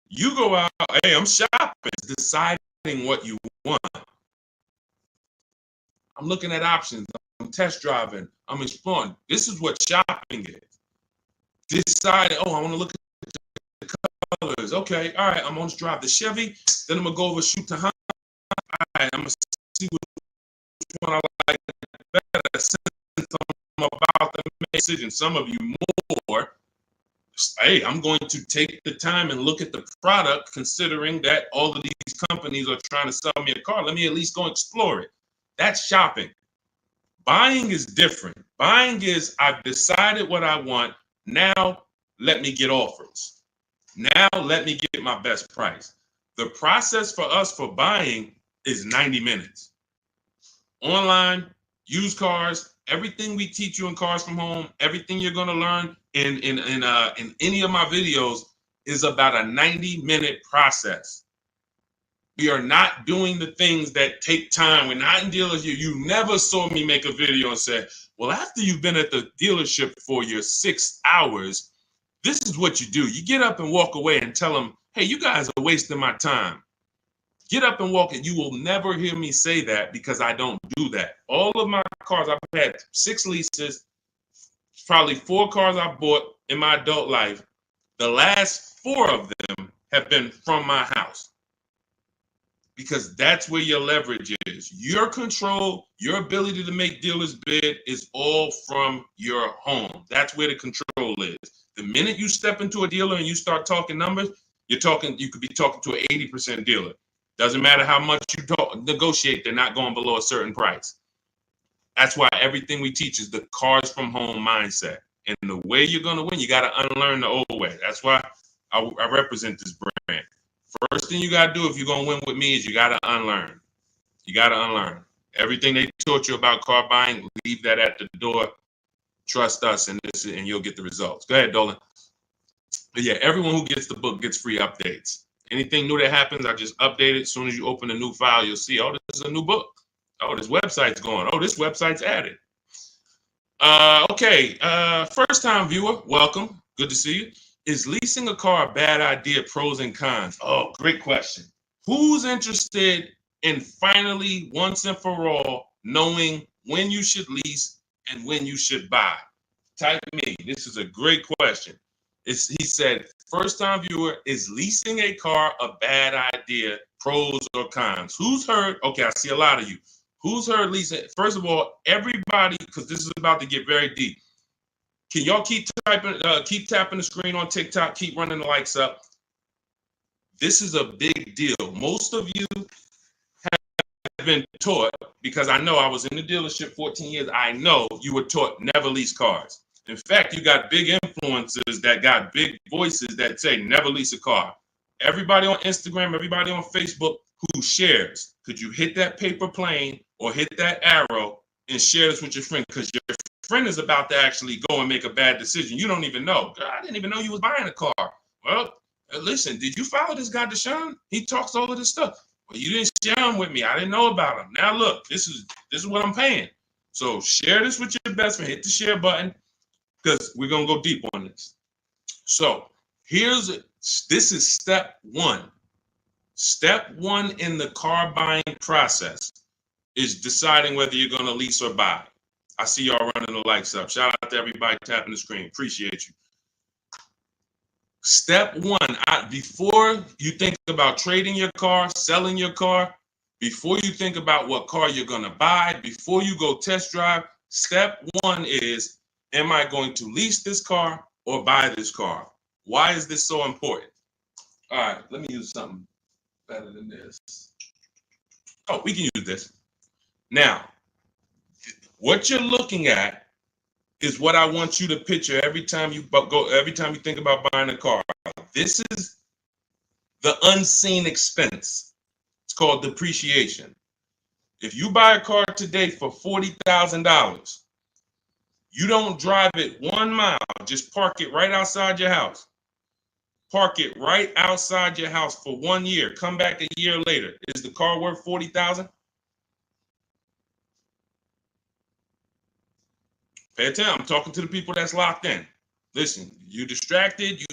[SPEAKER 1] you go out, "Hey, I'm shopping," deciding what you want. I'm looking at options. I'm test driving. I'm exploring. This is what shopping is. Deciding, "Oh, I want to look at the colors." Okay, all right, I'm going to drive the Chevy. Then I'm going to go over shoot the Honda. All right, I'm going to see which one I like better. Since I'm about to make a decision, some of you more. Hey, I'm going to take the time and look at the product, considering that all of these companies are trying to sell me a car. Let me at least go explore it. That's shopping. Buying is different. Buying is I've decided what I want. Now let me get offers. Now let me get my best price. The process for us for buying is 90 minutes. Online, used cars, everything we teach you in Cars from Home, everything you're going to learn in any of my videos is about a 90-minute process. We are not doing the things that take time. We're not in dealers. You never saw me make a video and say, well, after you've been at the dealership for your 6 hours, this is what you do. You get up and walk away and tell them, hey, you guys are wasting my time. Get up and walk. And you will never hear me say that because I don't do that. All of my cars, I've had 6 leases, probably 4 cars I bought in my adult life. The last 4 of them have been from my house. Because that's where your leverage is. Your control, your ability to make dealers bid is all from your home. That's where the control is. The minute you step into a dealer and you start talking numbers, you could be talking to an 80% dealer. Doesn't matter how much you negotiate, they're not going below a certain price. That's why everything we teach is the Cars from Home mindset. And the way you're going to win, you got to unlearn the old way. That's why I represent this brand. First thing you got to do if you're going to win with me is you got to unlearn. You got to unlearn. Everything they taught you about car buying, leave that at the door. Trust us, and you'll get the results. Go ahead, Dolan. But yeah, everyone who gets the book gets free updates. Anything new that happens, I just update it. As soon as you open a new file, you'll see, oh, this is a new book. Oh, this website's going. Oh, this website's added. Okay, first-time viewer, welcome. Good to see you. Is leasing a car a bad idea? Pros and cons. Oh, great question. Who's interested in finally, once and for all, knowing when you should lease and when you should buy? Type me. This is a great question. He said, first-time viewer, is leasing a car a bad idea? Pros or cons? Who's heard? Okay, I see a lot of you. Who's heard leasing? First of all, everybody, because this is about to get very deep. Can y'all keep tapping the screen on TikTok? Keep running the likes up. This is a big deal. Most of you have been taught, because I know I was in the dealership 14 years. I know you were taught never lease cars. In fact, you got big influencers that got big voices that say never lease a car. Everybody on Instagram, everybody on Facebook who shares, could you hit that paper plane or hit that arrow and share this with your friend? Because your friend is about to actually go and make a bad decision. You don't even know. I didn't even know you was buying a car. Well, listen, did you follow this guy, Deshone? He talks all of this stuff. Well, you didn't share him with me. I didn't know about him. Now look, this is what I'm paying. So share this with your best friend. Hit the share button because we're gonna go deep on this. So this is step 1. Step 1 in the car buying process is deciding whether you're gonna lease or buy. I see y'all running the likes up. Shout out to everybody tapping the screen. Appreciate you. Step 1, before you think about trading your car, selling your car, before you think about what car you're going to buy, before you go test drive, step 1 is, am I going to lease this car or buy this car? Why is this so important? All right, let me use something better than this. Oh, we can use this. Now, what you're looking at is what I want you to picture every time you think about buying a car. This is the unseen expense. It's called depreciation. If you buy a car today for $40,000, you don't drive it 1 mile, just park it right outside your house. Park it right outside your house for 1 year. Come back a year later. Is the car worth $40,000? Pay attention. I'm talking to the people that's locked in. Listen, you distracted. You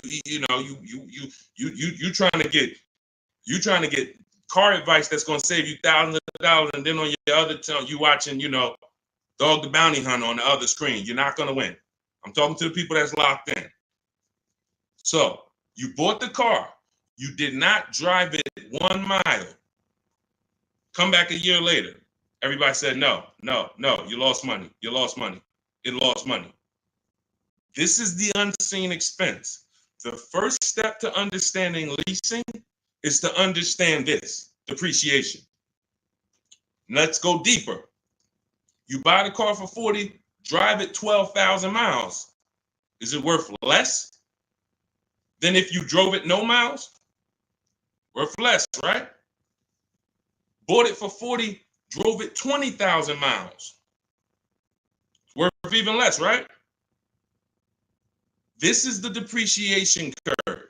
[SPEAKER 1] trying to get car advice that's going to save you thousands of dollars, and then on your other tongue you watching, Dog the Bounty Hunter on the other screen. You're not going to win. I'm talking to the people that's locked in. So you bought the car. You did not drive it 1 mile. Come back a year later. Everybody said no. You lost money. You lost money. It lost money. This is the unseen expense. The first step to understanding leasing is to understand this, depreciation. Let's go deeper. You buy the car for 40, drive it 12,000 miles. Is it worth less than if you drove it no miles? Worth less, right? Bought it for 40, drove it 20,000 miles. Worth even less, right? This is the depreciation curve.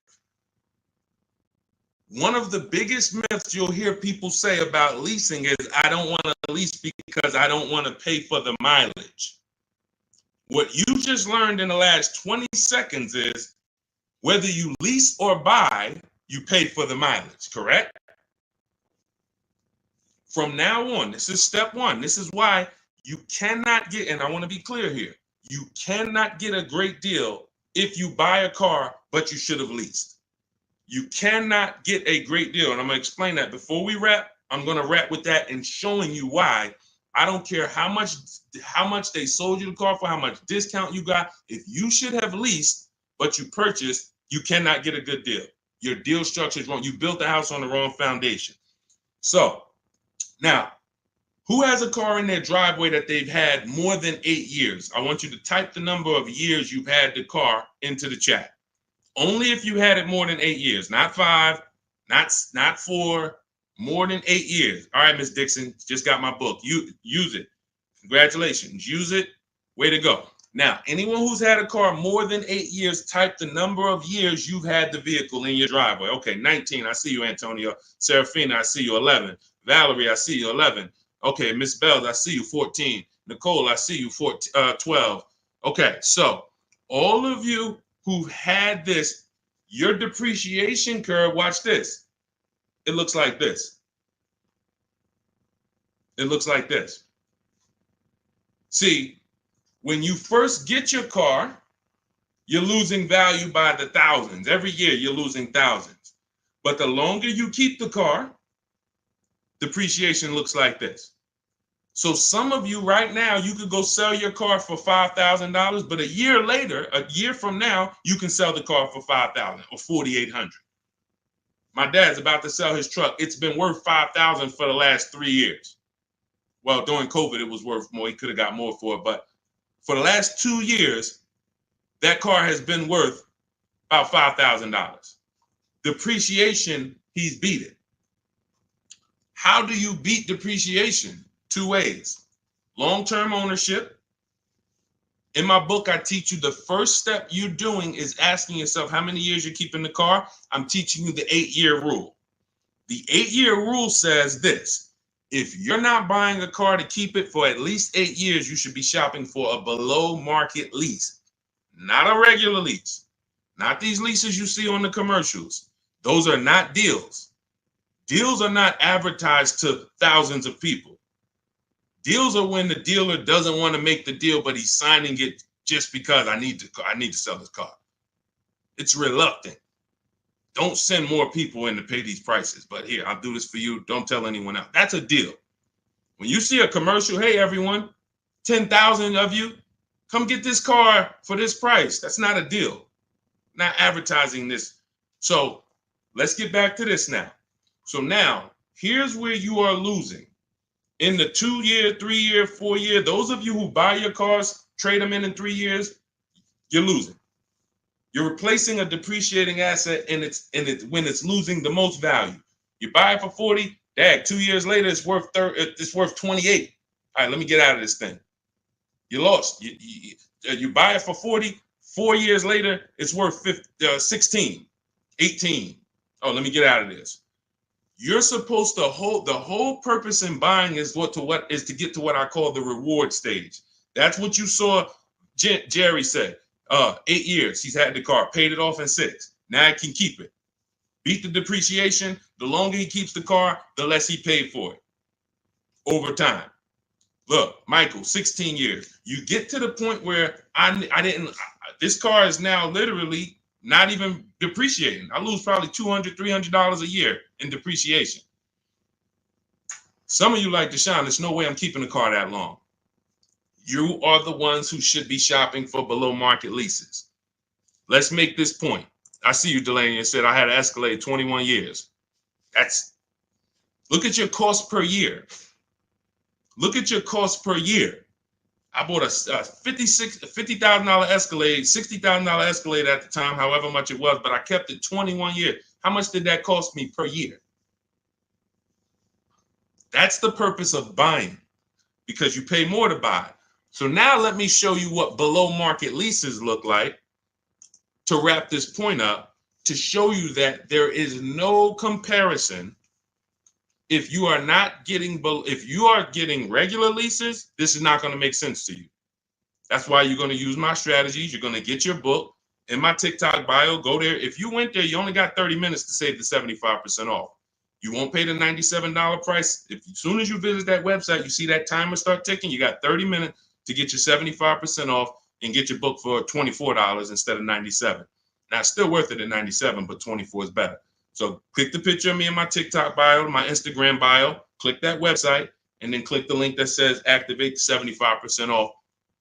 [SPEAKER 1] One of the biggest myths you'll hear people say about leasing is, I don't want to lease because I don't want to pay for the mileage. What you just learned in the last 20 seconds is, whether you lease or buy, you pay for the mileage, correct? From now on, this is step one. This is why you cannot get, and I want to be clear here, you cannot get a great deal if you buy a car, but you should have leased. You cannot get a great deal. And I'm going to explain that. Before we wrap, I'm going to wrap with that and showing you why. I don't care how much they sold you the car for, how much discount you got. If you should have leased, but you purchased, you cannot get a good deal. Your deal structure is wrong. You built the house on the wrong foundation. So now, who has a car in their driveway that they've had more than 8 years? I want you to type the number of years you've had the car into the chat. Only if you had it more than 8 years, not 5, not 4, more than 8 years. All right, Miss Dixon, just got my book. You use it. Congratulations. Use it. Way to go. Now, anyone who's had a car more than 8 years, type the number of years you've had the vehicle in your driveway. Okay, 19. I see you, Antonio. Serafina, I see you. 11. Valerie, I see you. 11. Okay, Miss Bells, I see you. 14. Nicole, I see you. 12. Okay, so all of you who had this, your depreciation curve, watch this. It looks like this. It looks like this. See, when you first get your car, you're losing value by the thousands. Every year you're losing thousands. But the longer you keep the car, depreciation looks like this. So some of you right now, you could go sell your car for $5,000, but a year later, a year from now, you can sell the car for $5,000 or $4,800. My dad's about to sell his truck. It's been worth $5,000 for the last 3 years. Well, during COVID, it was worth more. He could have got more for it, but for the last 2 years, that car has been worth about $5,000. Depreciation, he's beat it. How do you beat depreciation? 2 ways. Long-term ownership. In my book, I teach you the first step you're doing is asking yourself how many years you're keeping the car. I'm teaching you the 8-year rule. The 8-year rule says this: if you're not buying a car to keep it for at least 8 years, you should be shopping for a below market lease, not a regular lease, not these leases you see on the commercials. Those are not deals. Deals are not advertised to thousands of people. Deals are when the dealer doesn't want to make the deal, but he's signing it just because I need to sell this car. It's reluctant. Don't send more people in to pay these prices, but here, I'll do this for you. Don't tell anyone else. That's a deal. When you see a commercial, hey, everyone, 10,000 of you, come get this car for this price. That's not a deal. Not advertising this. So let's get back to this now. So now, here's where you are losing. In the 2-year, 3-year, 4-year, those of you who buy your cars, trade them in 3 years, you're losing. You're replacing a depreciating asset and it's when it's losing the most value. You buy it for 40, 2 years later, it's worth 28. All right, let me get out of this thing. You lost. You buy it for 40, 4 years later, it's worth 16, 18. Oh, let me get out of this. You're supposed to hold, the whole purpose in buying is to get to what I call the reward stage. That's what you saw Jerry said. 8 years, he's had the car, paid it off in 6. Now he can keep it. Beat the depreciation. The longer he keeps the car, the less he paid for it over time. Look, Michael, 16 years. You get to the point where this car is now literally not even depreciating. I lose probably $200, $300 a year in depreciation. Some of you like Deshone, there's no way I'm keeping the car that long. You are the ones who should be shopping for below market leases. Let's make this point. I see you, Delaney, and said I had an Escalade 21 years. Look at your cost per year. Look at your cost per year. I bought a $50,000 Escalade, $60,000 Escalade at the time, however much it was, but I kept it 21 years. How much did that cost me per year? That's the purpose of buying, because you pay more to buy. So now let me show you what below market leases look like to wrap this point up, to show you that there is no comparison. If you are getting regular leases, this is not going to make sense to you. That's why you're going to use my strategies. You're going to get your book in my TikTok bio. Go there. If you went there, you only got 30 minutes to save the 75% off. You won't pay the $97 price. As soon as you visit that website, you see that timer start ticking. You got 30 minutes to get your 75% off and get your book for $24 instead of $97. Now, it's still worth it at $97, but $24 is better. So click the picture of me in my TikTok bio, my Instagram bio, click that website, and then click the link that says activate the 75% off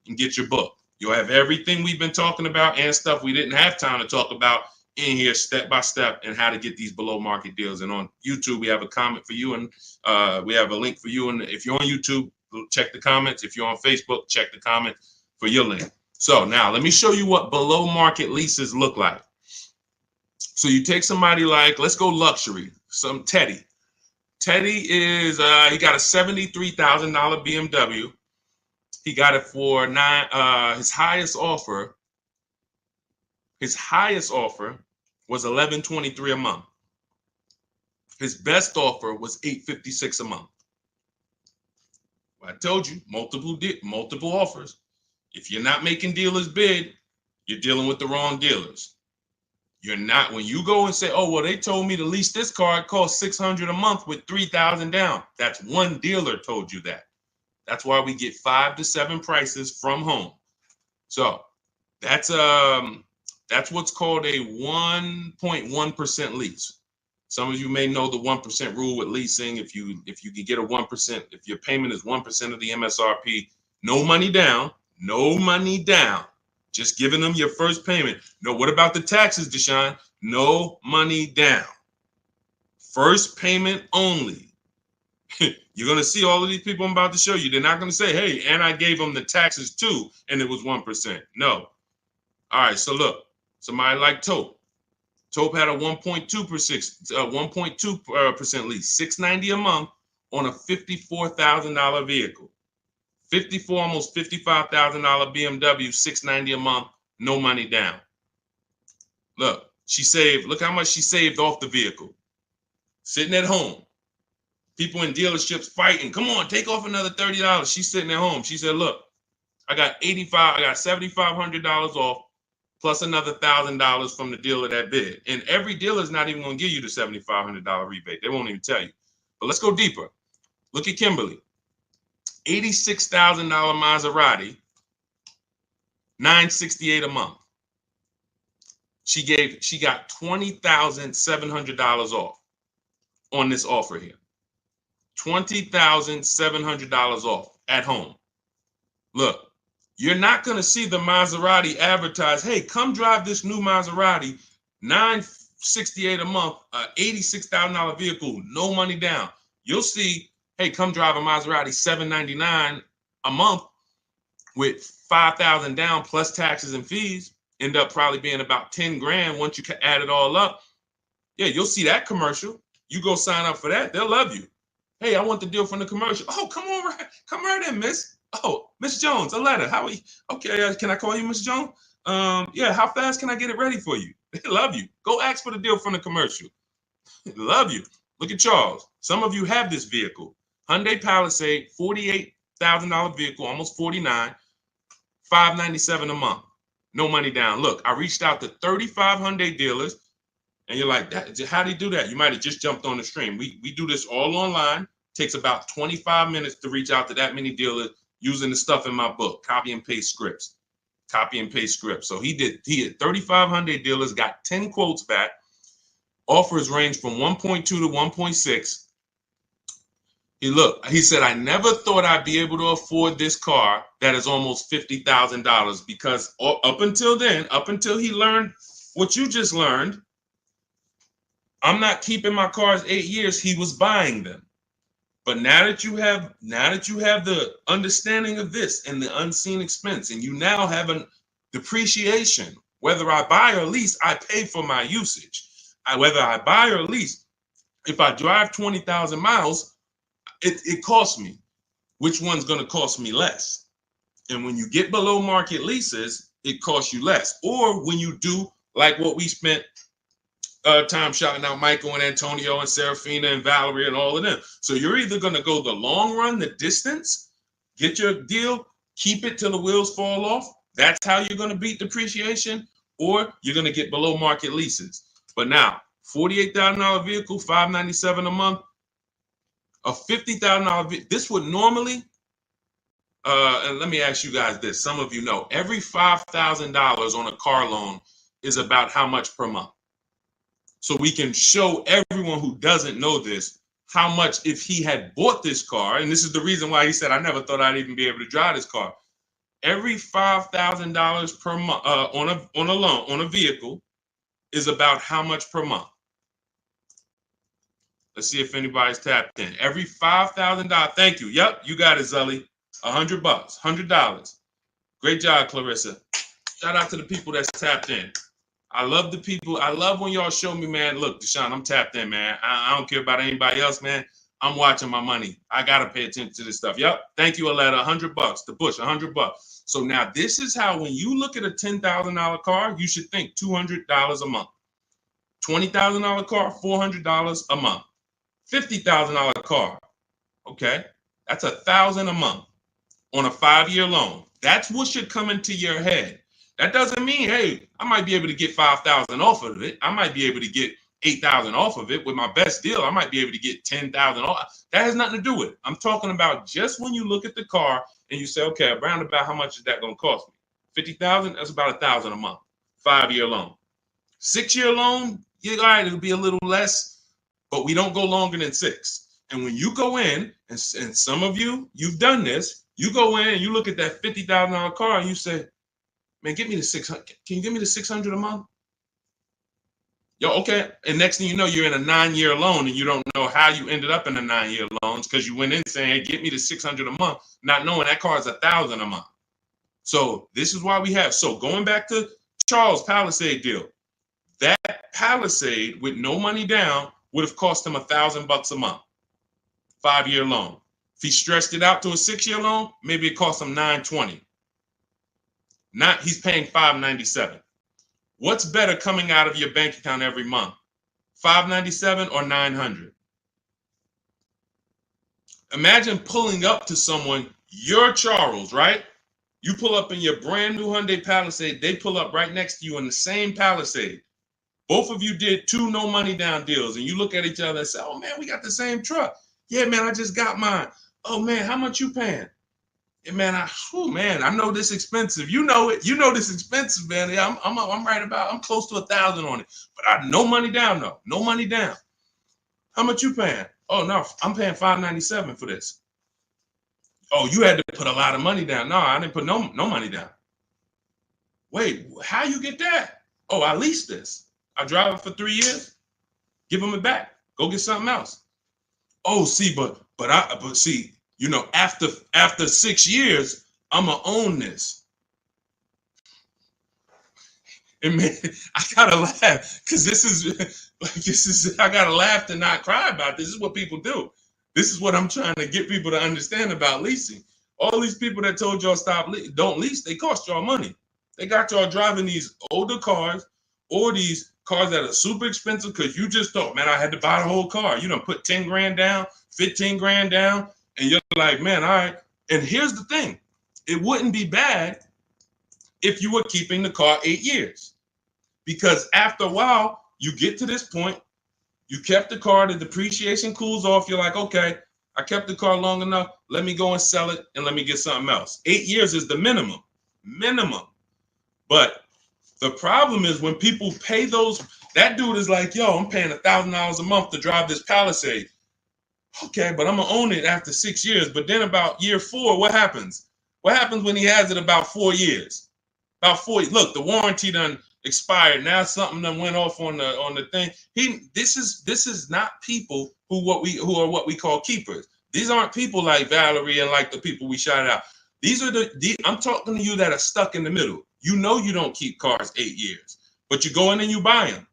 [SPEAKER 1] and get your book. You'll have everything we've been talking about and stuff we didn't have time to talk about in here step by step, and how to get these below market deals. And on YouTube, we have a comment for you, and we have a link for you. And if you're on YouTube, check the comments. If you're on Facebook, check the comment for your link. So now let me show you what below market leases look like. So you take somebody like, let's go luxury, some Teddy. Teddy is, he got a $73,000 BMW. He got it for his highest offer was $1,123 a month. His best offer was $856 a month. Well, I told you, multiple offers. If you're not making dealers bid, you're dealing with the wrong dealers. You're not, when you go and say, oh, well, they told me to lease this car, it costs $600 a month with $3,000 down. That's one dealer told you that. That's why we get 5 to 7 prices from home. So that's what's called a 1.1% lease. Some of you may know the 1% rule with leasing. If you can get a 1%, if your payment is 1% of the MSRP, no money down, just giving them your first payment. No, what about the taxes, Deshone? No money down. First payment only. You're going to see all of these people I'm about to show you. They're not going to say, hey, and I gave them the taxes too, and it was 1%. No. All right, so look, somebody like Tope. Tope had a 1.2% lease, $690 a month on a $54,000 vehicle. Almost $55,000 BMW, $690 a month, no money down. Look, look how much she saved off the vehicle. Sitting at home. People in dealerships fighting. Come on, take off another $30. She's sitting at home. She said, look, I got $7,500 off plus another $1,000 from the dealer that bid. And every dealer is not even going to give you the $7,500 rebate. They won't even tell you. But let's go deeper. Look at Kimberly. $86,000 Maserati, $968 a month. She got $20,700 off on this offer here. $20,700 off at home. Look, you're not going to see the Maserati advertise, hey, come drive this new Maserati, $968 a month, $86,000 vehicle, no money down. You'll see, hey, come drive a Maserati, $799 a month with $5,000 down plus taxes and fees, end up probably being about 10 grand once you can add it all up. Yeah, you'll see that commercial. You go sign up for that, they'll love you. Hey, I want the deal from the commercial. Oh, come right in, miss. Oh, Miss Jones, a letter. How are you? Okay, can I call you Miss Jones? Yeah, how fast can I get it ready for you? They love you. Go ask for the deal from the commercial. They love you. Look at Charles. Some of you have this vehicle. Hyundai Palisade, $48,000 vehicle, almost $49,000, $597 a month. No money down. Look, I reached out to 35 Hyundai dealers, and you're like, how do you do that? You might have just jumped on the stream. We do this all online. Takes about 25 minutes to reach out to that many dealers using the stuff in my book, copy and paste scripts. So he had 35 Hyundai dealers, got 10 quotes back. Offers range from 1.2 to 1.6. He said, I never thought I'd be able to afford this car that is almost $50,000, because up until he learned what you just learned, I'm not keeping my cars 8 years. He was buying them. But now that you have the understanding of this and the unseen expense, and you now have a depreciation, whether I buy or lease, I pay for my usage. Whether I buy or lease, if I drive 20,000 miles, it costs me. Which one's going to cost me less? And when you get below market leases, it costs you less. Or when you do like what we spent time shouting out Michael and Antonio and Serafina and Valerie and all of them. So you're either going to go the long run, the distance, get your deal, keep it till the wheels fall off. That's how you're going to beat depreciation, or you're going to get below market leases. But now, $48,000 vehicle, $597 a month, a $50,000 vehicle. This would normally, and let me ask you guys this. Some of you know, every $5,000 on a car loan is about how much per month? So we can show everyone who doesn't know this how much, if he had bought this car, and this is the reason why he said, I never thought I'd even be able to drive this car. Every $5,000 per month on a loan, on a vehicle, is about how much per month? Let's see if anybody's tapped in. Every $5,000. Thank you. Yep, you got it, Zully. $100, $100. Great job, Clarissa. Shout out to the people that's tapped in. I love the people. I love when y'all show me, man. Look, Deshone, I'm tapped in, man. I don't care about anybody else, man. I'm watching my money. I gotta pay attention to this stuff. Yep. Thank you, Aletta. $100. The Bush, $100. So now this is how, when you look at a $10,000 car, you should think $200 a month. $20,000 car, $400 a month. $50,000 car. Okay, that's $1,000 a month on a 5-year loan. That's what should come into your head. That doesn't mean, hey, I might be able to get 5,000 off of it. I might be able to get 8,000 off of it with my best deal. I might be able to get 10,000 off. That has nothing to do with it. I'm talking about just when you look at the car and you say, okay, around about how much is that going to cost me? 50,000, that's about 1,000 a month. 5-year loan. 6-year loan, yeah, all right, it'll be a little less, but we don't go longer than 6. And when you go in, and some of you, you've done this, you go in and you look at that $50,000 car and you say, man, get me the 600. Can you give me the 600 a month? Yo, okay. And next thing you know, you're in a 9-year loan and you don't know how you ended up in a 9-year loans because you went in saying, hey, get me the 600 a month, not knowing that car is 1,000 a month. So this is why we have. So going back to Charles' Palisade deal, that Palisade with no money down would have cost him $1,000 a month, 5-year loan. If he stretched it out to a 6-year loan, maybe it cost him $920. Not, he's paying $597. What's better coming out of your bank account every month? $597 or $900? Imagine pulling up to someone, you're Charles, right? You pull up in your brand new Hyundai Palisade, they pull up right next to you in the same Palisade. Both of you did 2 no money down deals, and you look at each other and say, oh man, we got the same truck. Yeah, man, I just got mine. Oh man, how much you paying? Yeah, man, I know this expensive. You know it. You know this expensive, man. Yeah, I'm right about. I'm close to 1,000 on it, but I no money down though. No money down. How much you paying? Oh no, I'm paying $597 for this. Oh, you had to put a lot of money down. No, I didn't put no money down. Wait, how you get that? Oh, I leased this. I drive it for 3 years. Give them it back. Go get something else. Oh, see, but see. You know, after 6 years, I'm gonna own this. And man, I gotta laugh because this is I gotta laugh to not cry about this. This is what people do. This is what I'm trying to get people to understand about leasing. All these people that told y'all don't lease, they cost y'all money. They got y'all driving these older cars or these cars that are super expensive because you just thought, man, I had to buy the whole car. You done put 10 grand down, 15 grand down. And you're like, man, all right. And here's the thing. It wouldn't be bad if you were keeping the car 8 years. Because after a while, you get to this point, you kept the car, the depreciation cools off. You're like, okay, I kept the car long enough. Let me go and sell it and let me get something else. 8 years is the minimum. But the problem is when people pay those, that dude is like, yo, I'm paying $1,000 a month to drive this Palisade. Okay, but I'm gonna own it after 6 years. But then about year 4, what happens? What happens when he has it about 4 years? About 4 years. Look, the warranty done expired. Now something done went off on the thing. This is not people who are what we call keepers. These aren't people like Valerie and like the people we shouted out. These are I'm talking to you that are stuck in the middle. You know you don't keep cars 8 years, but you go in and you buy them.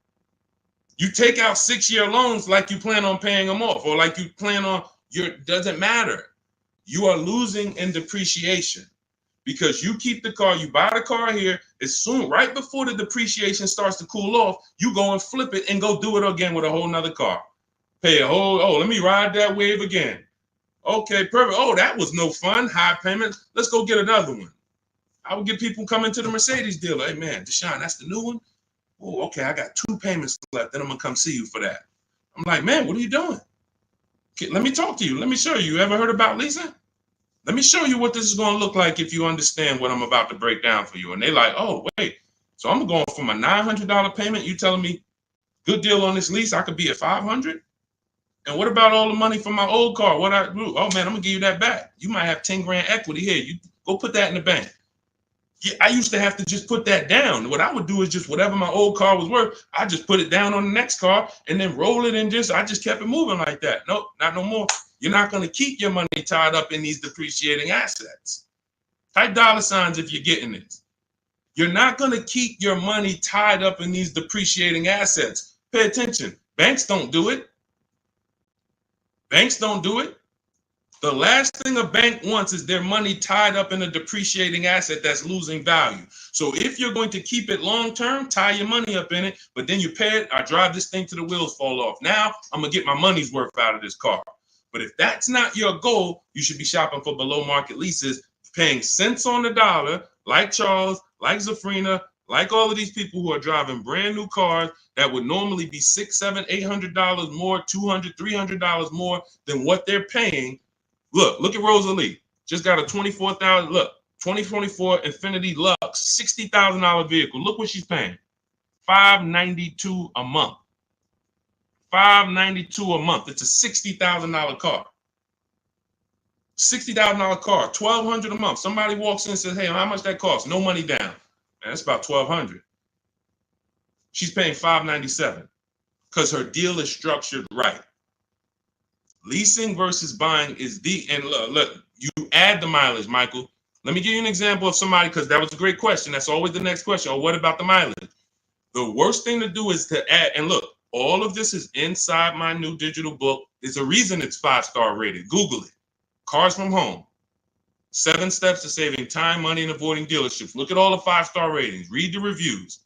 [SPEAKER 1] You take out 6-year loans like you plan on paying them off, or like you plan on doesn't matter. You are losing in depreciation because you keep the car, you buy the car here, as soon, right before the depreciation starts to cool off, you go and flip it and go do it again with a whole nother car. Pay a whole, let me ride that wave again. Okay, perfect. Oh, that was no fun. High payment. Let's go get another one. I would get people coming to the Mercedes dealer. Hey, man, Deshone, that's the new one? Oh, okay, I got 2 payments left. Then I'm going to come see you for that. I'm like, man, what are you doing? Let me talk to you. Let me show you. You ever heard about leasing? Let me show you what this is going to look like if you understand what I'm about to break down for you. And they're like, oh, wait. So I'm going from a $900 payment. You telling me good deal on this lease, I could be at $500? And what about all the money from my old car? What I do? Oh, man, I'm going to give you that back. You might have 10 grand equity here. You go put that in the bank. Yeah, I used to have to just put that down. What I would do is just whatever my old car was worth, I just put it down on the next car and then roll it and I just kept it moving like that. Nope, not no more. You're not going to keep your money tied up in these depreciating assets. Type dollar signs if you're getting this. You're not going to keep your money tied up in these depreciating assets. Pay attention. Banks don't do it. Banks don't do it. The last thing a bank wants is their money tied up in a depreciating asset that's losing value. So if you're going to keep it long term, tie your money up in it, but then you pay it. I drive this thing till the wheels fall off. Now I'm going to get my money's worth out of this car. But if that's not your goal, you should be shopping for below market leases, paying cents on the dollar, like Charles, like Zafrina, like all of these people who are driving brand new cars that would normally be $600, $700, $800 more, $200, $300 more than what they're paying. Look at Rosalie. Just got a 2024 Infiniti Lux, $60,000 vehicle. Look what she's paying. $592 a month. $592 a month. It's a $60,000 car. $60,000 car, $1,200 a month. Somebody walks in and says, hey, how much that costs? No money down. Man, that's about $1,200. She's paying $597 because her deal is structured right. Leasing versus buying is and look, you add the mileage, Michael. Let me give you an example of somebody, because that was a great question. That's always the next question. Or what about the mileage? The worst thing to do is to add, and look, all of this is inside my new digital book. There's a reason it's 5-star rated. Google it. Cars from Home. 7 steps to saving time, money, and avoiding dealerships. Look at all the 5-star ratings. Read the reviews.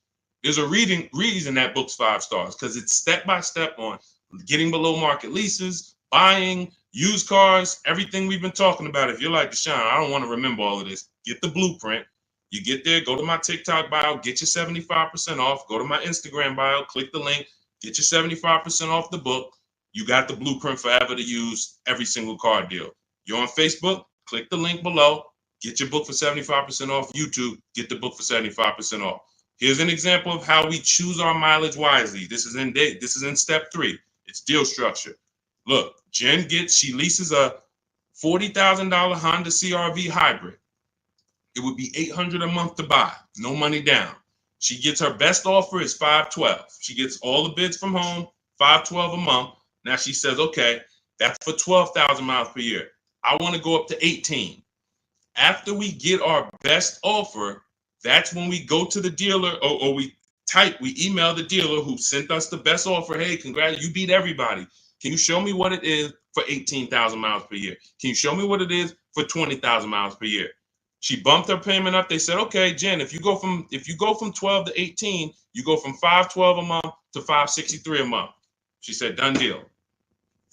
[SPEAKER 1] There's a reason that book's 5 stars, because it's step-by-step on getting below market leases, buying, used cars, everything we've been talking about. If you're like, Deshone, I don't want to remember all of this, get the blueprint. You get there, go to my TikTok bio, get your 75% off. Go to my Instagram bio, click the link, get your 75% off the book. You got the blueprint forever to use every single car deal. You're on Facebook, click the link below, get your book for 75% off. YouTube, get the book for 75% off. Here's an example of how we choose our mileage wisely. This is in step 3. It's deal structure. Look, Jen she leases a $40,000 Honda CR-V hybrid. It would be $800 a month to buy, no money down. She gets her best offer is $512. She gets all the bids from home, $512 a month. Now she says, okay, that's for 12,000 miles per year. I want to go up to 18. After we get our best offer, that's when we go to the dealer, or we email the dealer who sent us the best offer. Hey, congrats, you beat everybody. Can you show me what it is for 18,000 miles per year? Can you show me what it is for 20,000 miles per year? She bumped her payment up. They said, okay, Jen, if you go from 12 to 18, you go from $512 a month to $563 a month. She said, done deal.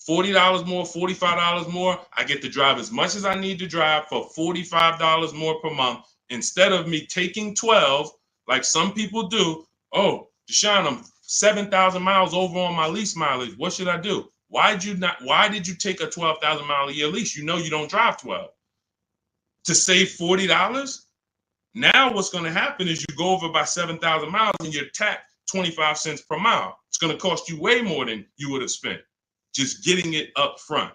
[SPEAKER 1] $40 more, $45 more. I get to drive as much as I need to drive for $45 more per month, instead of me taking 12 like some people do. Oh, Deshone, I'm 7,000 miles over on my lease mileage. What should I do? Why did you take a 12,000 mile a year lease? You know you don't drive 12. To save $40? Now what's going to happen is you go over by 7,000 miles and you're taxed 25 cents per mile. It's going to cost you way more than you would have spent just getting it up front.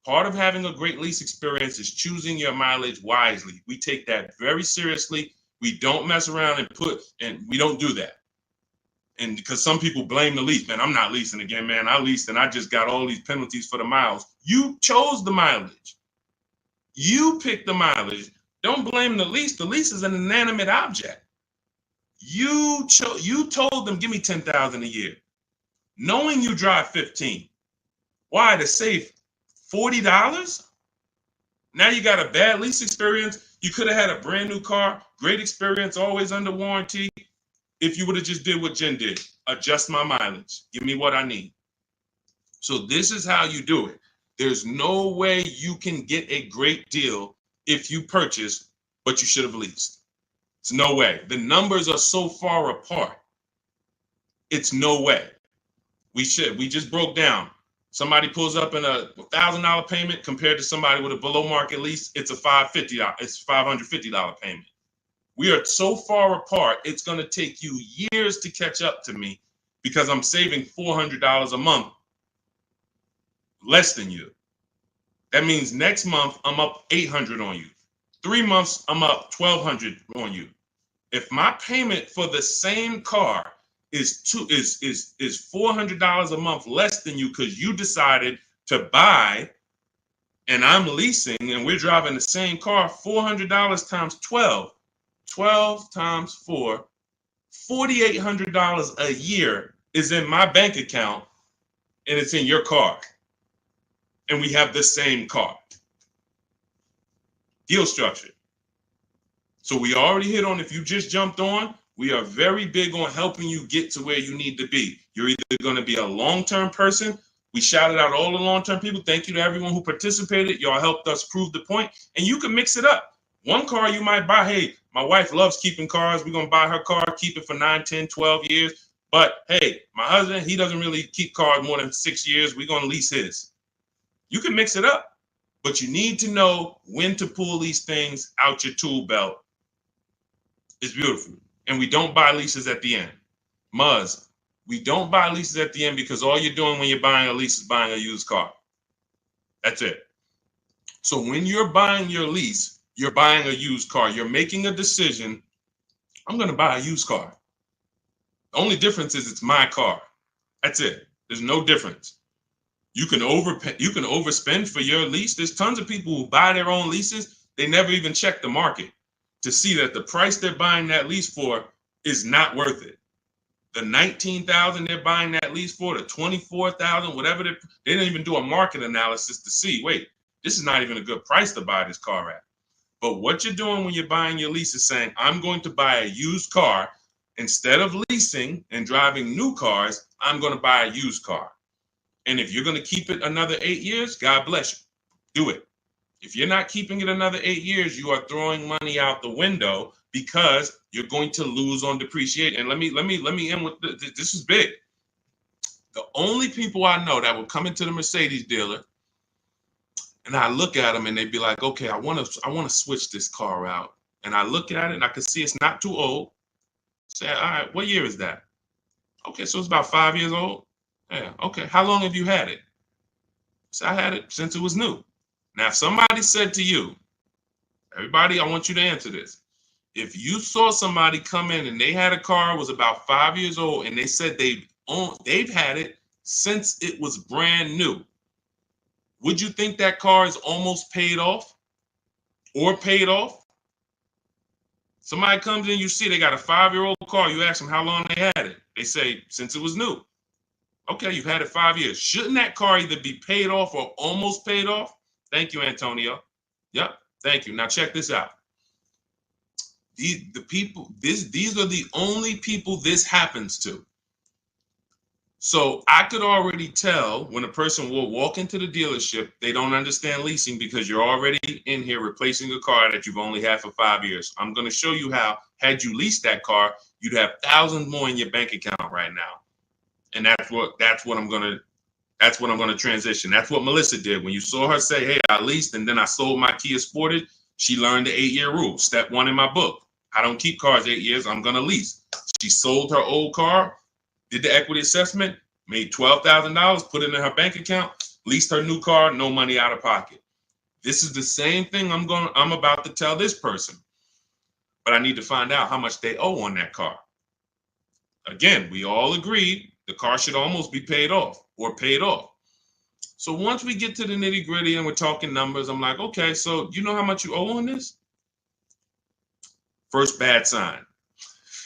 [SPEAKER 1] Part of having a great lease experience is choosing your mileage wisely. We take that very seriously. We don't mess around and we don't do that. And because some people blame the lease, man, I'm not leasing again, man. I leased and I just got all these penalties for the miles. You chose the mileage. You picked the mileage. Don't blame the lease. The lease is an inanimate object. You told them, give me 10,000 a year, knowing you drive 15. Why? To save $40? Now you got a bad lease experience. You could have had a brand new car, great experience, always under warranty. If you would have just did what Jen did, adjust my mileage, give me what I need. So this is how you do it. There's no way you can get a great deal if you purchase, but you should have leased. It's no way. The numbers are so far apart. It's no way. We just broke down. Somebody pulls up in a $1,000 payment compared to somebody with a below market lease. It's a $550 payment. We are so far apart. It's going to take you years to catch up to me because I'm saving $400 a month less than you. That means next month I'm up $800 on you. 3 months I'm up $1,200 on you. If my payment for the same car is $400 a month less than you because you decided to buy and I'm leasing and we're driving the same car, $400 times 12 times 4, $4,800 a year is in my bank account and it's in your car. And we have the same car. Deal structure. So we already hit on, if you just jumped on, we are very big on helping you get to where you need to be. You're either going to be a long-term person. We shouted out all the long-term people. Thank you to everyone who participated. Y'all helped us prove the point. And you can mix it up. One car you might buy, hey, my wife loves keeping cars. We're going to buy her car, keep it for 9, 10, 12 years. But hey, my husband, he doesn't really keep cars more than 6 years. We're going to lease his. You can mix it up, but you need to know when to pull these things out your tool belt. It's beautiful. And we don't buy leases at the end. Muzz, we don't buy leases at the end because all you're doing when you're buying a lease is buying a used car. That's it. So when you're buying your lease, you're buying a used car. You're making a decision. I'm going to buy a used car. The only difference is it's my car. That's it. There's no difference. You can overspend for your lease. There's tons of people who buy their own leases. They never even check the market to see that the price they're buying that lease for is not worth it. The $19,000 they're buying that lease for, the $24,000, whatever, they don't even do a market analysis to see, wait, this is not even a good price to buy this car at. But what you're doing when you're buying your lease is saying, I'm going to buy a used car. Instead of leasing and driving new cars, I'm going to buy a used car. And if you're going to keep it another 8 years, God bless you. Do it. If you're not keeping it another 8 years, you are throwing money out the window because you're going to lose on depreciation. And let me end with this is big. The only people I know that would come into the Mercedes dealer and I look at them and they'd be like, okay, I want to switch this car out. And I look at it and I can see it's not too old. Say, all right, what year is that? Okay, so it's about 5 years old. Yeah, okay. How long have you had it? So I had it since it was new. Now, if somebody said to you, everybody, I want you to answer this. If you saw somebody come in and they had a car, was about 5 years old, and they said they've had it since it was brand new, would you think that car is almost paid off or paid off? Somebody comes in, you see they got a 5-year-old car, you ask them how long they had it. They say, since it was new. Okay, you've had it 5 years. Shouldn't that car either be paid off or almost paid off? Thank you, Antonio. Yep, thank you. Now check this out. These are the only people this happens to. So I could already tell when a person will walk into the dealership, they don't understand leasing because you're already in here replacing a car that you've only had for 5 years. I'm going to show you how, had you leased that car, you'd have thousands more in your bank account right now. And that's what I'm going to transition. That's what Melissa did. When you saw her say, hey, I leased and then I sold my Kia Sportage, she learned the 8-year rule. Step 1 in my book. I don't keep cars 8 years. I'm going to lease. She sold her old car, did the equity assessment, made $12,000, put it in her bank account, leased her new car, no money out of pocket. This is the same thing I'm about to tell this person. But I need to find out how much they owe on that car. Again, we all agree the car should almost be paid off or paid off. So once we get to the nitty gritty and we're talking numbers, I'm like, okay, so you know how much you owe on this? First bad sign.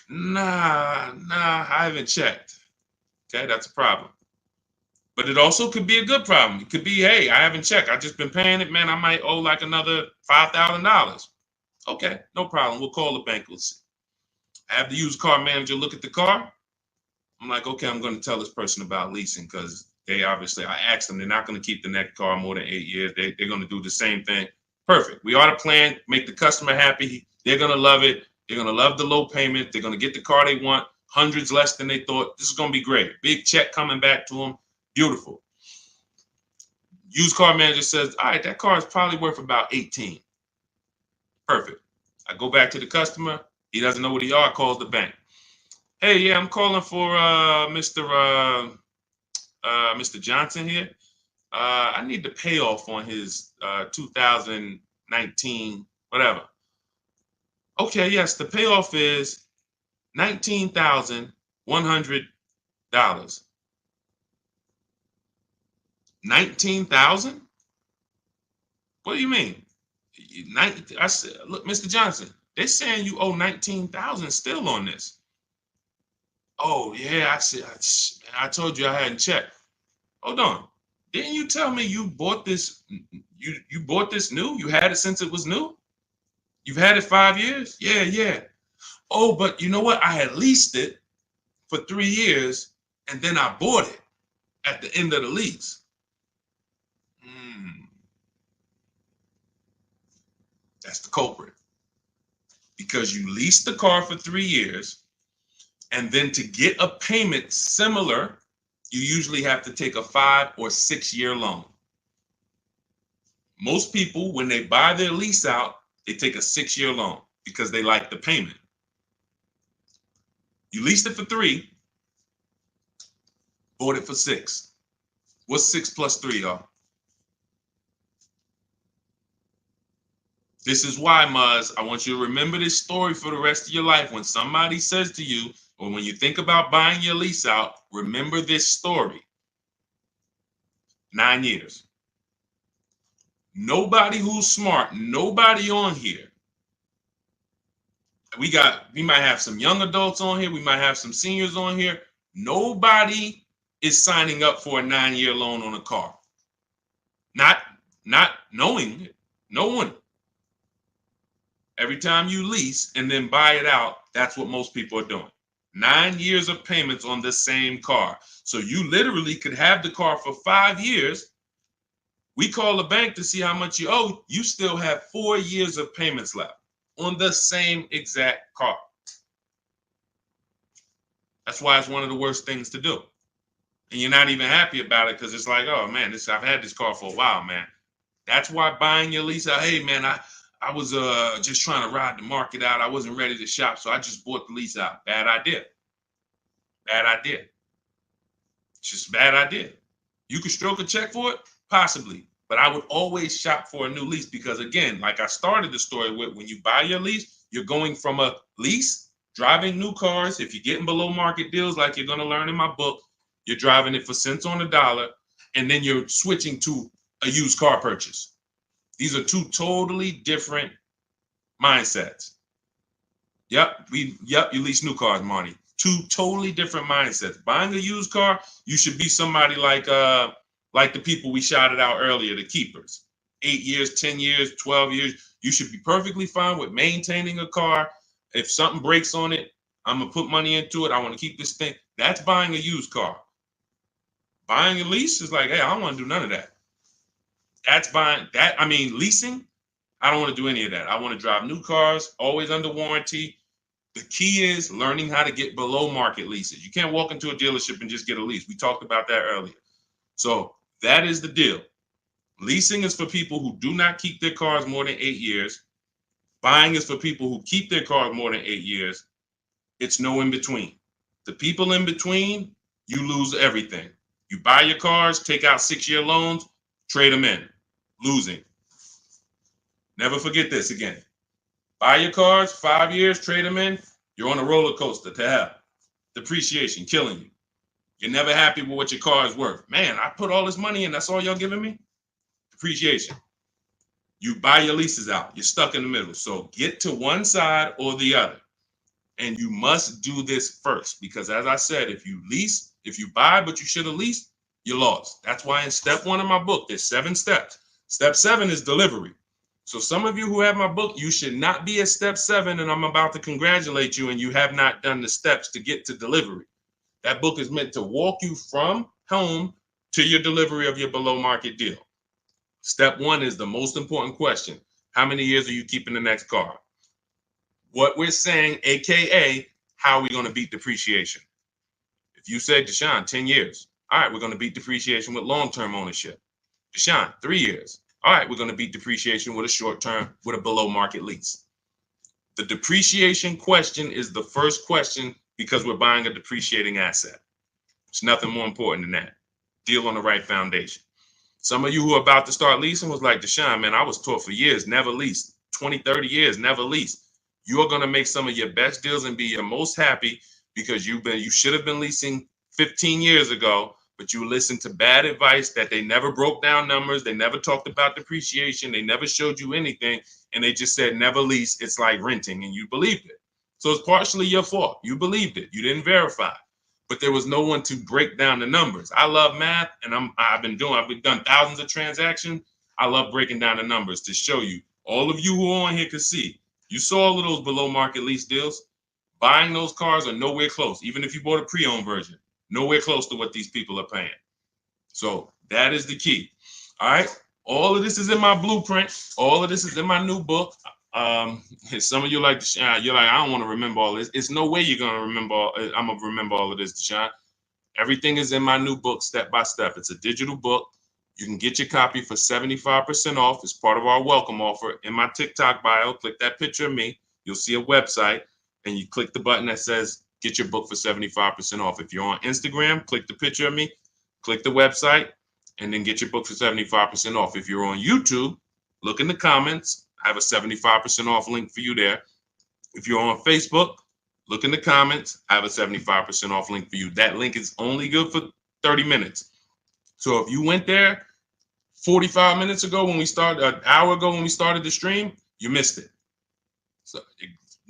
[SPEAKER 1] Nah, I haven't checked. Okay, that's a problem. But it also could be a good problem. It could be, hey, I haven't checked. I've just been paying it, man. I might owe like another $5,000. Okay, no problem. We'll call the bank. We'll see. I have the used car manager look at the car. I'm like, okay, I'm going to tell this person about leasing because they obviously, I asked them, they're not going to keep the next car more than 8 years. They're going to do the same thing. Perfect. We ought to plan, make the customer happy. They're going to love it. They're going to love the low payment. They're going to get the car they want, hundreds less than they thought. This is going to be great. Big check coming back to them. Beautiful. Used car manager says, all right, that car is probably worth about 18. Perfect. I go back to the customer. He doesn't know what he are. Calls the bank. Hey, yeah, I'm calling for Mr. Johnson here. I need the payoff on his 2019 whatever. Okay, yes, the payoff is $19,100. 19,000? What do you mean? I said, look, Mr. Johnson, they're saying you owe 19,000 still on this. Oh yeah, I told you I hadn't checked. Hold on. Didn't you tell me you bought this? You bought this new? You had it since it was new? You've had it 5 years? Yeah. Oh, but you know what? I had leased it for 3 years and then I bought it at the end of the lease. That's the culprit. Because you leased the car for 3 years, and then to get a payment similar, you usually have to take a 5 or 6 year loan. Most people, when they buy their lease out, they take a 6 year loan because they like the payment. You leased it for 3, bought it for 6. What's 6 plus 3, y'all? This is why, Muzz, I want you to remember this story for the rest of your life. When somebody says to you, or when you think about buying your lease out, remember this story. 9 years. Nobody who's smart, nobody on here. We might have some young adults on here. We might have some seniors on here. Nobody is signing up for a 9-year loan on a car. Not knowing it. No one. Every time you lease and then buy it out, that's what most people are doing. 9 years of payments on the same car. So you literally could have the car for 5 years. We call the bank to see how much you owe. You still have 4 years of payments left on the same exact car. That's why it's one of the worst things to do. And you're not even happy about it because it's like, oh man, I've had this car for a while, man. That's why buying your lease out, hey man, I was just trying to ride the market out. I wasn't ready to shop, so I just bought the lease out. Bad idea. Bad idea. It's just a bad idea. You could stroke a check for it? Possibly. But I would always shop for a new lease because, again, like I started the story with, when you buy your lease, you're going from a lease, driving new cars. If you're getting below market deals, like you're going to learn in my book, you're driving it for cents on the dollar, and then you're switching to a used car purchase. These are two totally different mindsets. Yep, you lease new cars, Marty. Two totally different mindsets. Buying a used car, you should be somebody like the people we shouted out earlier, the keepers. 8 years, 10 years, 12 years. You should be perfectly fine with maintaining a car. If something breaks on it, I'm going to put money into it. I want to keep this thing. That's buying a used car. Buying a lease is like, hey, I don't want to do none of that. That's buying that. I mean, leasing, I don't want to do any of that. I want to drive new cars, always under warranty. The key is learning how to get below market leases. You can't walk into a dealership and just get a lease. We talked about that earlier. So that is the deal. Leasing is for people who do not keep their cars more than 8 years. Buying is for people who keep their cars more than 8 years. It's no in between. The people in between, you lose everything. You buy your cars, take out 6-year loans, trade them in. Losing. Never forget this again. Buy your cars, 5 years, trade them in. You're on a roller coaster to hell. Depreciation, killing you. You're never happy with what your car is worth. Man, I put all this money in, that's all y'all giving me? Depreciation. You buy your leases out. You're stuck in the middle. So get to one side or the other. And you must do this first, because as I said, if you buy, but you should have leased, you lost. That's why in step 1 of my book, there's 7 steps. Step 7 is delivery. So some of you who have my book, you should not be at step 7, and I'm about to congratulate you, and you have not done the steps to get to delivery. That book is meant to walk you from home to your delivery of your below market deal. Step 1 is the most important question. How many years are you keeping the next car? What we're saying, AKA, how are we going to beat depreciation? If you said, Deshone, 10 years. All right, we're going to beat depreciation with long-term ownership. Deshone, 3 years. All right, we're going to beat depreciation with a short-term, with a below-market lease. The depreciation question is the first question because we're buying a depreciating asset. There's nothing more important than that. Deal on the right foundation. Some of you who are about to start leasing was like, Deshone, man, I was taught for years, never lease. 20, 30 years, never lease. You're going to make some of your best deals and be your most happy because you should have been leasing 15 years ago, but you listened to bad advice that they never broke down numbers. They never talked about depreciation. They never showed you anything. And they just said, never lease. It's like renting. And you believed it. So it's partially your fault. You believed it. You didn't verify. But there was no one to break down the numbers. I love math, and I've done thousands of transactions. I love breaking down the numbers to show you. All of you who are on here can see. You saw all of those below market lease deals. Buying those cars are nowhere close. Even if you bought a pre-owned version, nowhere close to what these people are paying. So that is the key. All right. All of this is in my blueprint. All of this is in my new book. Some of you like, you're like, I don't want to remember all this. It's no way you're going to remember. I'm going to remember all of this, Deshone. Everything is in my new book, step by step. It's a digital book. You can get your copy for 75% off. It's part of our welcome offer. In my TikTok bio, click that picture of me. You'll see a website, and you click the button that says get your book for 75% off. If you're on Instagram, click the picture of me, click the website, and then get your book for 75% off. If you're on YouTube, look in the comments. I have a 75% off link for you there. If you're on Facebook, look in the comments. I have a 75% off link for you. That link is only good for 30 minutes. So if you went there 45 minutes ago when we started, an hour ago when we started the stream, you missed it. So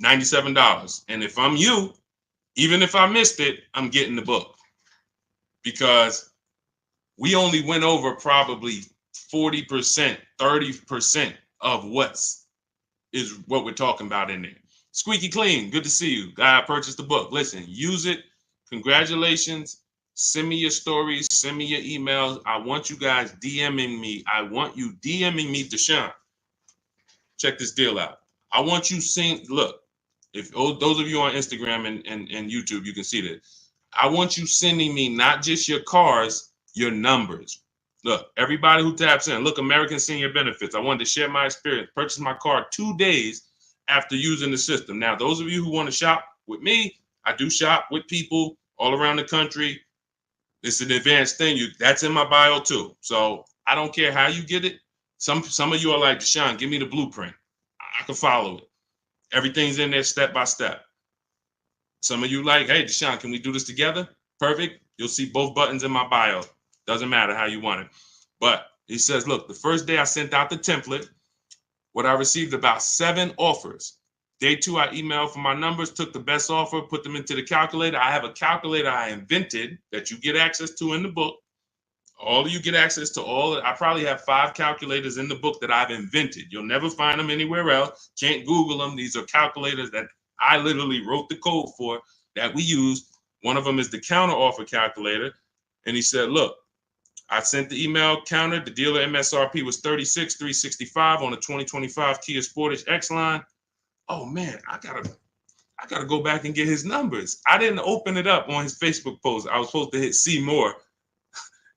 [SPEAKER 1] $97. And if I'm you, even if I missed it, I'm getting the book, because we only went over probably 40%, 30% of what we're talking about in there. Squeaky Clean, good to see you. Guy, I purchased the book. Listen, use it. Congratulations. Send me your stories. Send me your emails. I want you guys DMing me. I want you DMing me, Deshone. Check this deal out. I want you seeing, look, if those of you on Instagram and YouTube, you can see this. I want you sending me not just your cars, your numbers. Look, everybody who taps in, look, American Senior Benefits. I wanted to share my experience. Purchased my car 2 days after using the system. Now, those of you who want to shop with me, I do shop with people all around the country. It's an advanced thing. That's in my bio too. So I don't care how you get it. Some of you are like, Deshone, give me the blueprint. I can follow it. Everything's in there step by step. Some of you like, hey, Deshone, can we do this together? Perfect. You'll see both buttons in my bio. Doesn't matter how you want it. But he says, look, the first day I sent out the template, what I received about 7 offers. Day 2, I emailed for my numbers, took the best offer, put them into the calculator. I have a calculator I invented that you get access to in the book. All of you get access to all. I probably have 5 calculators in the book that I've invented. You'll never find them anywhere else. Can't Google them. These are calculators that I literally wrote the code for that we use. One of them is the counter offer calculator. And he said, look, I sent the email counter. The dealer MSRP was $36,365 on the 2025 Kia Sportage X line. Oh man, I gotta go back and get his numbers. I didn't open it up on his Facebook post. I was supposed to hit see more,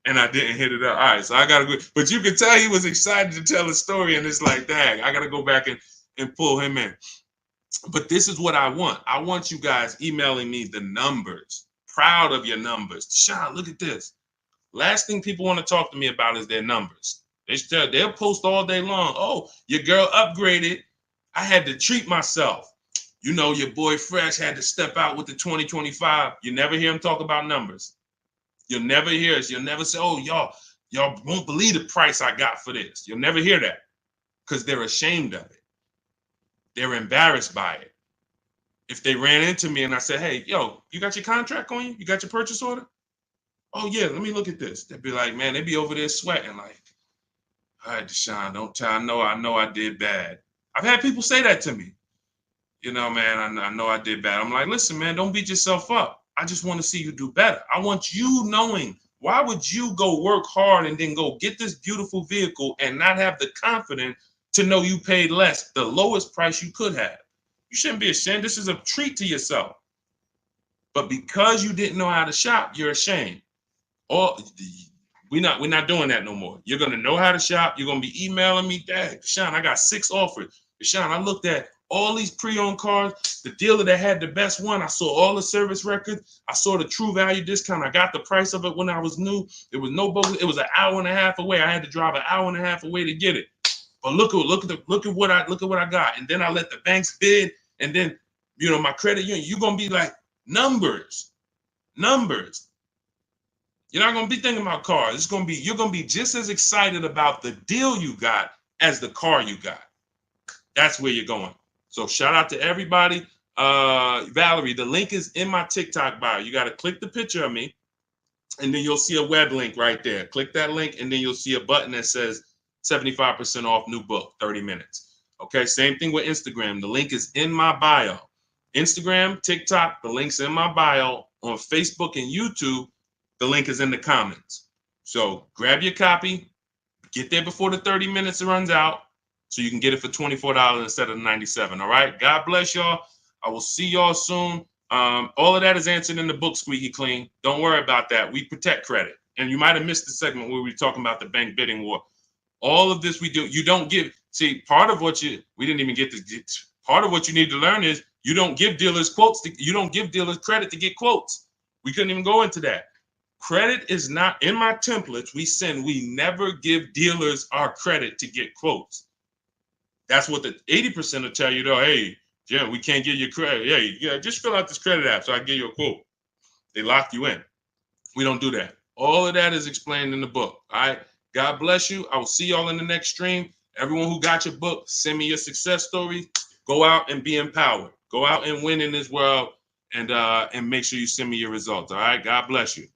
[SPEAKER 1] and I didn't hit it up. All right, so I gotta go. But you could tell he was excited to tell a story, and it's like, dang, I gotta go back and pull him in. But this is what I want. I want you guys emailing me the numbers. Proud of your numbers. Deshone, look at this. Last thing people want to talk to me about is their numbers. They'll post all day long. Oh, your girl upgraded. I had to treat myself. You know, your boy Fresh had to step out with the 2025. You never hear him talk about numbers. You'll never hear us. You'll never say, oh, y'all won't believe the price I got for this. You'll never hear that because they're ashamed of it. They're embarrassed by it. If they ran into me and I said, hey, yo, you got your contract on you? You got your purchase order? Oh, yeah, let me look at this. They'd be like, man, they'd be over there sweating like, all right, Deshone, don't tell. I know I did bad. I've had people say that to me. You know, man, I know I did bad. I'm like, listen, man, don't beat yourself up. I just want to see you do better. I want you knowing, why would you go work hard and then go get this beautiful vehicle and not have the confidence to know you paid less, the lowest price you could have? You shouldn't be ashamed. This is a treat to yourself. But because you didn't know how to shop, you're ashamed. Or we're not doing that no more. You're gonna know how to shop. You're gonna be emailing me, Dad, Deshone, I got 6 offers. Deshone, I looked at all these pre-owned cars. The dealer that had the best one, I saw all the service records. I saw the true value discount. I got the price of it when I was new. It was no bogus. It was an hour and a half away. I had to drive an hour and a half away to get it. But look at what I got. And then I let the banks bid. And then, you know, my credit union. You're gonna be like, numbers. You're not gonna be thinking about cars. You're gonna be just as excited about the deal you got as the car you got. That's where you're going. So shout out to everybody. Valerie, the link is in my TikTok bio. You got to click the picture of me, and then you'll see a web link right there. Click that link, and then you'll see a button that says 75% off new book, 30 minutes. Okay, same thing with Instagram. The link is in my bio. Instagram, TikTok, the link's in my bio. On Facebook and YouTube, the link is in the comments. So grab your copy, get there before the 30 minutes runs out, so you can get it for $24 instead of $97. All right. God bless y'all. I will see y'all soon. All of that is answered in the book, Squeaky Clean. Don't worry about that. We protect credit. And you might have missed the segment where we were talking about the bank bidding war. All of this we do. You don't give. See, part of what we didn't even get to get. Part of what you need to learn is you don't give dealers quotes. You don't give dealers credit to get quotes. We couldn't even go into that. Credit is not in my templates. We never give dealers our credit to get quotes. That's what the 80% will tell you, though. Hey, Jim, we can't give you credit. Yeah, just fill out this credit app so I can give you a quote. They lock you in. We don't do that. All of that is explained in the book. All right. God bless you. I will see y'all in the next stream. Everyone who got your book, send me your success stories. Go out and be empowered. Go out and win in this world, and make sure you send me your results. All right. God bless you.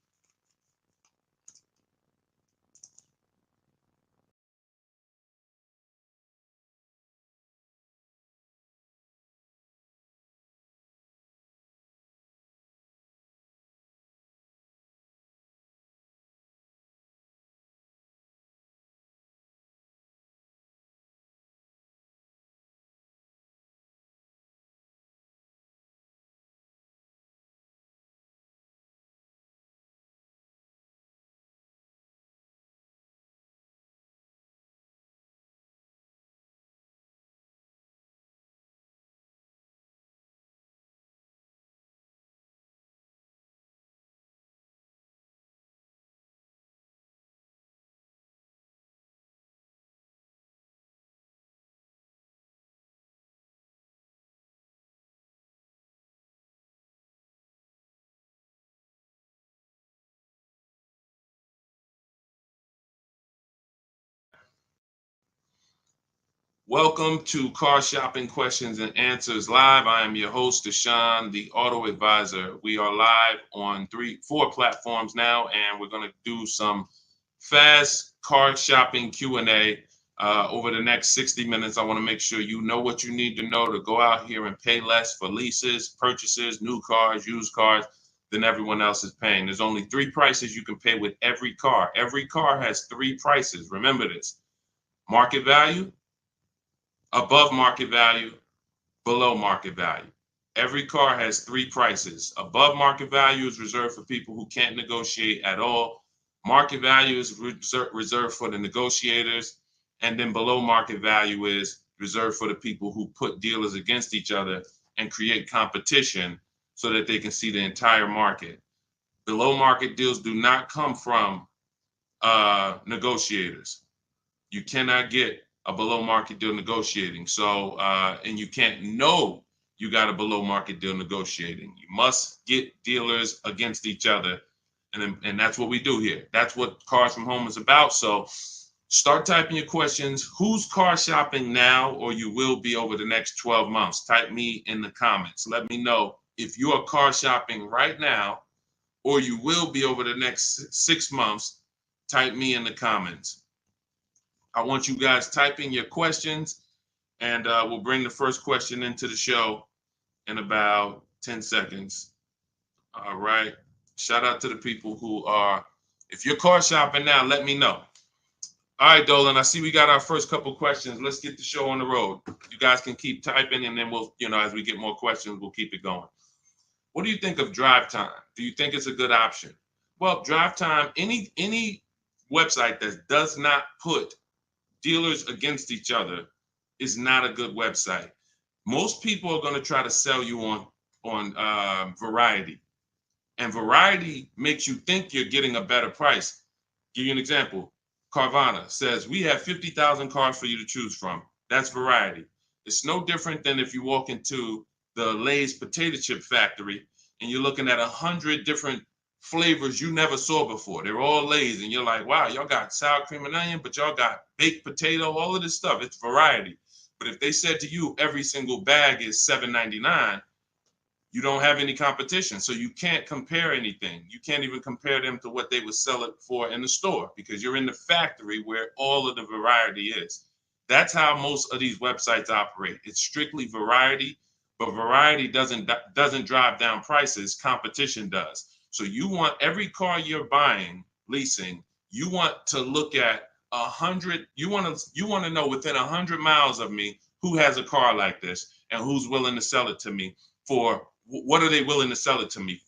[SPEAKER 1] Welcome to Car Shopping Questions and Answers Live. I am your host, Deshone the Auto Advisor. We are live on 4 platforms now, and we're going to do some fast car shopping Q&A over the next 60 minutes. I want to make sure you know what you need to know to go out here and pay less for leases, purchases, new cars, used cars than everyone else is paying. There's only 3 prices you can pay with every car. Every car has 3 prices. Remember this: market value, above market value, below market value. Every car has 3 prices. Above market value is reserved for people who can't negotiate at all. Market value is reserved for the negotiators. And then below market value is reserved for the people who put dealers against each other and create competition so that they can see the entire market. Below market deals do not come from negotiators. You cannot get a below market deal negotiating. So, and you can't know you got a below market deal negotiating. You must get dealers against each other. And that's what we do here. That's what Cars from Home is about. So start typing your questions. Who's car shopping now, or you will be over the next 12 months? Type me in the comments. Let me know if you are car shopping right now, or you will be over the next 6 months. Type me in the comments. I want you guys typing your questions, and we'll bring the first question into the show in about 10 seconds. All right. Shout out to the people who are, if you're car shopping now, let me know. All right, Dolan, I see we got our first couple questions. Let's get the show on the road. You guys can keep typing, and then we'll, as we get more questions, we'll keep it going. What do you think of drive time? Do you think it's a good option? Well, drive time, any website that does not put dealers against each other is not a good website. Most people are going to try to sell you on variety. And variety makes you think you're getting a better price. Give you an example. Carvana says, we have 50,000 cars for you to choose from. That's variety. It's no different than if you walk into the Lay's potato chip factory and you're looking at 100 different flavors you never saw before. They're all Lay's, and you're like, wow, y'all got sour cream and onion, but y'all got baked potato, all of this stuff. It's variety. But if they said to you, every single bag is $7.99, you don't have any competition. So you can't compare anything. You can't even compare them to what they would sell it for in the store, because you're in the factory where all of the variety is. That's how most of these websites operate. It's strictly variety, but variety doesn't drive down prices. Competition does. So you want every car you're buying, leasing, you want to look at 100. You want to know within 100 miles of me who has a car like this and who's willing to sell it to me for. What are they willing to sell it to me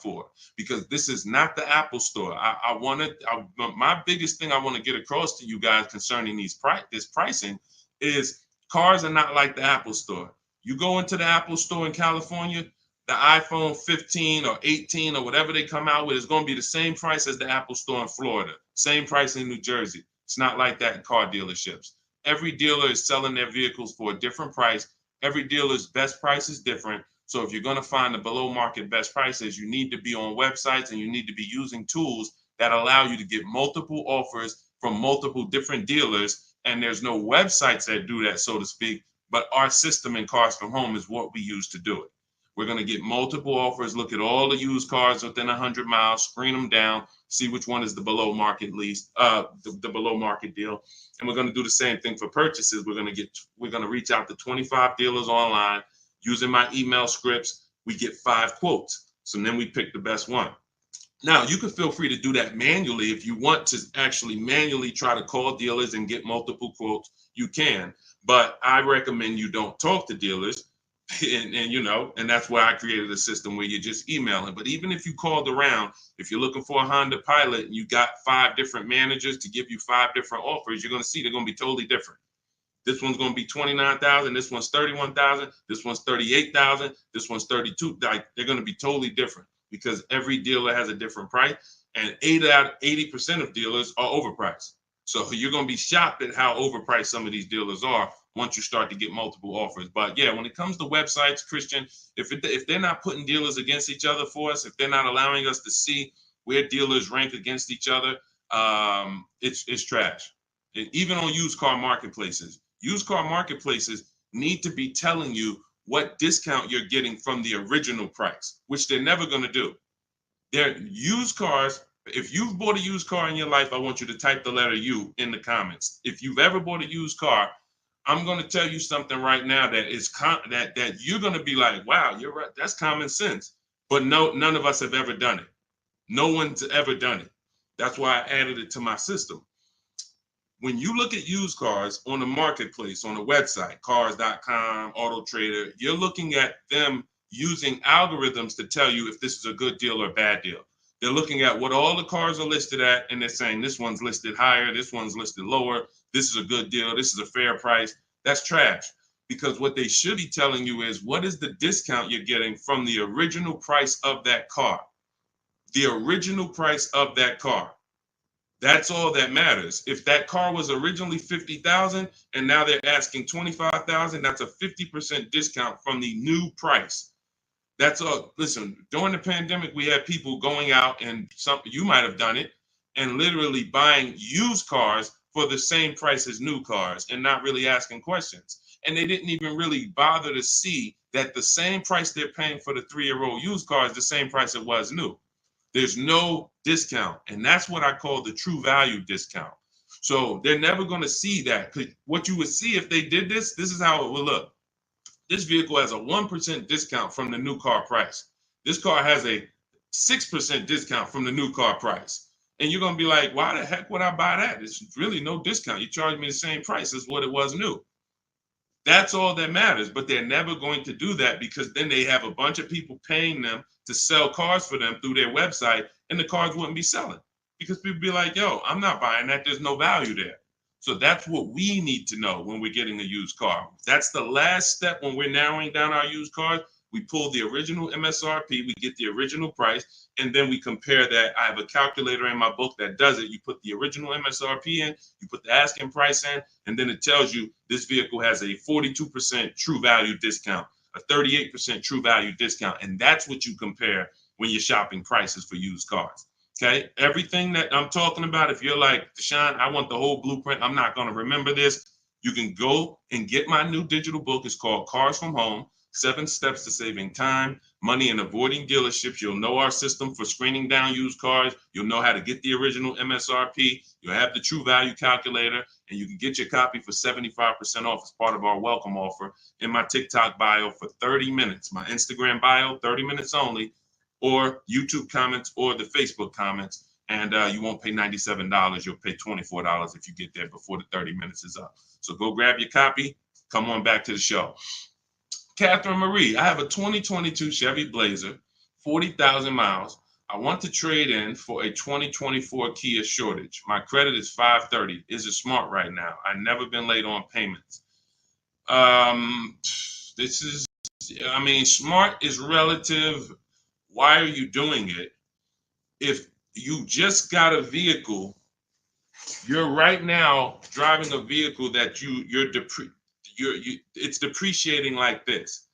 [SPEAKER 1] for? Because this is not the Apple store. My biggest thing I want to get across to you guys concerning this pricing is cars are not like the Apple store. You go into the Apple store in California, the iPhone 15 or 18 or whatever they come out with is going to be the same price as the Apple store in Florida, same price in New Jersey. It's not like that in car dealerships. Every dealer is selling their vehicles for a different price. Every dealer's best price is different. So if you're going to find the below market best prices, you need to be on websites and you need to be using tools that allow you to get multiple offers from multiple different dealers. And there's no websites that do that, so to speak, but our system in Cars from Home is what we use to do it. We're going to get multiple offers, look at all the used cars within 100 miles, screen them down, see which one is the below market lease, the below market deal. And we're going to do the same thing for purchases. We're going to reach out to 25 dealers online. Using my email scripts, we get 5 quotes. So then we pick the best one. Now, you can feel free to do that manually. If you want to actually manually try to call dealers and get multiple quotes, you can. But I recommend you don't talk to dealers. And that's why I created a system where you're just emailing. But even if you called around, if you're looking for a Honda Pilot and you got 5 different managers to give you 5 different offers, you're going to see they're going to be totally different. This one's going to be $29,000. This one's $31,000. This one's $38,000. This one's $32,000. Like, they're going to be totally different because every dealer has a different price, and 80% of dealers are overpriced. So you're going to be shocked at how overpriced some of these dealers are once you start to get multiple offers. But yeah, when it comes to websites, Christian, if they're not putting dealers against each other for us, if they're not allowing us to see where dealers rank against each other, it's trash. Even on used car marketplaces. Used car marketplaces need to be telling you what discount you're getting from the original price, which they're never going to do. They're used cars. If you've bought a used car in your life, I want you to type the letter U in the comments. If you've ever bought a used car, I'm going to tell you something right now that is that you're going to be like, wow, you're right. That's common sense. But no, none of us have ever done it. No one's ever done it. That's why I added it to my system. When you look at used cars on the marketplace, on the website, cars.com, Auto Trader, you're looking at them using algorithms to tell you if this is a good deal or a bad deal. They're looking at what all the cars are listed at, and they're saying this one's listed higher, this one's listed lower, this is a good deal, this is a fair price. That's trash, because what they should be telling you is what is the discount you're getting from the original price of that car. The original price of that car. That's all that matters. If that car was originally 50,000 and now they're asking 25,000, that's a 50% discount from the new price. That's all. Listen, during the pandemic, we had people going out, and you might have done it, and literally buying used cars for the same price as new cars and not really asking questions. And they didn't even really bother to see that the same price they're paying for the 3-year-old used car is the same price it was new. There's no discount. And that's what I call the true value discount. So they're never going to see that. What you would see if they did this is how it would look. This vehicle has a 1% discount from the new car price. This car has a 6% discount from the new car price. And you're going to be like, why the heck would I buy that? It's really no discount. You charge me the same price as what it was new. That's all that matters. But they're never going to do that, because then they have a bunch of people paying them to sell cars for them through their website, and the cars wouldn't be selling because people be like, yo, I'm not buying that. There's no value there. So that's what we need to know when we're getting a used car. That's the last step when we're narrowing down our used cars. We pull the original MSRP, we get the original price, and then we compare that. I have a calculator in my book that does it. You put the original MSRP in, you put the asking price in, and then it tells you this vehicle has a 42% true value discount, a 38% true value discount. And that's what you compare when you're shopping prices for used cars. Okay, everything that I'm talking about, if you're like, Deshone, I want the whole blueprint, I'm not going to remember this, you can go and get my new digital book. It's called Cars from Home, 7 Steps to Saving Time, Money, and Avoiding Dealerships. You'll know our system for screening down used cars. You'll know how to get the original MSRP. You'll have the true value calculator, and you can get your copy for 75% off as part of our welcome offer in my TikTok bio for 30 minutes, my Instagram bio, 30 minutes only, or YouTube comments or the Facebook comments. And you won't pay $97. You'll pay $24 if you get there before the 30 minutes is up. So go grab your copy. Come on back to the show. Catherine Marie, I have a 2022 Chevy Blazer, 40,000 miles. I want to trade in for a 2024 Kia Sportage. My credit is 530. Is it smart right now? I've never been late on payments. Smart is relative. Why are you doing it? If you just got a vehicle, you're right now driving a vehicle that it's depreciating like this.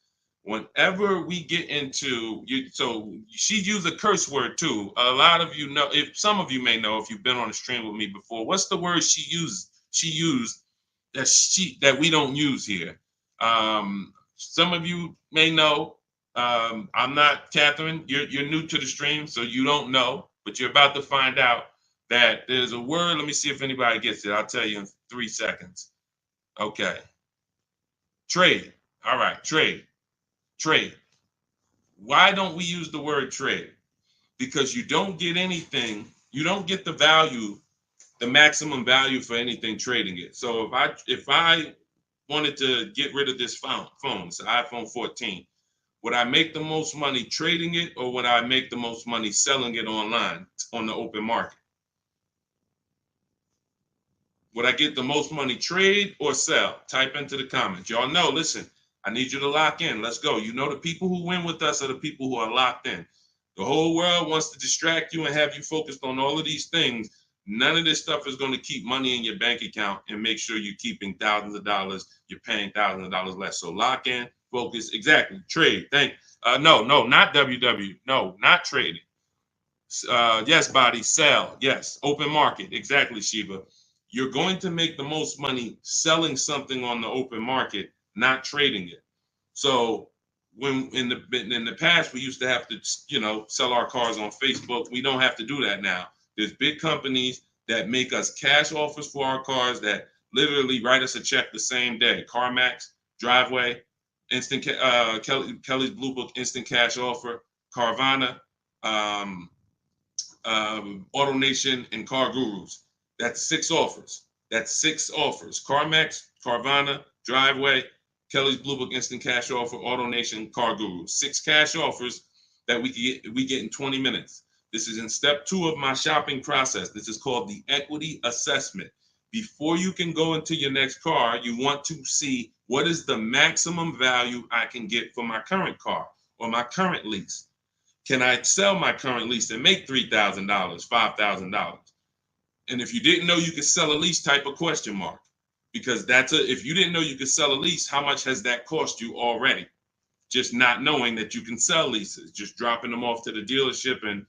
[SPEAKER 1] Whenever we get into so she used a curse word too. A lot of you know, if some of you may know if you've been on a stream with me before, what's the word she used that we don't use here? Some of you may know. I'm not, Catherine, you're new to the stream, so you don't know, but you're about to find out that there's a word. Let me see if anybody gets it. I'll tell you in 3 seconds. Okay. Trade. All right, trade. Why don't we use the word trade? Because you don't get anything, you don't get the value, the maximum value for anything trading it. So if I wanted to get rid of this phone, it's an iPhone 14, would I make the most money trading it, or would I make the most money selling it online on the open market? Would I get the most money trade or sell? Type into the comments. Y'all know, listen, I need you to lock in. Let's go. You know, the people who win with us are the people who are locked in. The whole world wants to distract you and have you focused on all of these things. None of this stuff is going to keep money in your bank account and make sure you're keeping thousands of dollars. You're paying thousands of dollars less. So lock in. Focus, exactly. Trade. No, not WW. No, not trading. Yes, body, sell. Yes, open market. Exactly, Shiva. You're going to make the most money selling something on the open market, not trading it. So when in the past we used to have to, sell our cars on Facebook. We don't have to do that now. There's big companies that make us cash offers for our cars that literally write us a check the same day. CarMax, Driveway, Instant Kelly's Blue Book Instant Cash Offer, Carvana, AutoNation, and Car Gurus. That's 6 offers. CarMax, Carvana, Driveway, Kelly's Blue Book Instant Cash Offer, AutoNation, Car Gurus. 6 cash offers that we get in 20 minutes. This is in step 2 of my shopping process. This is called the equity assessment. Before you can go into your next car, you want to see what is the maximum value I can get for my current car or my current lease. Can I sell my current lease and make $3,000, $5,000? And if you didn't know you could sell a lease, type a question mark, because if you didn't know you could sell a lease, how much has that cost you already? Just not knowing that you can sell leases, just dropping them off to the dealership. And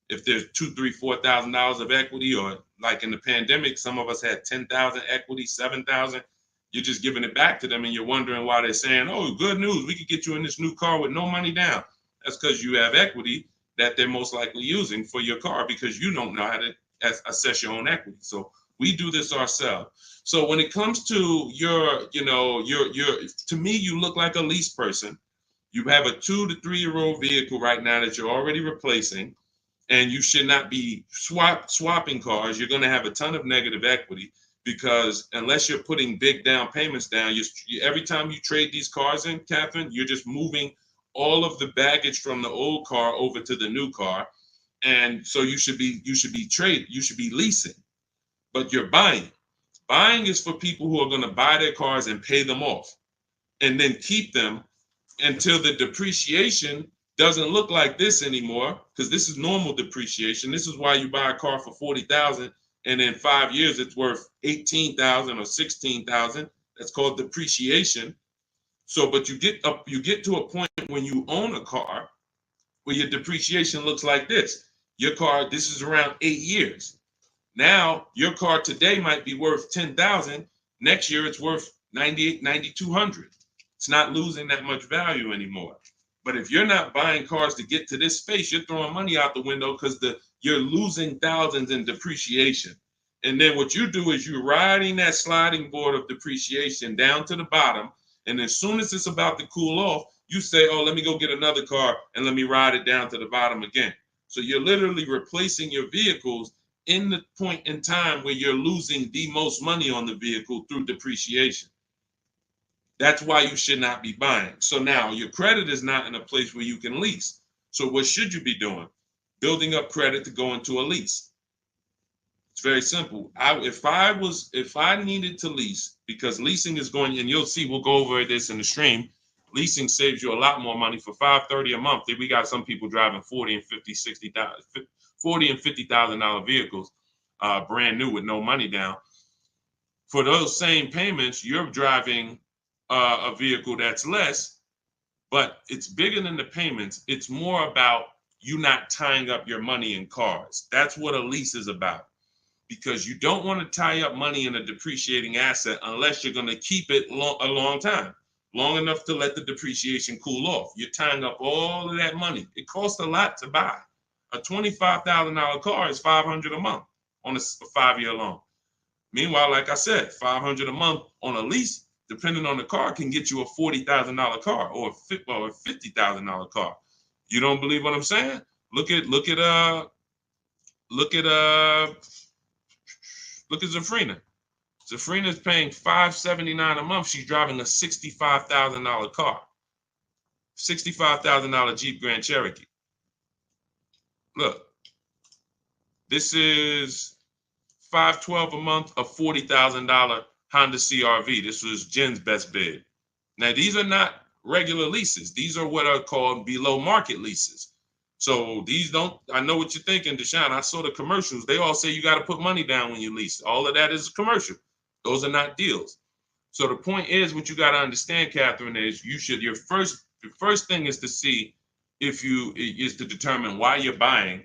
[SPEAKER 1] if there's $2,000, $3,000, $4,000 of equity, or like in the pandemic, some of us had 10,000 equity, 7,000, you're just giving it back to them, and you're wondering why they're saying, "Oh, good news, we could get you in this new car with no money down." That's because you have equity that they're most likely using for your car, because you don't know how to assess your own equity. So we do this ourselves. So when it comes to to me, you look like a lease person. You have a 2 to 3 year old vehicle right now that you're already replacing, and you should not be swapping cars. You're going to have a ton of negative equity, because unless you're putting big down payments down, every time you trade these cars in, Catherine, you're just moving all of the baggage from the old car over to the new car. And so you should be leasing, but you're buying. Buying is for people who are going to buy their cars and pay them off and then keep them until the depreciation doesn't look like this anymore, because this is normal depreciation. This is why you buy a car for $40,000 and in 5 years it's worth $18,000 or $16,000. That's called depreciation. So, but you get to a point when you own a car where your depreciation looks like this. Your car, this is around 8 years. Now, your car today might be worth $10,000. Next year, it's worth $9,800, $9,200. It's not losing that much value anymore. But if you're not buying cars to get to this space, you're throwing money out the window, because you're losing thousands in depreciation. And then what you do is you're riding that sliding board of depreciation down to the bottom. And as soon as it's about to cool off, you say, "Oh, let me go get another car and let me ride it down to the bottom again." So you're literally replacing your vehicles in the point in time where you're losing the most money on the vehicle through depreciation. That's why you should not be buying. So now your credit is not in a place where you can lease. So what should you be doing? Building up credit to go into a lease. It's very simple. If I needed to lease, because leasing is going, and you'll see, we'll go over this in the stream. Leasing saves you a lot more money. For $530 a month, we got some people driving $40 and $50,000 vehicles, brand new with no money down. For those same payments, you're driving a vehicle that's less, but it's bigger than the payments. It's more about you not tying up your money in cars. That's what a lease is about, because you don't want to tie up money in a depreciating asset unless you're going to keep it a long time, long enough to let the depreciation cool off. You're tying up all of that money. It costs a lot to buy. A $25,000 car is $500 a month on a 5-year loan. Meanwhile, like I said, $500 a month on a lease, depending on the car, can get you a $40,000 car or a $50,000 car. You don't believe what I'm saying? Look at Zafrina. Zafrina's paying $579 a month. She's driving a $65,000 car, $65,000 Jeep Grand Cherokee. Look, this is $512 a month, a $40,000 Honda CRV. This was Jen's best bid. Now, these are not regular leases. These are what are called below market leases. So these don't, I know what you're thinking, Deshone. I saw the commercials. They all say you got to put money down when you lease. All of that is a commercial. Those are not deals. So the point is, what you got to understand, Catherine, is your first thing is to see is to determine why you're buying.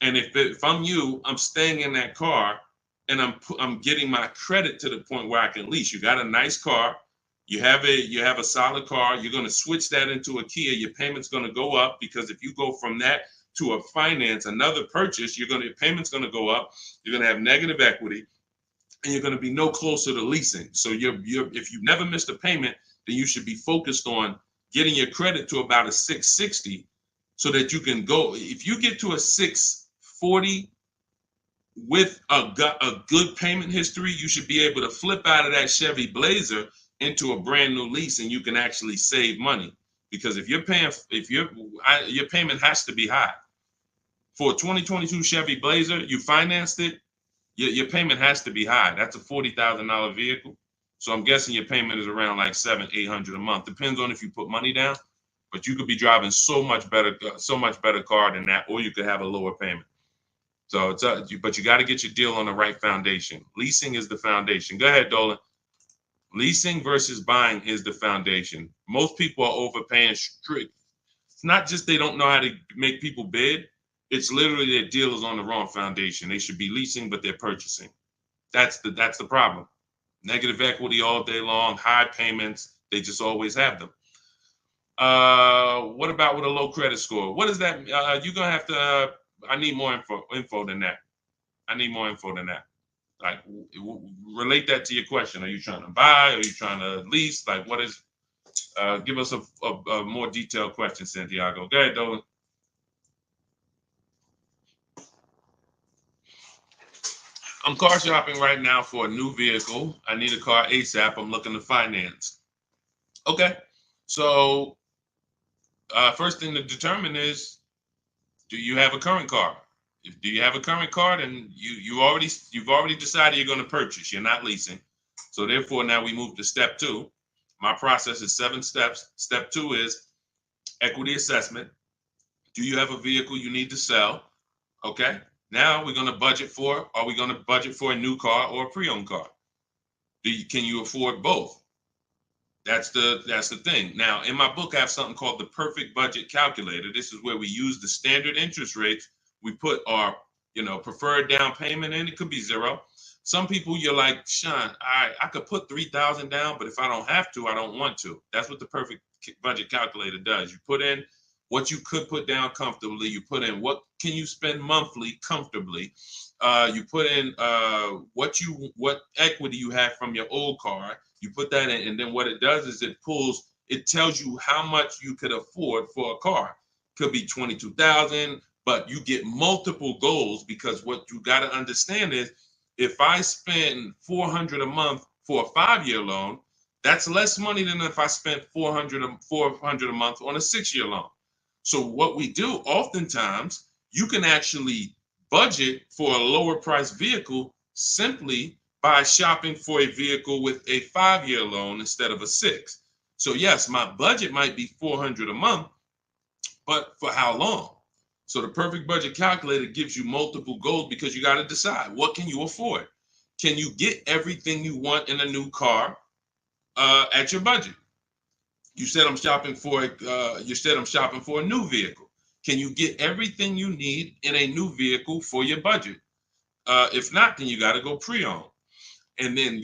[SPEAKER 1] And if I'm you, I'm staying in that car, and I'm getting my credit to the point where I can lease. You got a nice car. You have a solid car. You're going to switch that into a Kia. Your payment's going to go up, because if you go from that to a finance, another purchase, your payment's going to go up. You're going to have negative equity, and you're going to be no closer to leasing. So if you've never missed a payment, then you should be focused on getting your credit to about a 660, so that you can go. If you get to a 640 with a good payment history, you should be able to flip out of that Chevy Blazer into a brand new lease, and you can actually save money. Because if your payment has to be high. For a 2022 Chevy Blazer, you financed it, your payment has to be high. That's a $40,000 vehicle. So I'm guessing your payment is around like $700-800 a month. Depends on if you put money down, but you could be driving so much better car than that, or you could have a lower payment. So it's but you got to get your deal on the right foundation. Leasing is the foundation. Go ahead, Dolan. Leasing versus buying is the foundation. Most people are overpaying strict. It's not just they don't know how to make people bid. It's literally their deal is on the wrong foundation. They should be leasing, but they're purchasing. That's the problem. Negative equity all day long, high payments. They just always have them. What about with a low credit score? What is that? You're gonna have to. I need more info than that. I need more info than that. Like, relate that to your question. Are you trying to buy? Are you trying to lease? Like, what is? Give us a more detailed question, Santiago. Go ahead, Dolan. I'm car shopping right now for a new vehicle. I need a car ASAP. I'm looking to finance. Okay, so first thing to determine is, do you have a current car? If do you have a current car, then you've already decided you're going to purchase. You're not leasing. So therefore, now we move to step two. My process is 7 steps. Step 2 is equity assessment. Do you have a vehicle you need to sell? Okay. Now we're going to budget for. Are we going to budget for a new car or a pre-owned car? Can you afford both? That's the thing. Now, in my book, I have something called the perfect budget calculator. This is where we use the standard interest rates. We put our, preferred down payment in. It could be 0. Some people, you're like, Sean, I could put 3,000 down, but if I don't have to, I don't want to. That's what the perfect budget calculator does. You put in what you could put down comfortably. You put in what can you spend monthly comfortably. You put in what equity you have from your old car. You put that in, and then what it does is it tells you how much you could afford for a car. Could be 22,000, but you get multiple goals, because what you got to understand is, if I spend $400 a month for a 5-year loan, that's less money than if I spent $400 a month on a 6-year loan. So what we do oftentimes, you can actually budget for a lower price vehicle simply by shopping for a vehicle with a 5-year loan instead of a 6. So yes, my budget might be $400 a month, but for how long? So the perfect budget calculator gives you multiple goals, because you got to decide, what can you afford? Can you get everything you want in a new car at your budget? You said I'm shopping for a new vehicle. Can you get everything you need in a new vehicle for your budget? If not, then you got to go pre-owned. And then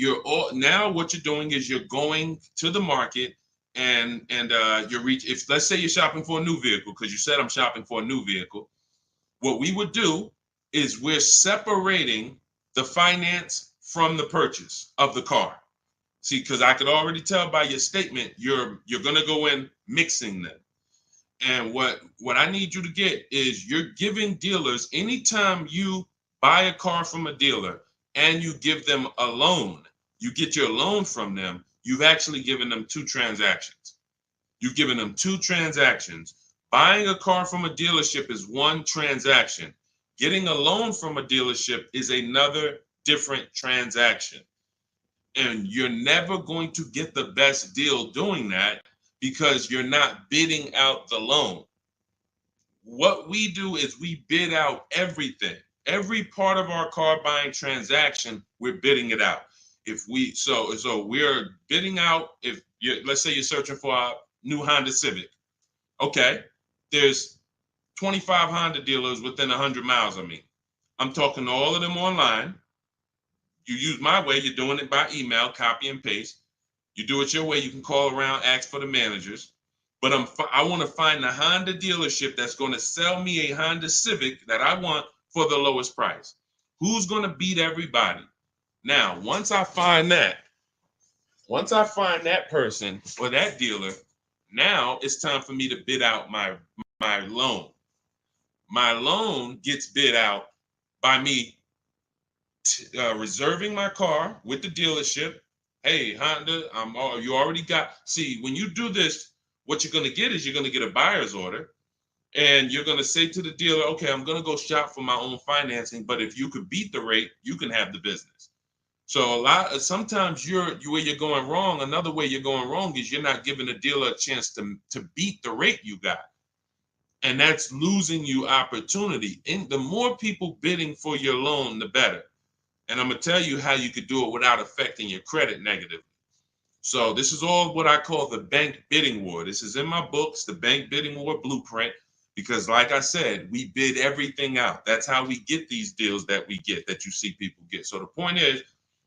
[SPEAKER 1] now what you're doing is you're going to the market, and if let's say you're shopping for a new vehicle, because you said I'm shopping for a new vehicle, what we would do is we're separating the finance from the purchase of the car. See, because I could already tell by your statement, you're gonna go in mixing them. And what I need you to get is, you're giving dealers, anytime you buy a car from a dealer and you give them a loan, you get your loan from them, you've actually given them 2 transactions. You've given them 2 transactions. Buying a car from a dealership is one transaction. Getting a loan from a dealership is another different transaction. And you're never going to get the best deal doing that, because you're not bidding out the loan. What we do is we bid out everything. Every part of our car buying transaction, we're bidding it out. So we're bidding out, let's say you're searching for a new Honda Civic. Okay, there's 25 Honda dealers within 100 miles of me. I'm talking to all of them online. You use my way, you're doing it by email, copy and paste. You do it your way, you can call around, ask for the managers. But I want to find the Honda dealership that's going to sell me a Honda Civic that I want for the lowest price. Who's going to beat everybody? Now, once I find that person or that dealer, now it's time for me to bid out my loan. My loan gets bid out by me reserving my car with the dealership. Hey, Honda, you already got. See, when you do this, what you're going to get is you're going to get a buyer's order, and you're going to say to the dealer, okay, I'm going to go shop for my own financing, but if you could beat the rate, you can have the business. So sometimes where you're going wrong. Another way you're going wrong is you're not giving the dealer a chance to beat the rate you got. And that's losing you opportunity. And the more people bidding for your loan, the better. And I'm going to tell you how you could do it without affecting your credit negatively. So this is all what I call the bank bidding war. This is in my books, the bank bidding war blueprint, because like I said, we bid everything out. That's how we get these deals that we get, that you see people get. So the point is,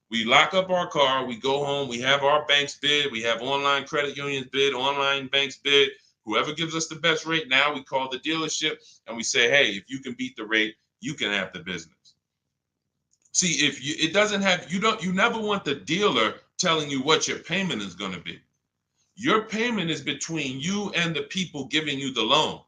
[SPEAKER 1] we lock up our car, we go home, we have our banks bid, we have online credit unions bid, online banks bid. Whoever gives us the best rate, now we call the dealership and we say, hey, if you can beat the rate, you can have the business. See, if you, it doesn't have, you never want the dealer telling you what your payment is going to be. Your payment is between you and the people giving you the loan.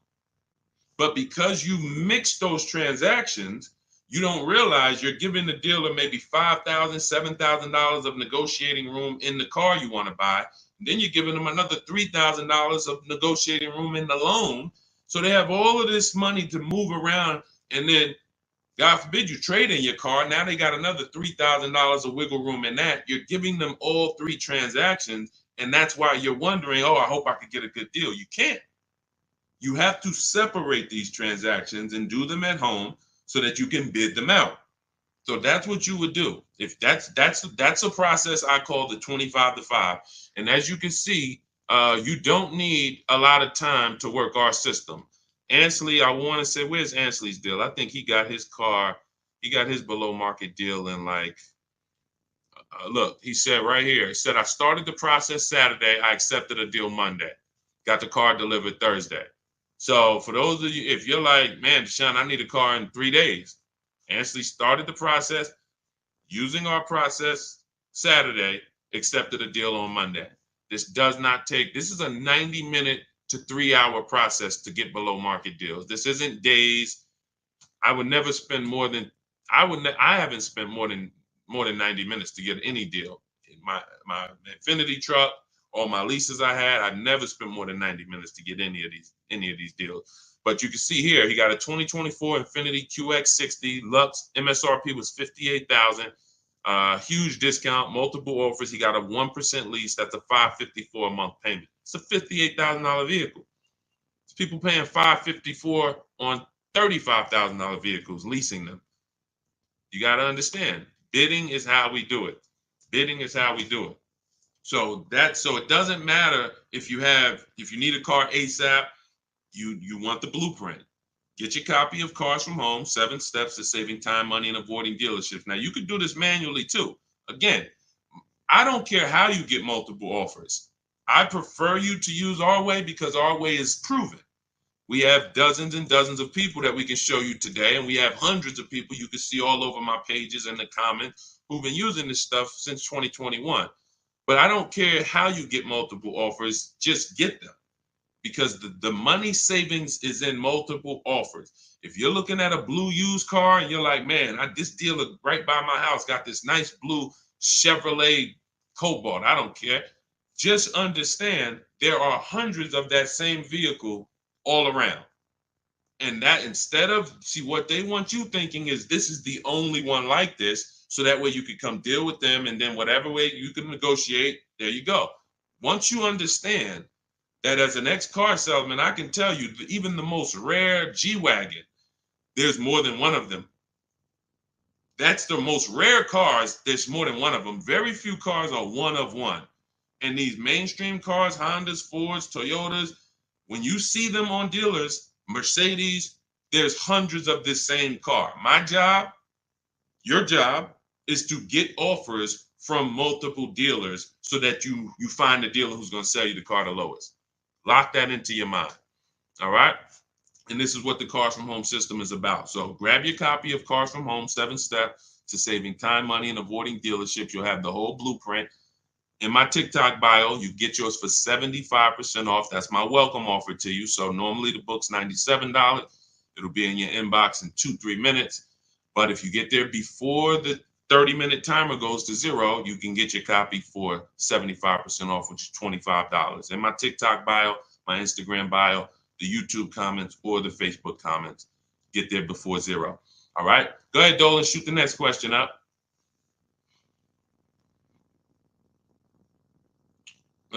[SPEAKER 1] But because you mix those transactions, you don't realize you're giving the dealer maybe $5,000, $7,000 of negotiating room in the car you want to buy. And then you're giving them another $3,000 of negotiating room in the loan. So they have all of this money to move around. And then, God forbid, you trade in your car. Now they got another $3,000 of wiggle room in that. You're giving them all three transactions. And that's why you're wondering, oh, I hope I could get a good deal. You can't. You have to separate these transactions and do them at home so that you can bid them out. So that's what you would do. If that's a process I call the 25 to 5. And as you can see, you don't need a lot of time to work our system. Ansley, I want to say, where's Ansley's deal? I think he got his below market deal in like, look, he said right here, he said, I started the process Saturday. I accepted a deal Monday. Got the car delivered Thursday. So for those of you, if you're like, man, Deshone, I need a car in 3 days. Ansley started the process using our process Saturday, accepted a deal on Monday. This is a 90-minute to 3-hour process to get below market deals. This isn't days. I haven't spent more than 90 minutes to get any deal. My Infinity truck, all my leases I never spent more than 90 minutes to get any of these deals. But you can see here, he got a 2024 Infinity QX60 Lux. MSRP was $58,000. Huge discount, multiple offers. He got a 1% lease. That's a $554 a month payment. It's a $58,000 vehicle. It's people paying $554 on $35,000 vehicles, leasing them. You got to understand, bidding is how we do it. Bidding is how we do it. So it doesn't matter if you need a car ASAP, you want the blueprint. Get your copy of Cars from Home, 7 Steps to Saving Time, Money, and Avoiding Dealerships. Now you can do this manually too. Again, I don't care how you get multiple offers. I prefer you to use our way because our way is proven. We have dozens and dozens of people that we can show you today, and we have hundreds of people you can see all over my pages and the comments who've been using this stuff since 2021. But I don't care how you get multiple offers, just get them. Because the money savings is in multiple offers. If you're looking at a blue used car and you're like, man, this dealer right by my house got this nice blue Chevrolet Cobalt, I don't care. Just understand there are hundreds of that same vehicle all around. And that what they want you thinking is this is the only one like this. So that way you can come deal with them, and then whatever way you can negotiate, there you go. Once you understand that as an ex-car salesman, I can tell you even the most rare G-Wagon, there's more than one of them. That's the most rare cars. There's more than one of them. Very few cars are one of one. And these mainstream cars, Hondas, Fords, Toyotas, when you see them on dealers, Mercedes, there's hundreds of this same car. My job, your job, is to get offers from multiple dealers so that you find a dealer who's going to sell you the car the lowest. Lock that into your mind. All right. And this is what the Cars from Home system is about. So grab your copy of Cars from Home, 7 Steps to Saving Time, Money, and Avoiding Dealerships. You'll have the whole blueprint. In my TikTok bio, you get yours for 75% off. That's my welcome offer to you. So normally the book's $97. It'll be in your inbox in 2-3 minutes. But if you get there before the 30-minute timer goes to 0, you can get your copy for 75% off, which is $25. In my TikTok bio, my Instagram bio, the YouTube comments, or the Facebook comments. Get there before 0. All right? Go ahead, Dolan, shoot the next question up.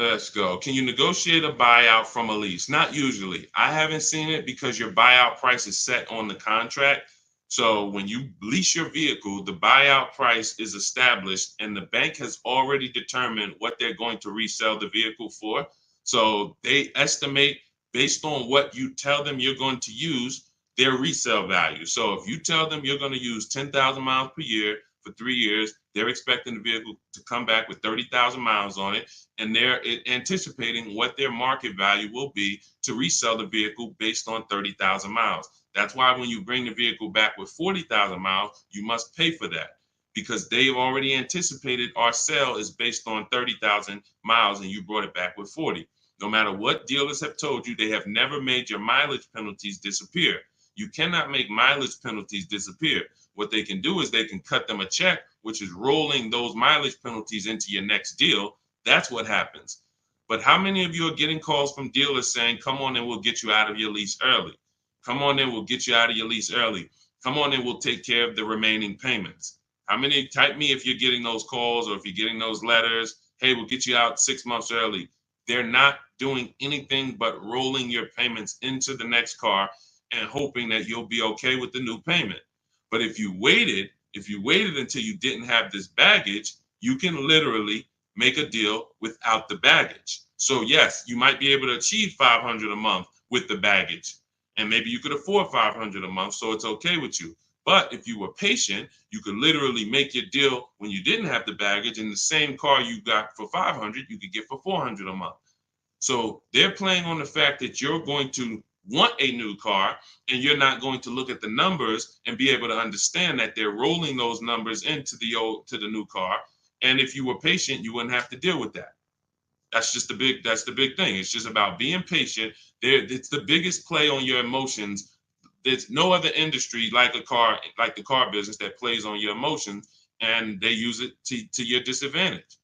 [SPEAKER 1] Let's go. Can you negotiate a buyout from a lease? Not usually. I haven't seen it because your buyout price is set on the contract. So when you lease your vehicle, the buyout price is established and the bank has already determined what they're going to resell the vehicle for. So they estimate based on what you tell them you're going to use their resale value. So if you tell them you're going to use 10,000 miles per year for 3 years, they're expecting the vehicle to come back with 30,000 miles on it, and they're anticipating what their market value will be to resell the vehicle based on 30,000 miles. That's why when you bring the vehicle back with 40,000 miles, you must pay for that because they've already anticipated our sale is based on 30,000 miles and you brought it back with 40. No matter what dealers have told you, they have never made your mileage penalties disappear. You cannot make mileage penalties disappear. What they can do is they can cut them a check, which is rolling those mileage penalties into your next deal. That's what happens. But how many of you are getting calls from dealers saying, come on and we'll get you out of your lease early? Come on and we'll get you out of your lease early. Come on and we'll take care of the remaining payments. How many? Type me if you're getting those calls or if you're getting those letters. Hey, we'll get you out 6 months early. They're not doing anything but rolling your payments into the next car and hoping that you'll be okay with the new payment. But if you waited until you didn't have this baggage, you can literally make a deal without the baggage. So yes, you might be able to achieve $500 a month with the baggage, and maybe you could afford $500 a month, so it's okay with you. But if you were patient, you could literally make your deal when you didn't have the baggage, and the same car you got for $500, you could get for $400 a month. So they're playing on the fact that you're going to want a new car and you're not going to look at the numbers and be able to understand that they're rolling those numbers into the new car. And if you were patient, you wouldn't have to deal with that. That's the big thing. It's just about being patient. It's the biggest play on your emotions. There's no other industry like the car business that plays on your emotions, and they use it to your disadvantage.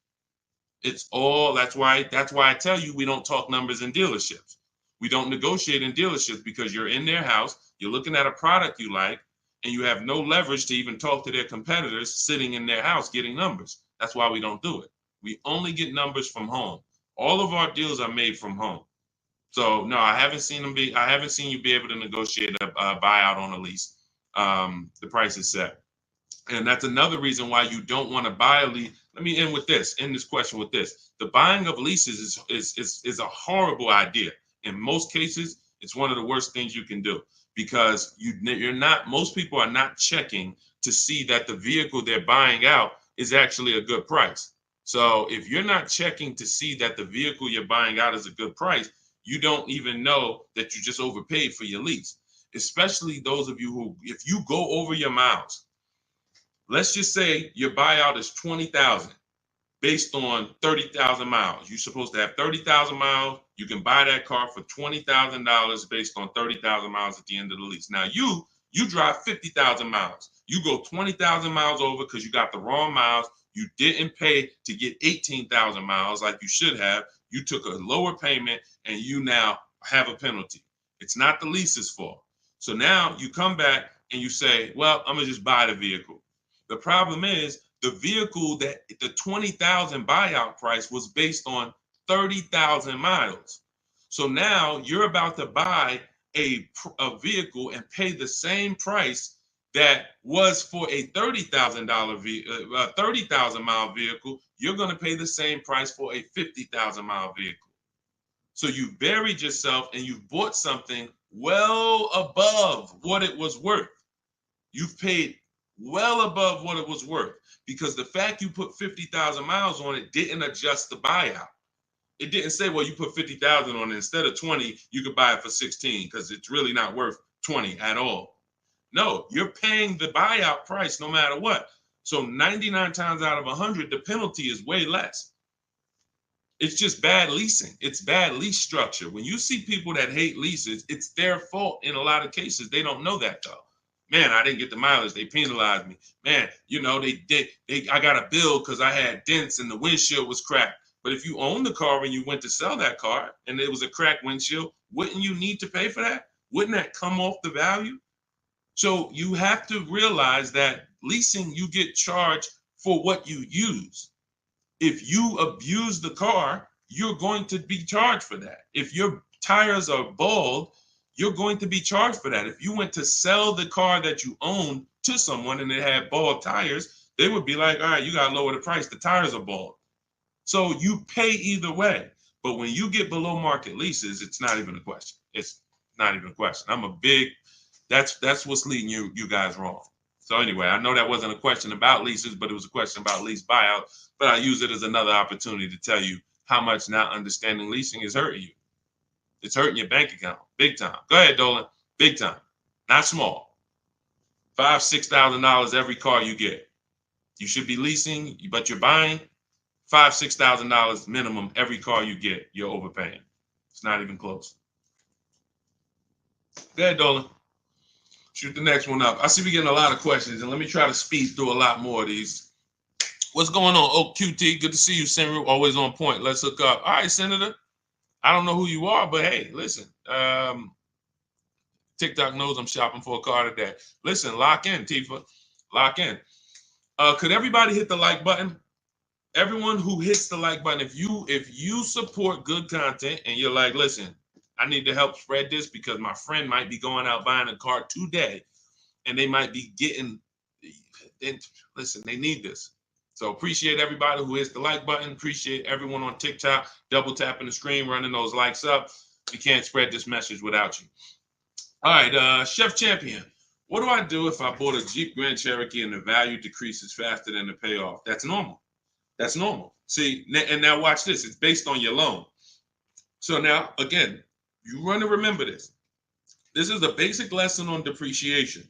[SPEAKER 1] It's all that's why I tell you we don't talk numbers in dealerships. We don't negotiate in dealerships because you're in their house, you're looking at a product you like, and you have no leverage to even talk to their competitors sitting in their house getting numbers. That's why we don't do it. We only get numbers from home. All of our deals are made from home. So no, I haven't seen you be able to negotiate a buyout on a lease. The price is set. And that's another reason why you don't want to buy a lease. Let me end this question with this. The buying of leases is a horrible idea. In most cases, it's one of the worst things you can do because most people are not checking to see that the vehicle they're buying out is actually a good price. So if you're not checking to see that the vehicle you're buying out is a good price, you don't even know that you just overpaid for your lease, especially those of you who, if you go over your miles, let's just say your buyout is 20,000 based on 30,000 miles. You're supposed to have 30,000 miles. You can buy that car for $20,000 based on 30,000 miles at the end of the lease. Now you drive 50,000 miles. You go 20,000 miles over because you got the wrong miles. You didn't pay to get 18,000 miles like you should have. You took a lower payment and you now have a penalty. It's not the lease's fault. So now you come back and you say, well, I'm gonna just buy the vehicle. The problem is the vehicle that the 20,000 buyout price was based on 30,000 miles. So now you're about to buy a vehicle and pay the same price that was for a $30,000 30,000 mile vehicle. You're going to pay the same price for a 50,000 mile vehicle. So you buried yourself and you bought something well above what it was worth. You've paid well above what it was worth because the fact you put 50,000 miles on it didn't adjust the buyout. It didn't say, well, you put 50,000 on it. Instead of 20, you could buy it for 16 because it's really not worth 20 at all. No, you're paying the buyout price no matter what. So 99 times out of 100, the penalty is way less. It's just bad leasing. It's bad lease structure. When you see people that hate leases, it's their fault in a lot of cases. They don't know that though. Man, I didn't get the mileage. They penalized me. Man, I got a bill because I had dents and the windshield was cracked. But if you own the car and you went to sell that car and it was a cracked windshield, wouldn't you need to pay for that? Wouldn't that come off the value? So you have to realize that leasing, you get charged for what you use. If you abuse the car, you're going to be charged for that. If your tires are bald, you're going to be charged for that. If you went to sell the car that you owned to someone and it had bald tires, they would be like, all right, you got to lower the price. The tires are bald. So you pay either way. But when you get below market leases, it's not even a question. It's not even a question. That's what's leading you guys wrong. So anyway, I know that wasn't a question about leases, but it was a question about lease buyout. But I use it as another opportunity to tell you how much not understanding leasing is hurting you. It's hurting your bank account big time. Go ahead, Dolan. Big time, not small. $5,000-$6,000 every car you get. You should be leasing, but you're buying. $5,000-$6,000 minimum every car you get. You're overpaying. It's not even close. Go ahead, Dolan. Shoot the next one up. I see we're getting a lot of questions, and let me try to speed through a lot more of these. What's going on? Oh, QT, good to see you, Senator. Always on point. Let's hook up. All right, Senator. I don't know who you are, but hey, listen. TikTok knows I'm shopping for a car today. Listen, lock in, Tifa. Lock in. Could everybody hit the like button? Everyone who hits the like button, if you support good content and you're like, listen, I need to help spread this because my friend might be going out buying a car today and they might be getting, listen, they need this. So appreciate everybody who hits the like button. Appreciate everyone on TikTok, double tapping the screen, running those likes up. We can't spread this message without you. All right, Chef Champion. What do I do if I bought a Jeep Grand Cherokee and the value decreases faster than the payoff? That's normal. That's normal. See, and now watch this. It's based on your loan. So now, again, you want to remember this. This is a basic lesson on depreciation.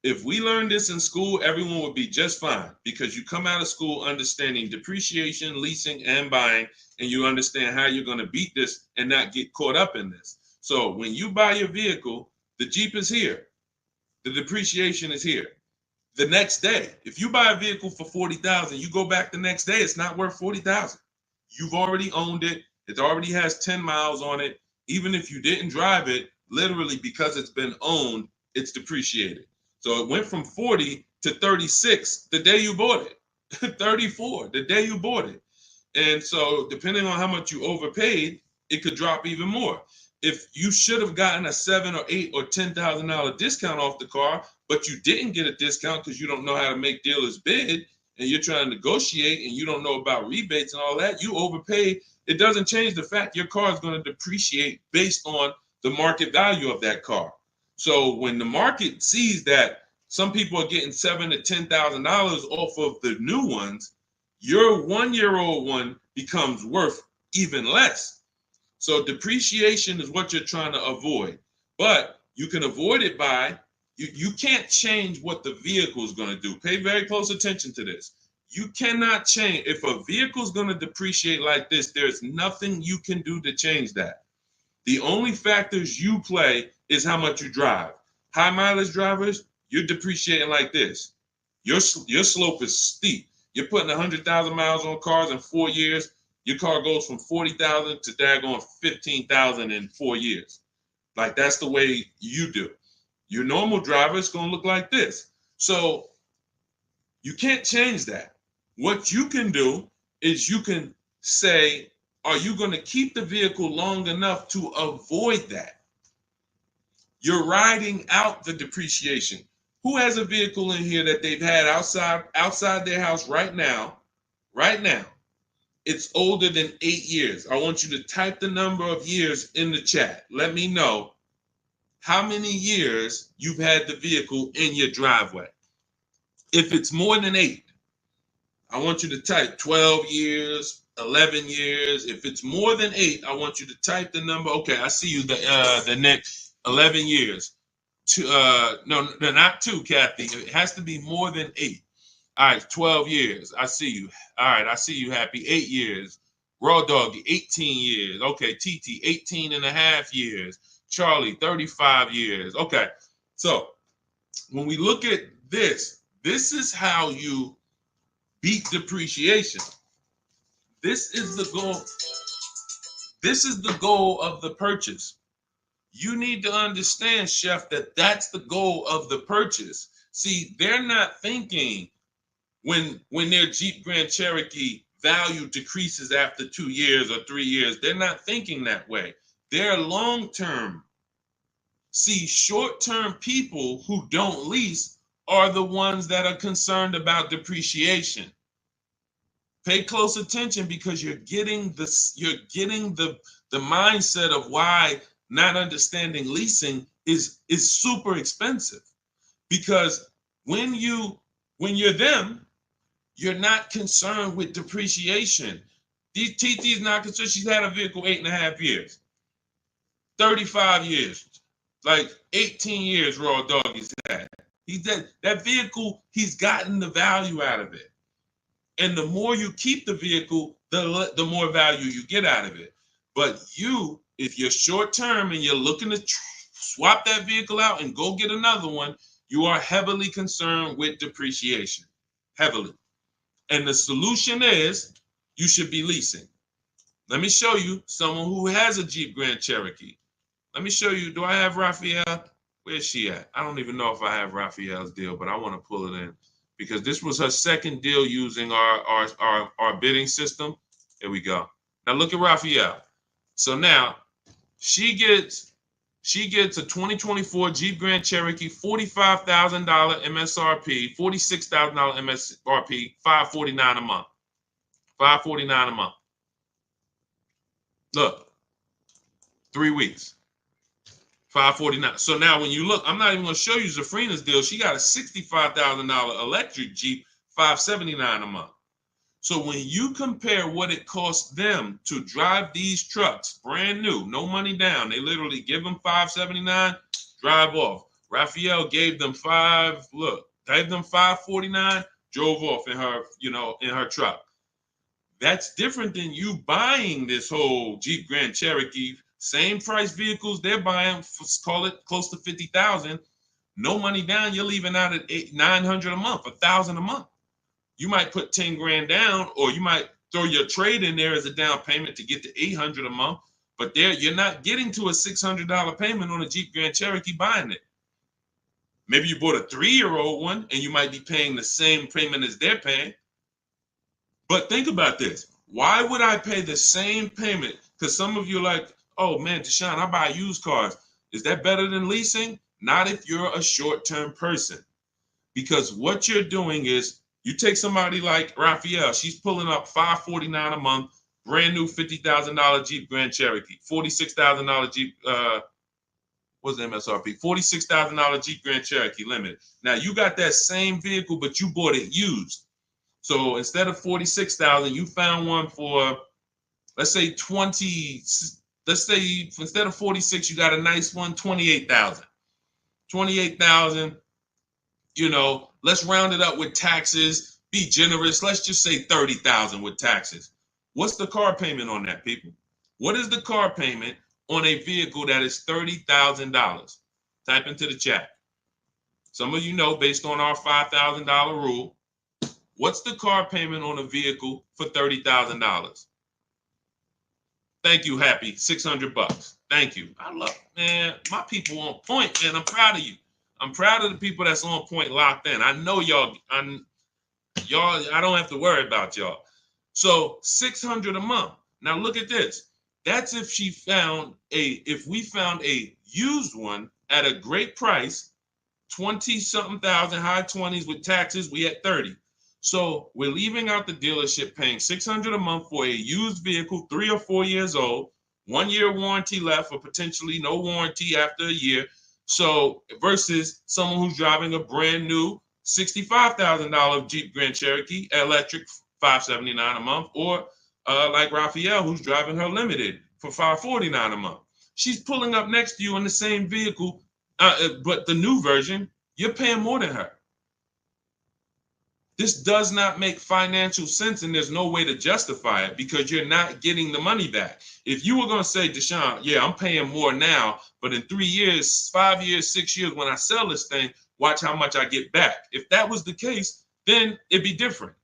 [SPEAKER 1] If we learned this in school, everyone would be just fine because you come out of school understanding depreciation, leasing, and buying, and you understand how you're going to beat this and not get caught up in this. So when you buy your vehicle, the Jeep is here. The depreciation is here. The next day, if you buy a vehicle for $40,000, you go back the next day, it's not worth $40,000. You've already owned it. It already has 10 miles on it. Even if you didn't drive it, literally because it's been owned, it's depreciated. So it went from 40 to 36 the day you bought it, 34 the day you bought it. And so depending on how much you overpaid, it could drop even more. If you should have gotten a $7,000 or $8,000 or $10,000 discount off the car, but you didn't get a discount because you don't know how to make dealers bid and you're trying to negotiate and you don't know about rebates and all that, you overpaid. It doesn't change the fact your car is going to depreciate based on the market value of that car. So when the market sees that some people are getting $7,000 to $10,000 off of the new ones, your 1-year-old one becomes worth even less. So depreciation is what you're trying to avoid, but you can avoid it by, you can't change what the vehicle is going to do. Pay very close attention to this. You cannot change. If a vehicle is going to depreciate like this, there's nothing you can do to change that. The only factors you play is how much you drive. High mileage drivers, you're depreciating like this. Your slope is steep. You're putting 100,000 miles on cars in 4 years. Your car goes from 40,000 to daggone 15,000 in 4 years. Like that's the way you do. Your normal driver is going to look like this. So you can't change that. What you can do is you can say, are you going to keep the vehicle long enough to avoid that? You're riding out the depreciation. Who has a vehicle in here that they've had outside their house right now? Right now. It's older than 8 years. I want you to type the number of years in the chat. Let me know how many years you've had the vehicle in your driveway. If it's more than 8, I want you to type 12 years, 11 years. If it's more than 8, I want you to type the number. Okay, I see you. The next 11 years. No, not 2, Kathy. It has to be more than 8. All right, 12 years. I see you. All right, I see you, Happy. 8 years. Raw Doggy, 18 years. Okay, TT, 18 and a half years. Charlie, 35 years. Okay, so when we look at this, this is how you beat depreciation. This is the goal. This is the goal of the purchase. You need to understand, Chef, that that's the goal of the purchase. See, they're not thinking when their Jeep Grand Cherokee value decreases after 2 years or 3 years. They're not thinking that way. They're long-term. See, short-term people who don't lease are the ones that are concerned about depreciation. Pay close attention, because you're getting the mindset of why not understanding leasing is super expensive. Because when you're them, you're not concerned with depreciation. TT is not concerned. She's had a vehicle 8.5 years, 35 years, like 18 years raw dog he's had. That vehicle, he's gotten the value out of it. And the more you keep the vehicle, the more value you get out of it. But if you're short term and you're looking to swap that vehicle out and go get another one, you are heavily concerned with depreciation, heavily. And the solution is you should be leasing. Let me show you someone who has a Jeep Grand Cherokee. Let me show you. Do I have Raphael? Where's she at? I don't even know if I have Raphael's deal, but I want to pull it in, because this was her second deal using our bidding system. Here we go. Now look at Raphael. So now she gets a 2024 Jeep Grand Cherokee, $45,000 MSRP, $46,000 MSRP, $549 a month. $549 a month. Look, 3 weeks. $549. So now when you look, I'm not even going to show you Zafrina's deal. She got a $65,000 electric Jeep, $579 a month. So when you compare what it costs them to drive these trucks, brand new, no money down, they literally give them $579, drive off. Raphael gave them $549, drove off in her truck. That's different than you buying this whole Jeep Grand Cherokee. Same price vehicles they're buying, call it close to $50,000. No money down, you're leaving out at $900 a month, $1,000 a month. You might put 10 grand down, or you might throw your trade in there as a down payment to get to $800 a month. But you're not getting to a $600 payment on a Jeep Grand Cherokee buying it. Maybe you bought a 3-year-old one and you might be paying the same payment as they're paying. But think about this. Why would I pay the same payment? Because some of you are like, oh man, Deshone, I buy used cars. Is that better than leasing? Not if you're a short-term person. Because what you're doing is, you take somebody like Raphael, she's pulling up $549 a month, brand new $50,000 Jeep Grand Cherokee, $46,000 Jeep, what's the MSRP? $46,000 Jeep Grand Cherokee Limited. Now you got that same vehicle, but you bought it used. So instead of $46,000, you found one for, let's say 20. Let's say instead of 46, you got a nice one, 28,000. 28,000. Let's round it up with taxes. Be generous. Let's just say 30,000 with taxes. What's the car payment on that, people? What is the car payment on a vehicle that is $30,000? Type into the chat. Some of you know, based on our $5,000 rule, what's the car payment on a vehicle for $30,000? Thank you, Happy. $600. Thank you. I love, man, my people on point, man. I'm proud of you. I'm proud of the people that's on point, locked in. I know y'all. I don't have to worry about y'all. So $600 a month. Now look at this. That's if we found a used one at a great price, 20-something thousand, high 20s with taxes, we at 30. So we're leaving out the dealership paying $600 a month for a used vehicle, 3 or 4 years old, 1 year warranty left, or potentially no warranty after a year. So versus someone who's driving a brand new $65,000 Jeep Grand Cherokee electric, $579 a month, or like Raphael, who's driving her limited for $549 a month. She's pulling up next to you in the same vehicle, but the new version, you're paying more than her. This does not make financial sense, and there's no way to justify it because you're not getting the money back. If you were going to say, Deshone, yeah, I'm paying more now, but in 3 years, 5 years, 6 years, when I sell this thing, watch how much I get back. If that was the case, then it'd be different.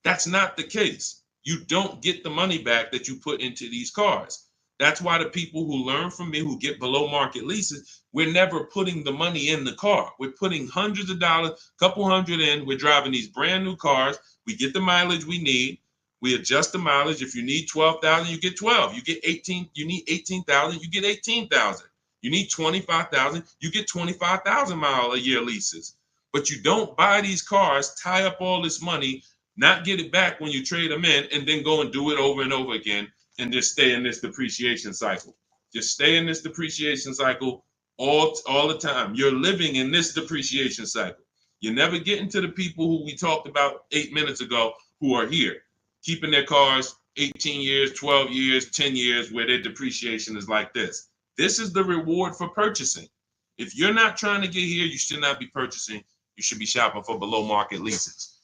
[SPEAKER 1] That's not the case. You don't get the money back that you put into these cars. That's why the people who learn from me, who get below market leases, we're never putting the money in the car. We're putting hundreds of dollars, couple hundred in. We're driving these brand new cars. We get the mileage we need. We adjust the mileage. If you need 12,000, you get 12. You get 18. You need 18,000, you get 18,000. You need 25,000, you get 25,000 mile a year leases. But you don't buy these cars, tie up all this money, not get it back when you trade them in, and then go and do it over and over again and just stay in this depreciation cycle. Just stay in this depreciation cycle all the time. You're living in this depreciation cycle. You're never getting to the people who we talked about 8 minutes ago who are here, keeping their cars 18 years, 12 years, 10 years, where their depreciation is like this. This is the reward for purchasing. If you're not trying to get here, you should not be purchasing. You should be shopping for below market leases.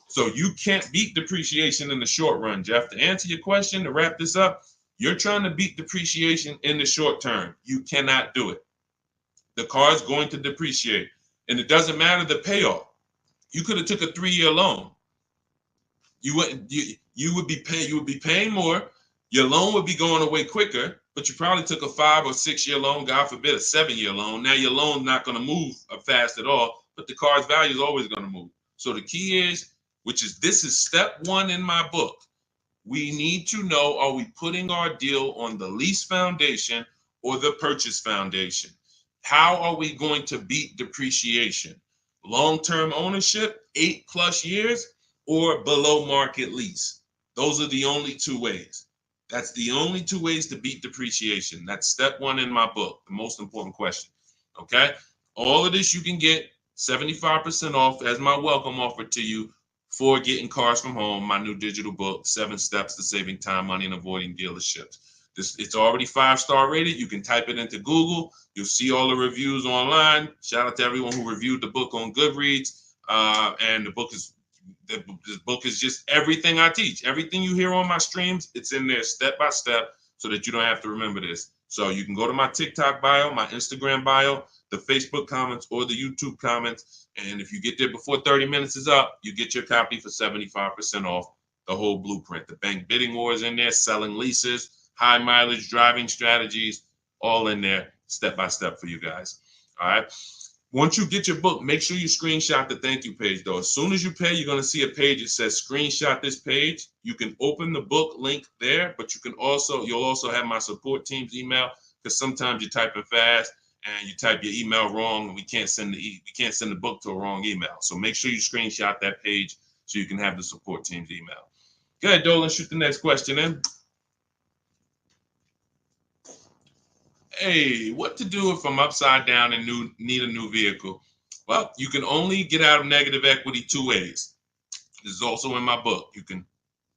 [SPEAKER 1] So you can't beat depreciation in the short run, Jeff. To answer your question, to wrap this up, you're trying to beat depreciation in the short term. You cannot do it. The car is going to depreciate, and it doesn't matter the payoff. You could have took a 3-year loan. You would be paying more. Your loan would be going away quicker, but you probably took a 5 or 6 year loan, God forbid a 7-year loan. Now your loan's not going to move fast at all, but the car's value is always going to move. So the key is, this is step 1 in my book. We need to know, are we putting our deal on the lease foundation or the purchase foundation? How are we going to beat depreciation? Long-term ownership, 8+ years, or below market lease? Those are the only 2 ways. That's the only 2 ways to beat depreciation. That's step 1 in my book, the most important question. Okay? All of this you can get 75% off as my welcome offer to you for getting cars from home, my new digital book, 7 Steps to Saving Time, Money, and Avoiding Dealerships. It's already 5-star rated. You can type it into Google. You'll see all the reviews online. Shout out to everyone who reviewed the book on Goodreads. And the book is just everything I teach. Everything you hear on my streams, it's in there step by step so that you don't have to remember this. So you can go to my TikTok bio, my Instagram bio, the Facebook comments, or the YouTube comments. And if you get there before 30 minutes is up, you get your copy for 75% off the whole blueprint. The bank bidding war is in there, selling leases, high mileage driving strategies, all in there step by step for you guys. All right. Once you get your book, make sure you screenshot the thank you page, though. As soon as you pay, you're going to see a page that says screenshot this page. You can open the book link there, but you'll also have my support team's email, because sometimes you type it fast and you type your email wrong, and we can't send the book to a wrong email. So make sure you screenshot that page so you can have the support team's email. Go ahead, Dolan, shoot the next question in. Hey, what to do if I'm upside down and need a new vehicle? Well, you can only get out of negative equity 2 ways. This is also in my book.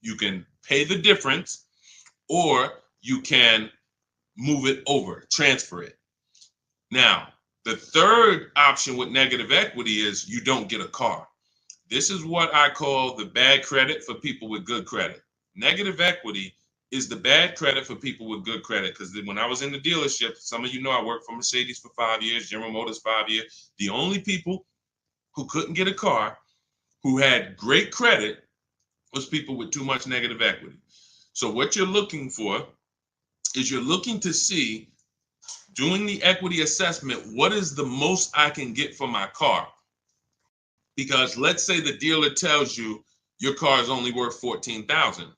[SPEAKER 1] You can pay the difference, or you can move it over, transfer it. Now, the third option with negative equity is you don't get a car. This is what I call the bad credit for people with good credit. Negative equity is the bad credit for people with good credit. Because when I was in the dealership, some of you know I worked for Mercedes for 5 years, General Motors 5 years. The only people who couldn't get a car, who had great credit, was people with too much negative equity. So what you're looking for is you're looking to see, doing the equity assessment, what is the most I can get for my car? Because let's say the dealer tells you your car is only worth $14,000.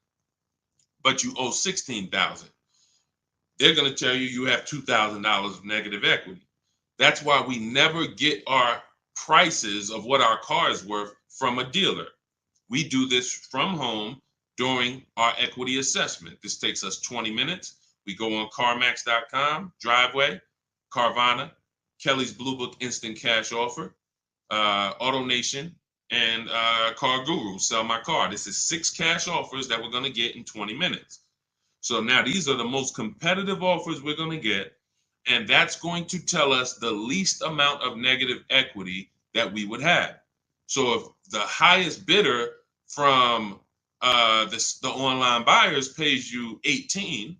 [SPEAKER 1] but you owe $16,000. They're going to tell you you have $2,000 of negative equity. That's why we never get our prices of what our car is worth from a dealer. We do this from home during our equity assessment. This takes us 20 minutes. We go on CarMax.com, Driveway, Carvana, Kelly's Blue Book Instant Cash Offer, AutoNation, and Car Guru, Sell My Car. This is 6 cash offers that we're going to get in 20 minutes. So now these are the most competitive offers we're going to get, and that's going to tell us the least amount of negative equity that we would have. So if the highest bidder from the online buyers pays you 18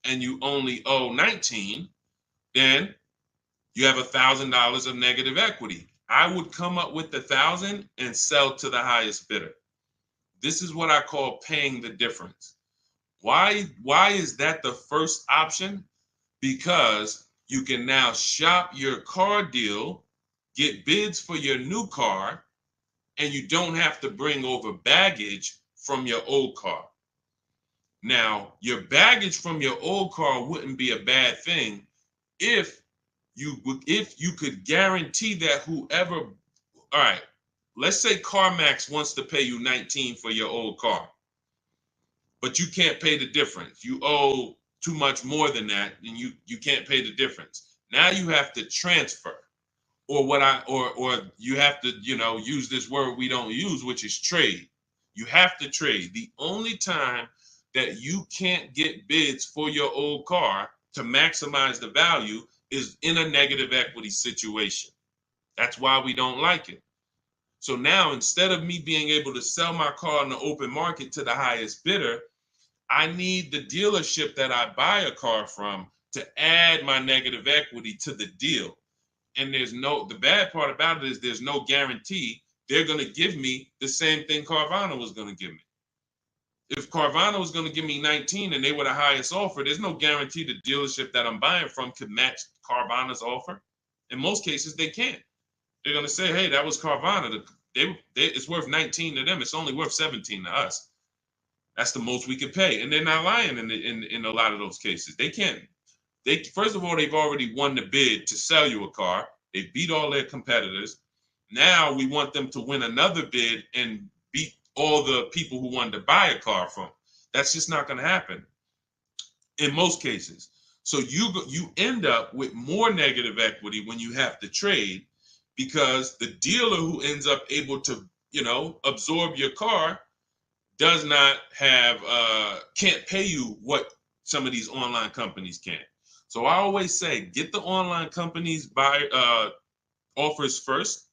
[SPEAKER 1] and you only owe 19, then you have $1,000 of negative equity. I would come up with 1,000 and sell to the highest bidder. This is what I call paying the difference. Why is that the first option? Because you can now shop your car deal, get bids for your new car, and you don't have to bring over baggage from your old car. Now, your baggage from your old car wouldn't be a bad thing if you could guarantee that whoever, all right, let's say CarMax wants to pay you 19 for your old car, but you can't pay the difference. You owe too much more than that, and you can't pay the difference. Now you have to transfer, or you have to use this word we don't use, which is trade. You have to trade. The only time that you can't get bids for your old car to maximize the value is in a negative equity situation. That's why we don't like it. So now, instead of me being able to sell my car in the open market to the highest bidder, I need the dealership that I buy a car from to add my negative equity to the deal. And the bad part about it is there's no guarantee they're going to give me the same thing Carvana was going to give me. If Carvana was going to give me 19 and they were the highest offer, there's no guarantee the dealership that I'm buying from could match Carvana's offer. In most cases, they can't. They're going to say, hey, that was Carvana. It's worth 19 to them. It's only worth 17 to us. That's the most we could pay. And they're not lying in a lot of those cases. They can't. First of all, they've already won the bid to sell you a car. They beat all their competitors. Now we want them to win another bid and beat all the people who wanted to buy a car from. That's just not going to happen in most cases. So you end up with more negative equity when you have to trade, because the dealer who ends up able to absorb your car does not have can't pay you what some of these online companies can. So I always say, get the online companies buy offers first.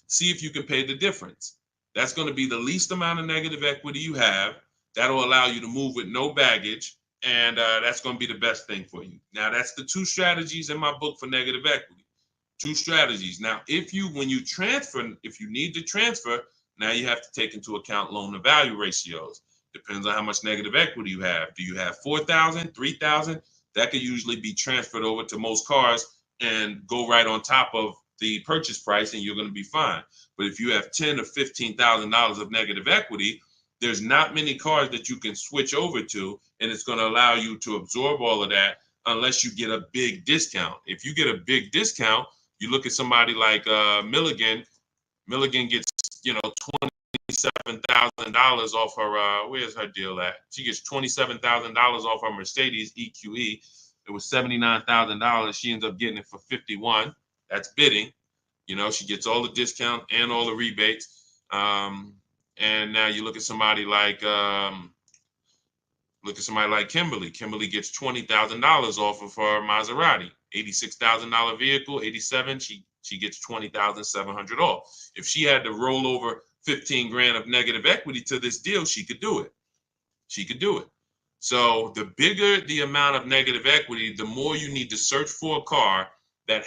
[SPEAKER 1] See if you can pay the difference. That's going to be the least amount of negative equity you have. That'll allow you to move with no baggage, and that's going to be the best thing for you. Now, that's the 2 strategies in my book for negative equity. 2 strategies. Now, if you need to transfer, now you have to take into account loan to value ratios. Depends on how much negative equity you have. Do you have 4,000, 3,000? That could usually be transferred over to most cars and go right on top of the purchase price, and you're going to be fine. But if you have $10,000 or $15,000 of negative equity, there's not many cars that you can switch over to, and it's going to allow you to absorb all of that unless you get a big discount. If you get a big discount, you look at somebody like Milligan. Milligan gets $27,000 off her. Where's her deal at? She gets $27,000 off her Mercedes EQE. It was $79,000. She ends up getting it for $51,000. That's bidding. She gets all the discount and all the rebates. And now you look at somebody like Kimberly. Kimberly gets $20,000 off of her Maserati. $86,000 vehicle, 87. She gets $20,700 off. If she had to roll over 15 grand of negative equity to this deal, she could do it. So the bigger the amount of negative equity, the more you need to search for a car that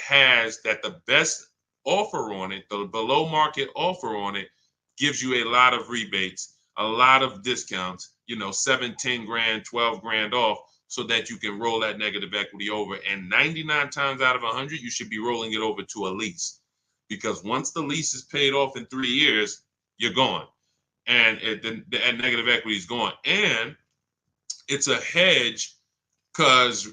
[SPEAKER 1] the best offer on it, the below market offer on it, gives you a lot of rebates, a lot of discounts, 7, 10 grand, 12 grand off, so that you can roll that negative equity over. And 99 times out of 100, you should be rolling it over to a lease, because once the lease is paid off in 3 years, you're gone, and the negative equity is gone. And it's a hedge, because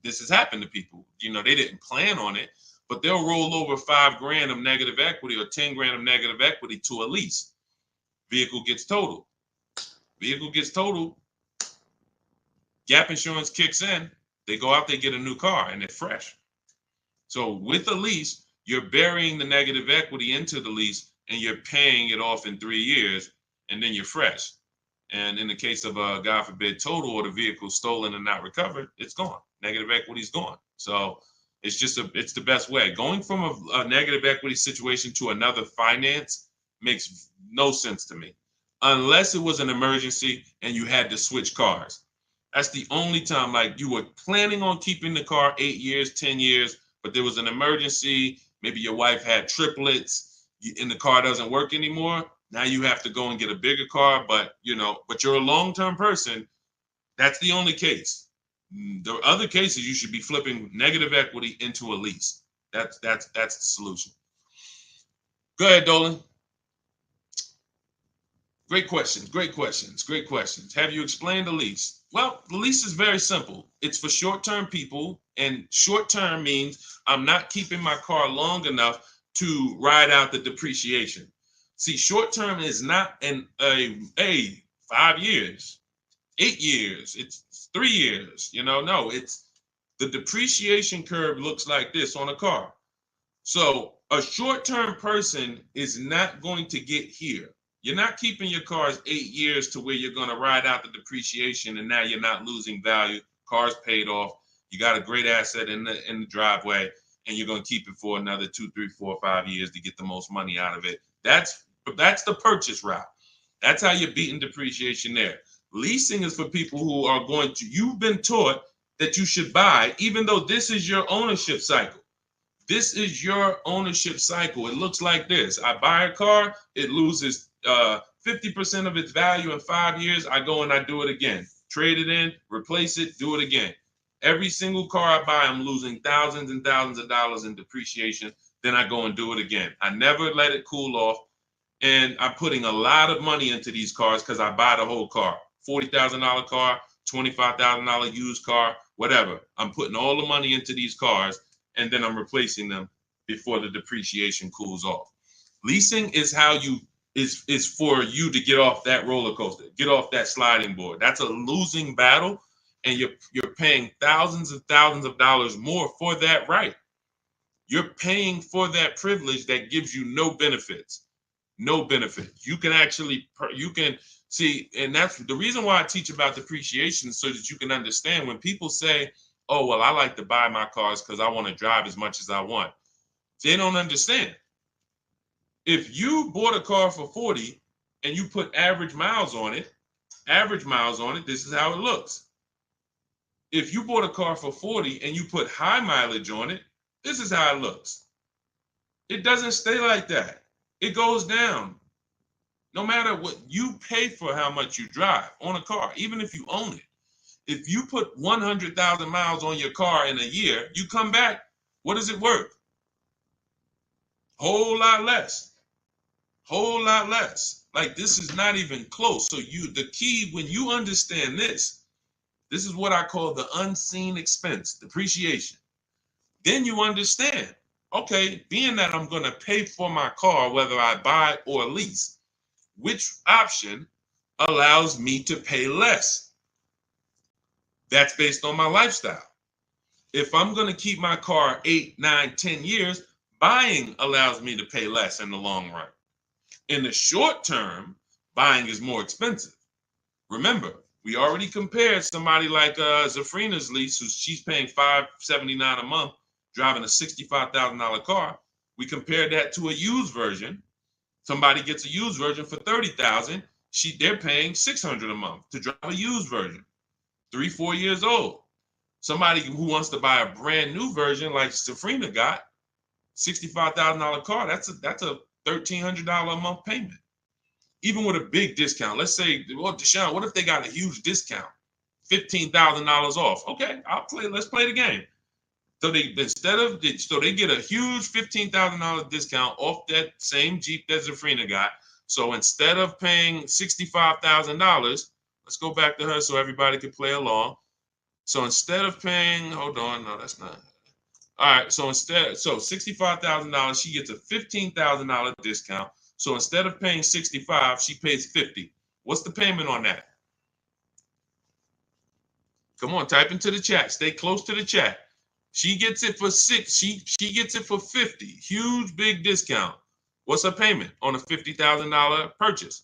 [SPEAKER 1] this has happened to people. They didn't plan on it, but they'll roll over 5 grand of negative equity or 10 grand of negative equity to a lease. Vehicle gets totaled. Gap insurance kicks in. They go out, they get a new car, and they're fresh. So with a lease, you're burying the negative equity into the lease, and you're paying it off in 3 years, and then you're fresh. And in the case of a, God forbid, total, or the vehicle stolen and not recovered, it's gone. Negative equity is gone. So it's the best way. Going from a negative equity situation to another finance makes no sense to me, unless it was an emergency and you had to switch cars. That's the only time, like you were planning on keeping the car 8 years, 10 years, but there was an emergency. Maybe your wife had triplets and the car doesn't work anymore. Now you have to go and get a bigger car, but you're a long-term person. That's the only case. The other cases, you should be flipping negative equity into a lease. That's the solution. Go ahead, Dolan. Great questions, great questions, great questions. Have you explained the lease? Well, the lease is very simple. It's for short-term people, and short-term means I'm not keeping my car long enough to ride out the depreciation. See, short-term is not a 5 years, 8 years, it's 3 years, no, it's the depreciation curve looks like this on a car. So a short-term person is not going to get here. You're not keeping your cars 8 years to where you're going to ride out the depreciation and now you're not losing value. Car's paid off. You got a great asset in the driveway, and you're going to keep it for another 2, 3, 4, 5 years to get the most money out of it. That's the purchase route. That's how you're beating depreciation there. Leasing is for people who are going to, you've been taught that you should buy, even though this is your ownership cycle. This is your ownership cycle. It looks like this. I buy a car, it loses 50% of its value in 5 years. I go and I do it again. Trade it in, replace it, do it again. Every single car I buy, I'm losing thousands and thousands of dollars in depreciation. Then I go and do it again. I never let it cool off. And I'm putting a lot of money into these cars because I buy the whole car. $40,000 car, $25,000 used car, whatever. I'm putting all the money into these cars, and then I'm replacing them before the depreciation cools off. Leasing is how you is for you to get off that roller coaster, get off that sliding board. That's a losing battle, and you're paying thousands and thousands of dollars more for that right. You're paying for that privilege that gives you no benefits. No benefits. You can see, and that's the reason why I teach about depreciation, so that you can understand when people say, oh, well, I like to buy my cars because I want to drive as much as I want. They don't understand. If you bought a car for 40 and you put average miles on it, this is how it looks. If you bought a car for 40 and you put high mileage on it, this is how it looks. It doesn't stay like that. It goes down. No matter what you pay for, how much you drive on a car, even if you own it. If you put 100,000 miles on your car in a year, you come back, what is it worth? Whole lot less. Whole lot less. Like, this is not even close. So the key, when you understand this is what I call the unseen expense, depreciation. Then you understand, okay, being that I'm going to pay for my car, whether I buy or lease, which option allows me to pay less? That's based on my lifestyle. If I'm going to keep my car 8, 9, 10 years, buying allows me to pay less in the long run. In the short term, buying is more expensive. Remember, we already compared somebody like Zafrina's lease, she's paying $579 a month, driving a $65,000 car. We compared that to a used version. Somebody gets a used version for $30,000. They're paying $600 a month to drive a used version, 3, 4 years old. Somebody who wants to buy a brand new version like Zafrina got, $65,000 car, that's a $1,300 a month payment. Even with a big discount, let's say, well, Deshone, what if they got a huge discount, $15,000 off? Okay, let's play the game. So they get a huge $15,000 discount off that same Jeep that Zafrina got. So instead of paying $65,000, let's go back to her so everybody can play along. So instead of paying, hold on, no, that's not. All right, so $65,000, she gets a $15,000 discount. So instead of paying 65, she pays 50. What's the payment on that? Come on, type into the chat. Stay close to the chat. She gets it for 6. She gets it for 50. Huge, big discount. What's her payment on a $50,000 purchase?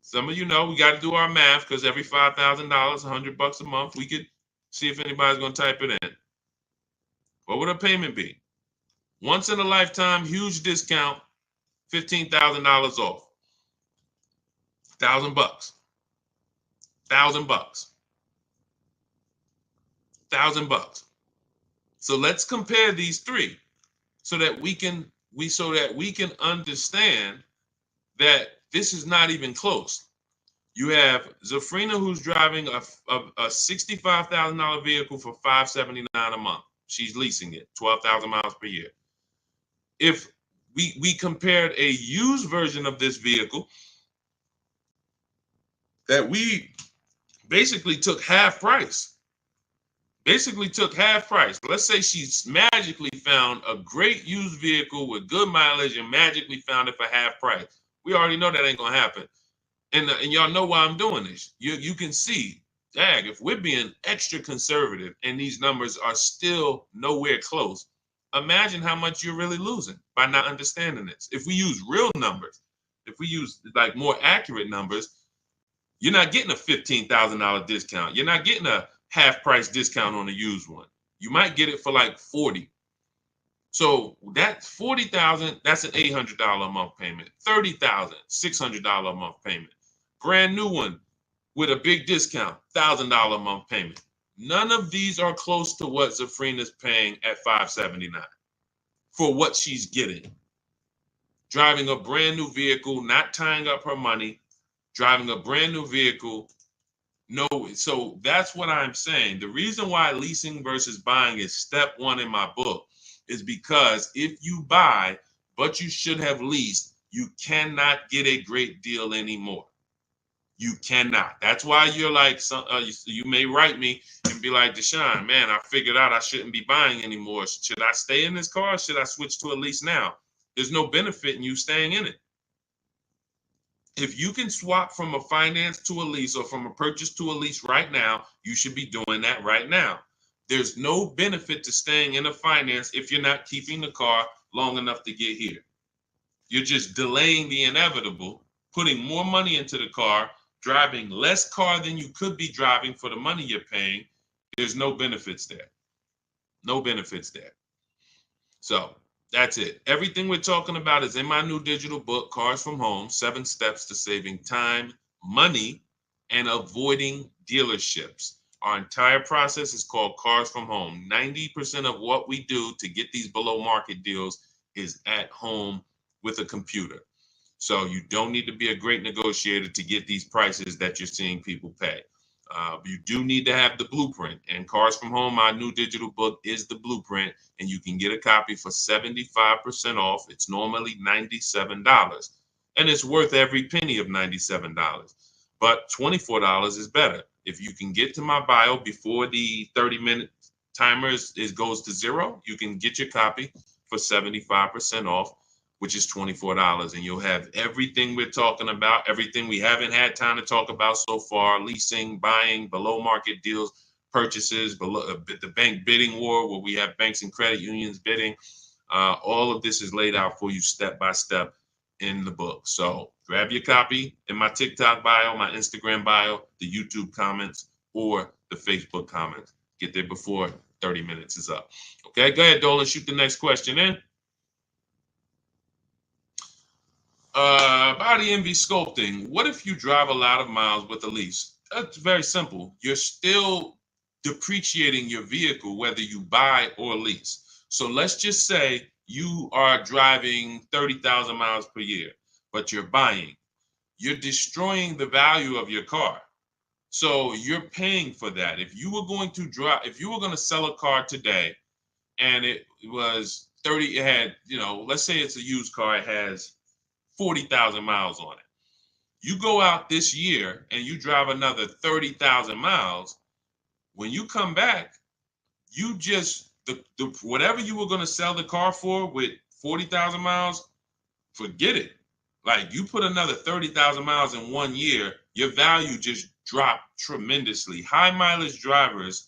[SPEAKER 1] Some of you know we got to do our math, because every $5,000, $100 a month, we could see if anybody's going to type it in. What would her payment be? Once in a lifetime, huge discount, $15,000 off. $1,000. $1,000. $1,000. So let's compare these three so that we can understand that this is not even close. You have Zafrina, who's driving a $65,000 vehicle for $579 a month. She's leasing it, 12,000 miles per year. If we compared a used version of this vehicle, that we basically took half price. Let's say she's magically found a great used vehicle with good mileage and magically found it for half price. We already know that ain't gonna happen. And y'all know why I'm doing this. You can see, dang, if we're being extra conservative and these numbers are still nowhere close, imagine how much you're really losing by not understanding this. If we use real numbers, if we use like more accurate numbers, you're not getting a $15,000 discount. You're not getting a half price discount on a used one. You might get it for like 40. So that 40,000, that's an $800 a month payment. 30,000, $600 a month payment. Brand new one with a big discount, $1,000 a month payment. None of these are close to what Zafrina's paying at $579 for what she's getting. Driving a brand new vehicle, not tying up her money, driving a brand new vehicle. No, so that's what I'm saying. The reason why leasing versus buying is step one in my book is because if you buy, but you should have leased, you cannot get a great deal anymore. You cannot. That's why you're like, you may write me and be like, Deshone, man, I figured out I shouldn't be buying anymore. Should I stay in this car? Or should I switch to a lease now? There's no benefit in you staying in it. If you can swap from a finance to a lease or from a purchase to a lease right now, you should be doing that right now. There's no benefit to staying in a finance if you're not keeping the car long enough to get here. You're just delaying the inevitable, putting more money into the car, driving less car than you could be driving for the money you're paying. There's no benefits there. No benefits there. So that's it. Everything we're talking about is in my new digital book, Cars from Home, 7 Steps to Saving Time, Money, and Avoiding Dealerships. Our entire process is called Cars from Home. 90% of what we do to get these below market deals is at home with a computer. So you don't need to be a great negotiator to get these prices that you're seeing people pay. You do need to have the blueprint, and Cars from Home, my new digital book, is the blueprint, and you can get a copy for 75% off. It's normally $97, and it's worth every penny of $97, but $24 is better. If you can get to my bio before the 30-minute timer goes to 0, you can get your copy for 75% off, which is $24, and you'll have everything we're talking about, everything we haven't had time to talk about so far: leasing, buying, below market deals, purchases, below the bank bidding war, where we have banks and credit unions bidding. All of this is laid out for you step by step in the book. So grab your copy in my TikTok bio, my Instagram bio, the YouTube comments, or the Facebook comments. Get there before 30 minutes is up. Okay, go ahead, Dolan, shoot the next question in. Body envy sculpting. What if you drive a lot of miles with a lease? That's very simple. You're still depreciating your vehicle whether you buy or lease. So let's just say you are driving 30,000 miles per year, but you're buying. You're destroying the value of your car. So you're paying for that. If you were going to sell a car today and it was 30, it had, let's say it's a used car, it has 40,000 miles on it. You go out this year and you drive another 30,000 miles. When you come back, you just, whatever you were going to sell the car for with 40,000 miles, forget it. Like, you put another 30,000 miles in 1 year, your value just dropped tremendously. High mileage drivers,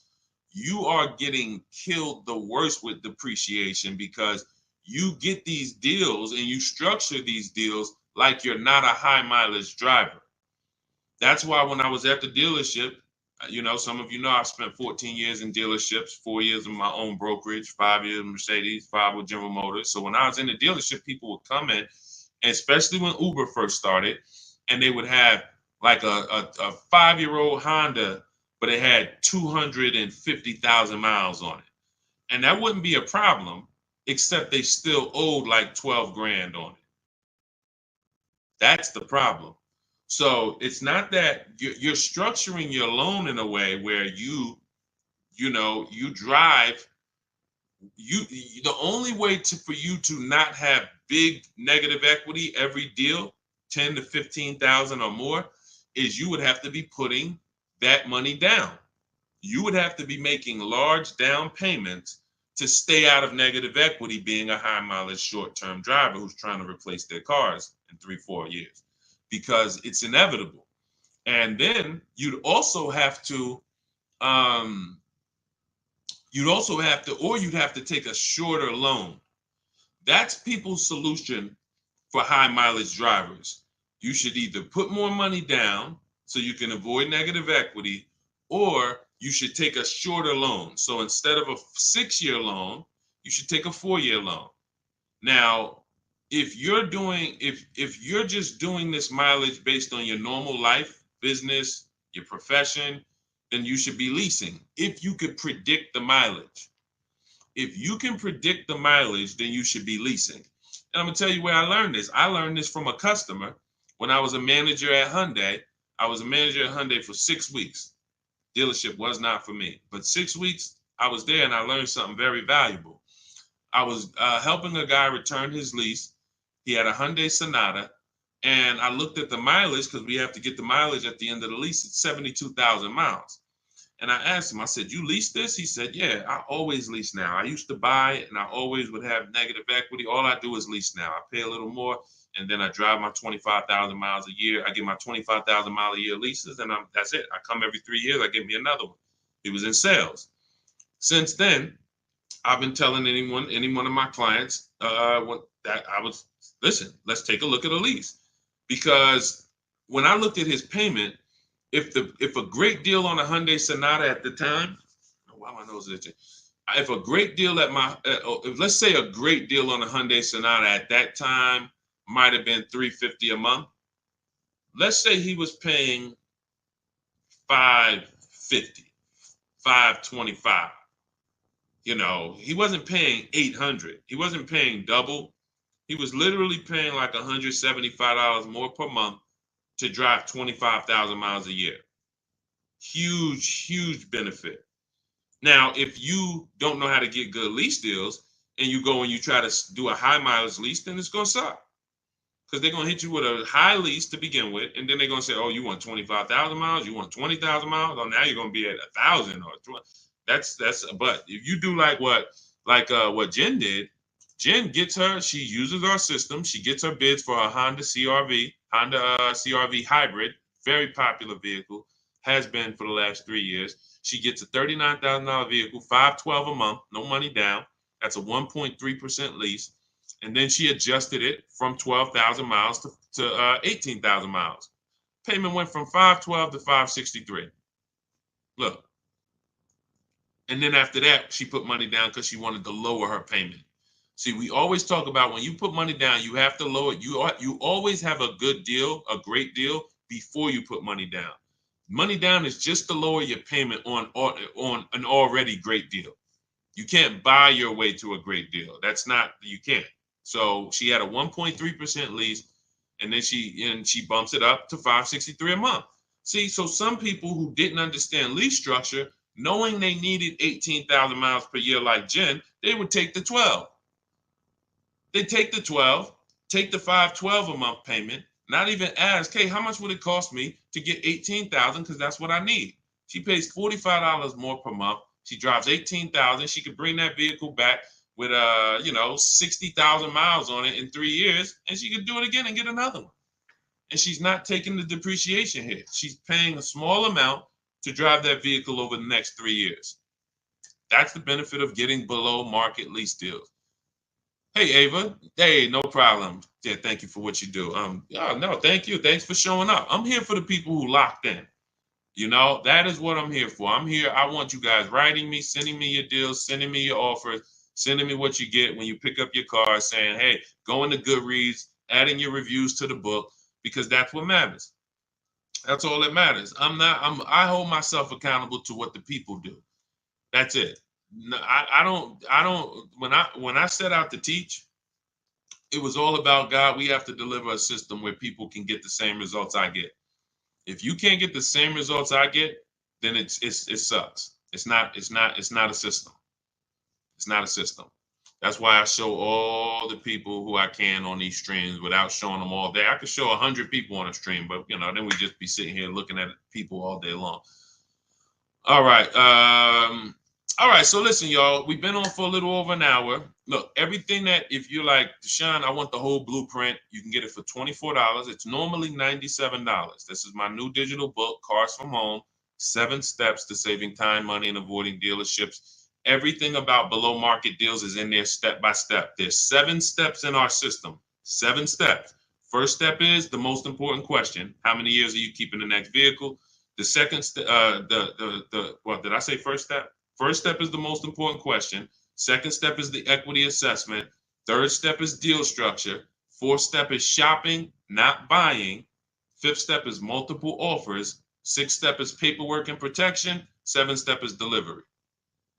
[SPEAKER 1] you are getting killed the worst with depreciation, because you get these deals and you structure these deals like you're not a high mileage driver. That's why when I was at the dealership, some of you know I spent 14 years in dealerships, 4 years in my own brokerage, 5 years in Mercedes, 5 with General Motors. So when I was in the dealership, people would come in, and especially when Uber first started, and they would have like a 5-year-old Honda, but it had 250,000 miles on it. And that wouldn't be a problem, except they still owed like 12 grand on it. That's the problem. So it's not that you're structuring your loan in a way where you drive. The only way for you to not have big negative equity every deal, 10 to 15,000 or more, is you would have to be putting that money down. You would have to be making large down payments to stay out of negative equity, being a high mileage short-term driver who's trying to replace their cars in 3-4 years, because it's inevitable. And then um, you'd have to take a shorter loan. That's people's solution for high mileage drivers. You should either put more money down so you can avoid negative equity, or you should take a shorter loan. So instead of a 6-year loan, you should take a 4-year loan. Now, if you're just doing this mileage based on your normal life, business, your profession, then you should be leasing. If you could predict the mileage. If you can predict the mileage, then you should be leasing. And I'm gonna tell you where I learned this. I learned this from a customer when I was a manager at Hyundai. I was a manager at Hyundai for 6 weeks. Dealership was not for me, but 6 weeks I was there and I learned something very valuable. I was helping a guy return his lease. He had a Hyundai Sonata, and I looked at the mileage because we have to get the mileage at the end of the lease. It's 72,000 miles. And I asked him, I said, "You lease this?" He said, "Yeah, I always lease now. I used to buy it and I always would have negative equity. All I do is lease now. I pay a little more and then I drive my 25,000 miles a year. I get my 25,000 mile a year leases and that's it. I come every 3 years, I get me another one." He was in sales. Since then, I've been telling any one of my clients listen, let's take a look at a lease. Because when I looked at his payment, if a great deal on a Hyundai Sonata at the time, why my nose itching? If a great deal let's say a great deal on a Hyundai Sonata at that time might have been $350 a month. Let's say he was paying $550, $525. He wasn't paying $800. He wasn't paying double. He was literally paying like $175 more per month to drive 25,000 miles a year. Huge, huge benefit. Now, if you don't know how to get good lease deals and you go and you try to do a high mileage lease, then it's going to suck. Because they're going to hit you with a high lease to begin with. And then they're going to say, "Oh, you want 25,000 miles? You want 20,000 miles? Oh, now you're going to be at 1,000 or 20. But if you do like what Jen did, Jen she uses our system. She gets her bids for her Honda CRV hybrid, very popular vehicle, has been for the last 3 years. She gets a $39,000 vehicle, $512 a month, no money down. That's a 1.3% lease. And then she adjusted it from 12,000 miles to 18,000 miles. Payment went from $512 to $563. Look. And then after that, she put money down because she wanted to lower her payment. See, we always talk about when you put money down, you have to lower it. You always have a good deal, a great deal, before you put money down. Money down is just to lower your payment on an already great deal. You can't buy your way to a great deal. You can't. So she had a 1.3% lease, and then she bumps it up to $563 a month. See, so some people who didn't understand lease structure, knowing they needed 18,000 miles per year like Jen, they would take the 12. They take the 12, take the $512 a month payment, not even ask, "Hey, how much would it cost me to get 18,000? Because that's what I need." She pays $45 more per month. She drives 18,000. She could bring that vehicle back with 60,000 miles on it in 3 years, and she could do it again and get another one. And she's not taking the depreciation hit. She's paying a small amount to drive that vehicle over the next 3 years. That's the benefit of getting below market lease deals. Hey, Ava. Hey, no problem. Yeah, thank you for what you do. No, thank you. Thanks for showing up. I'm here for the people who locked in. That is what I'm here for. I'm here. I want you guys writing me, sending me your deals, sending me your offers, sending me what you get when you pick up your car, saying, "Hey, go into Goodreads, adding your reviews to the book," because that's what matters. That's all that matters. I hold myself accountable to what the people do. That's it. No, I don't, when I set out to teach, it was all about, God, we have to deliver a system where people can get the same results I get. If you can't get the same results I get, then it sucks. It's not a system. It's not a system. That's why I show all the people who I can on these streams without showing them all day. I could show 100 people on a stream, but then we just be sitting here looking at people all day long. All right. All right. So listen, y'all, we've been on for a little over an hour. Look, everything that if you're like, Deshone, I want the whole blueprint, you can get it for $24. It's normally $97. This is my new digital book, Cars from Home, 7 Steps to Saving Time, Money, and Avoiding Dealerships. Everything about below market deals is in there step by step. There's 7 steps in our system. 7 steps. First step is the most important question. How many years are you keeping the next vehicle? The second, what did I say? First step. First step is the most important question. Second step is the equity assessment. Third step is deal structure. Fourth step is shopping, not buying. Fifth step is multiple offers. Sixth step is paperwork and protection. Seventh step is delivery.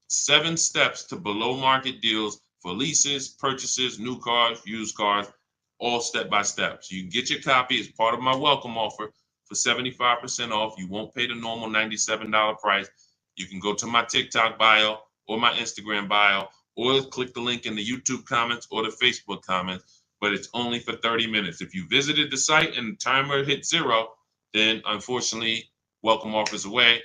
[SPEAKER 1] 7 steps to below market deals for leases, purchases, new cars, used cars, all step by step. So you can get your copy as part of my welcome offer for 75% off. You won't pay the normal $97 price. You can go to my TikTok bio or my Instagram bio, or click the link in the YouTube comments or the Facebook comments, but it's only for 30 minutes. If you visited the site and the timer hit 0, then unfortunately, welcome offers away.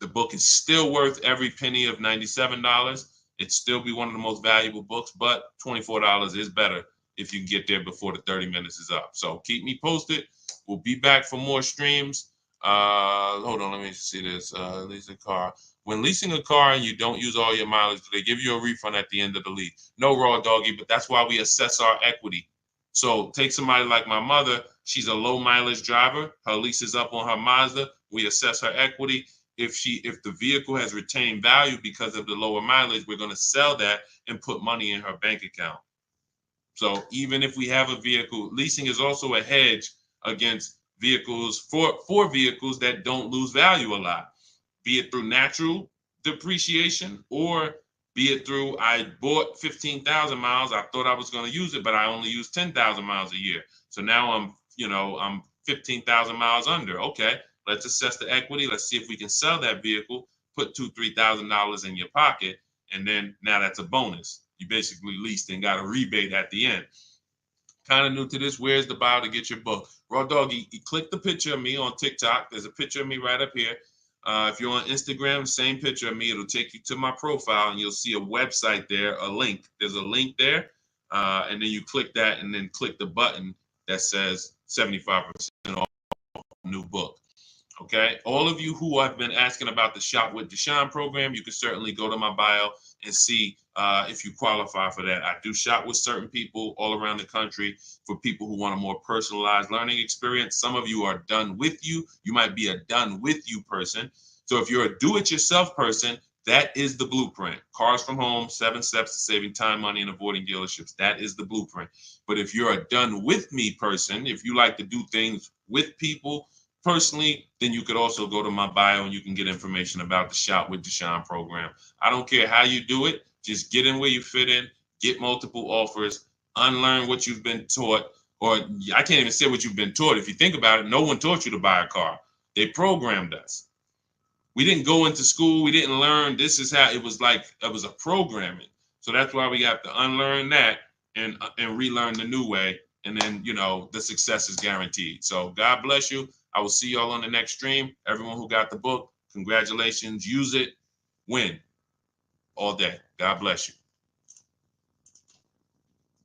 [SPEAKER 1] The book is still worth every penny of $97. It'd still be one of the most valuable books, but $24 is better if you can get there before the 30 minutes is up. So keep me posted. We'll be back for more streams. Hold on, let me see this. Lease a car. When leasing a car and you don't use all your mileage, do they give you a refund at the end of the lease? No, Raw Doggy, but that's why we assess our equity. So take somebody like my mother. She's a low mileage driver. Her lease is up on her Mazda. We assess her equity. If the vehicle has retained value because of the lower mileage, we're going to sell that and put money in her bank account. So even if we have a vehicle, leasing is also a hedge against vehicles for vehicles that don't lose value a lot, be it through natural depreciation or be it through I bought 15,000 miles. I thought I was going to use it, but I only use 10,000 miles a year. So now I'm 15,000 miles under. Okay, let's assess the equity. Let's see if we can sell that vehicle, put $2,000-$3,000 in your pocket, and then now that's a bonus. You basically leased and got a rebate at the end. Kind of new to this, where's the bio to get your book? Raw Doggy, you click the picture of me on TikTok. There's a picture of me right up here. If you're on Instagram, same picture of me. It'll take you to my profile, and you'll see a website there, a link. There's a link there, and then you click that, and then click the button that says 75% off new book. Okay, all of you who have been asking about the Shop with Deshone program, you can certainly go to my bio and see if you qualify for that. I do shop with certain people all around the country for people who want a more personalized learning experience. Some of you are done with you. You might be a done with you person. So if you're a do-it-yourself person, that is the blueprint. Cars from Home, 7 steps to saving time, money, and avoiding dealerships. That is the blueprint. But if you're a done with me person, if you like to do things with people, personally, then you could also go to my bio and you can get information about the Shop with Deshone program. I don't care how you do it. Just get in where you fit in, get multiple offers, unlearn what you've been taught, or I can't even say what you've been taught. If you think about it, no one taught you to buy a car. They programmed us. We didn't go into school. We didn't learn. This is how it was like. It was a programming. So that's why we have to unlearn that and relearn the new way. And then, the success is guaranteed. So God bless you. I will see y'all on the next stream. Everyone who got the book, congratulations. Use it. Win all day. God bless you.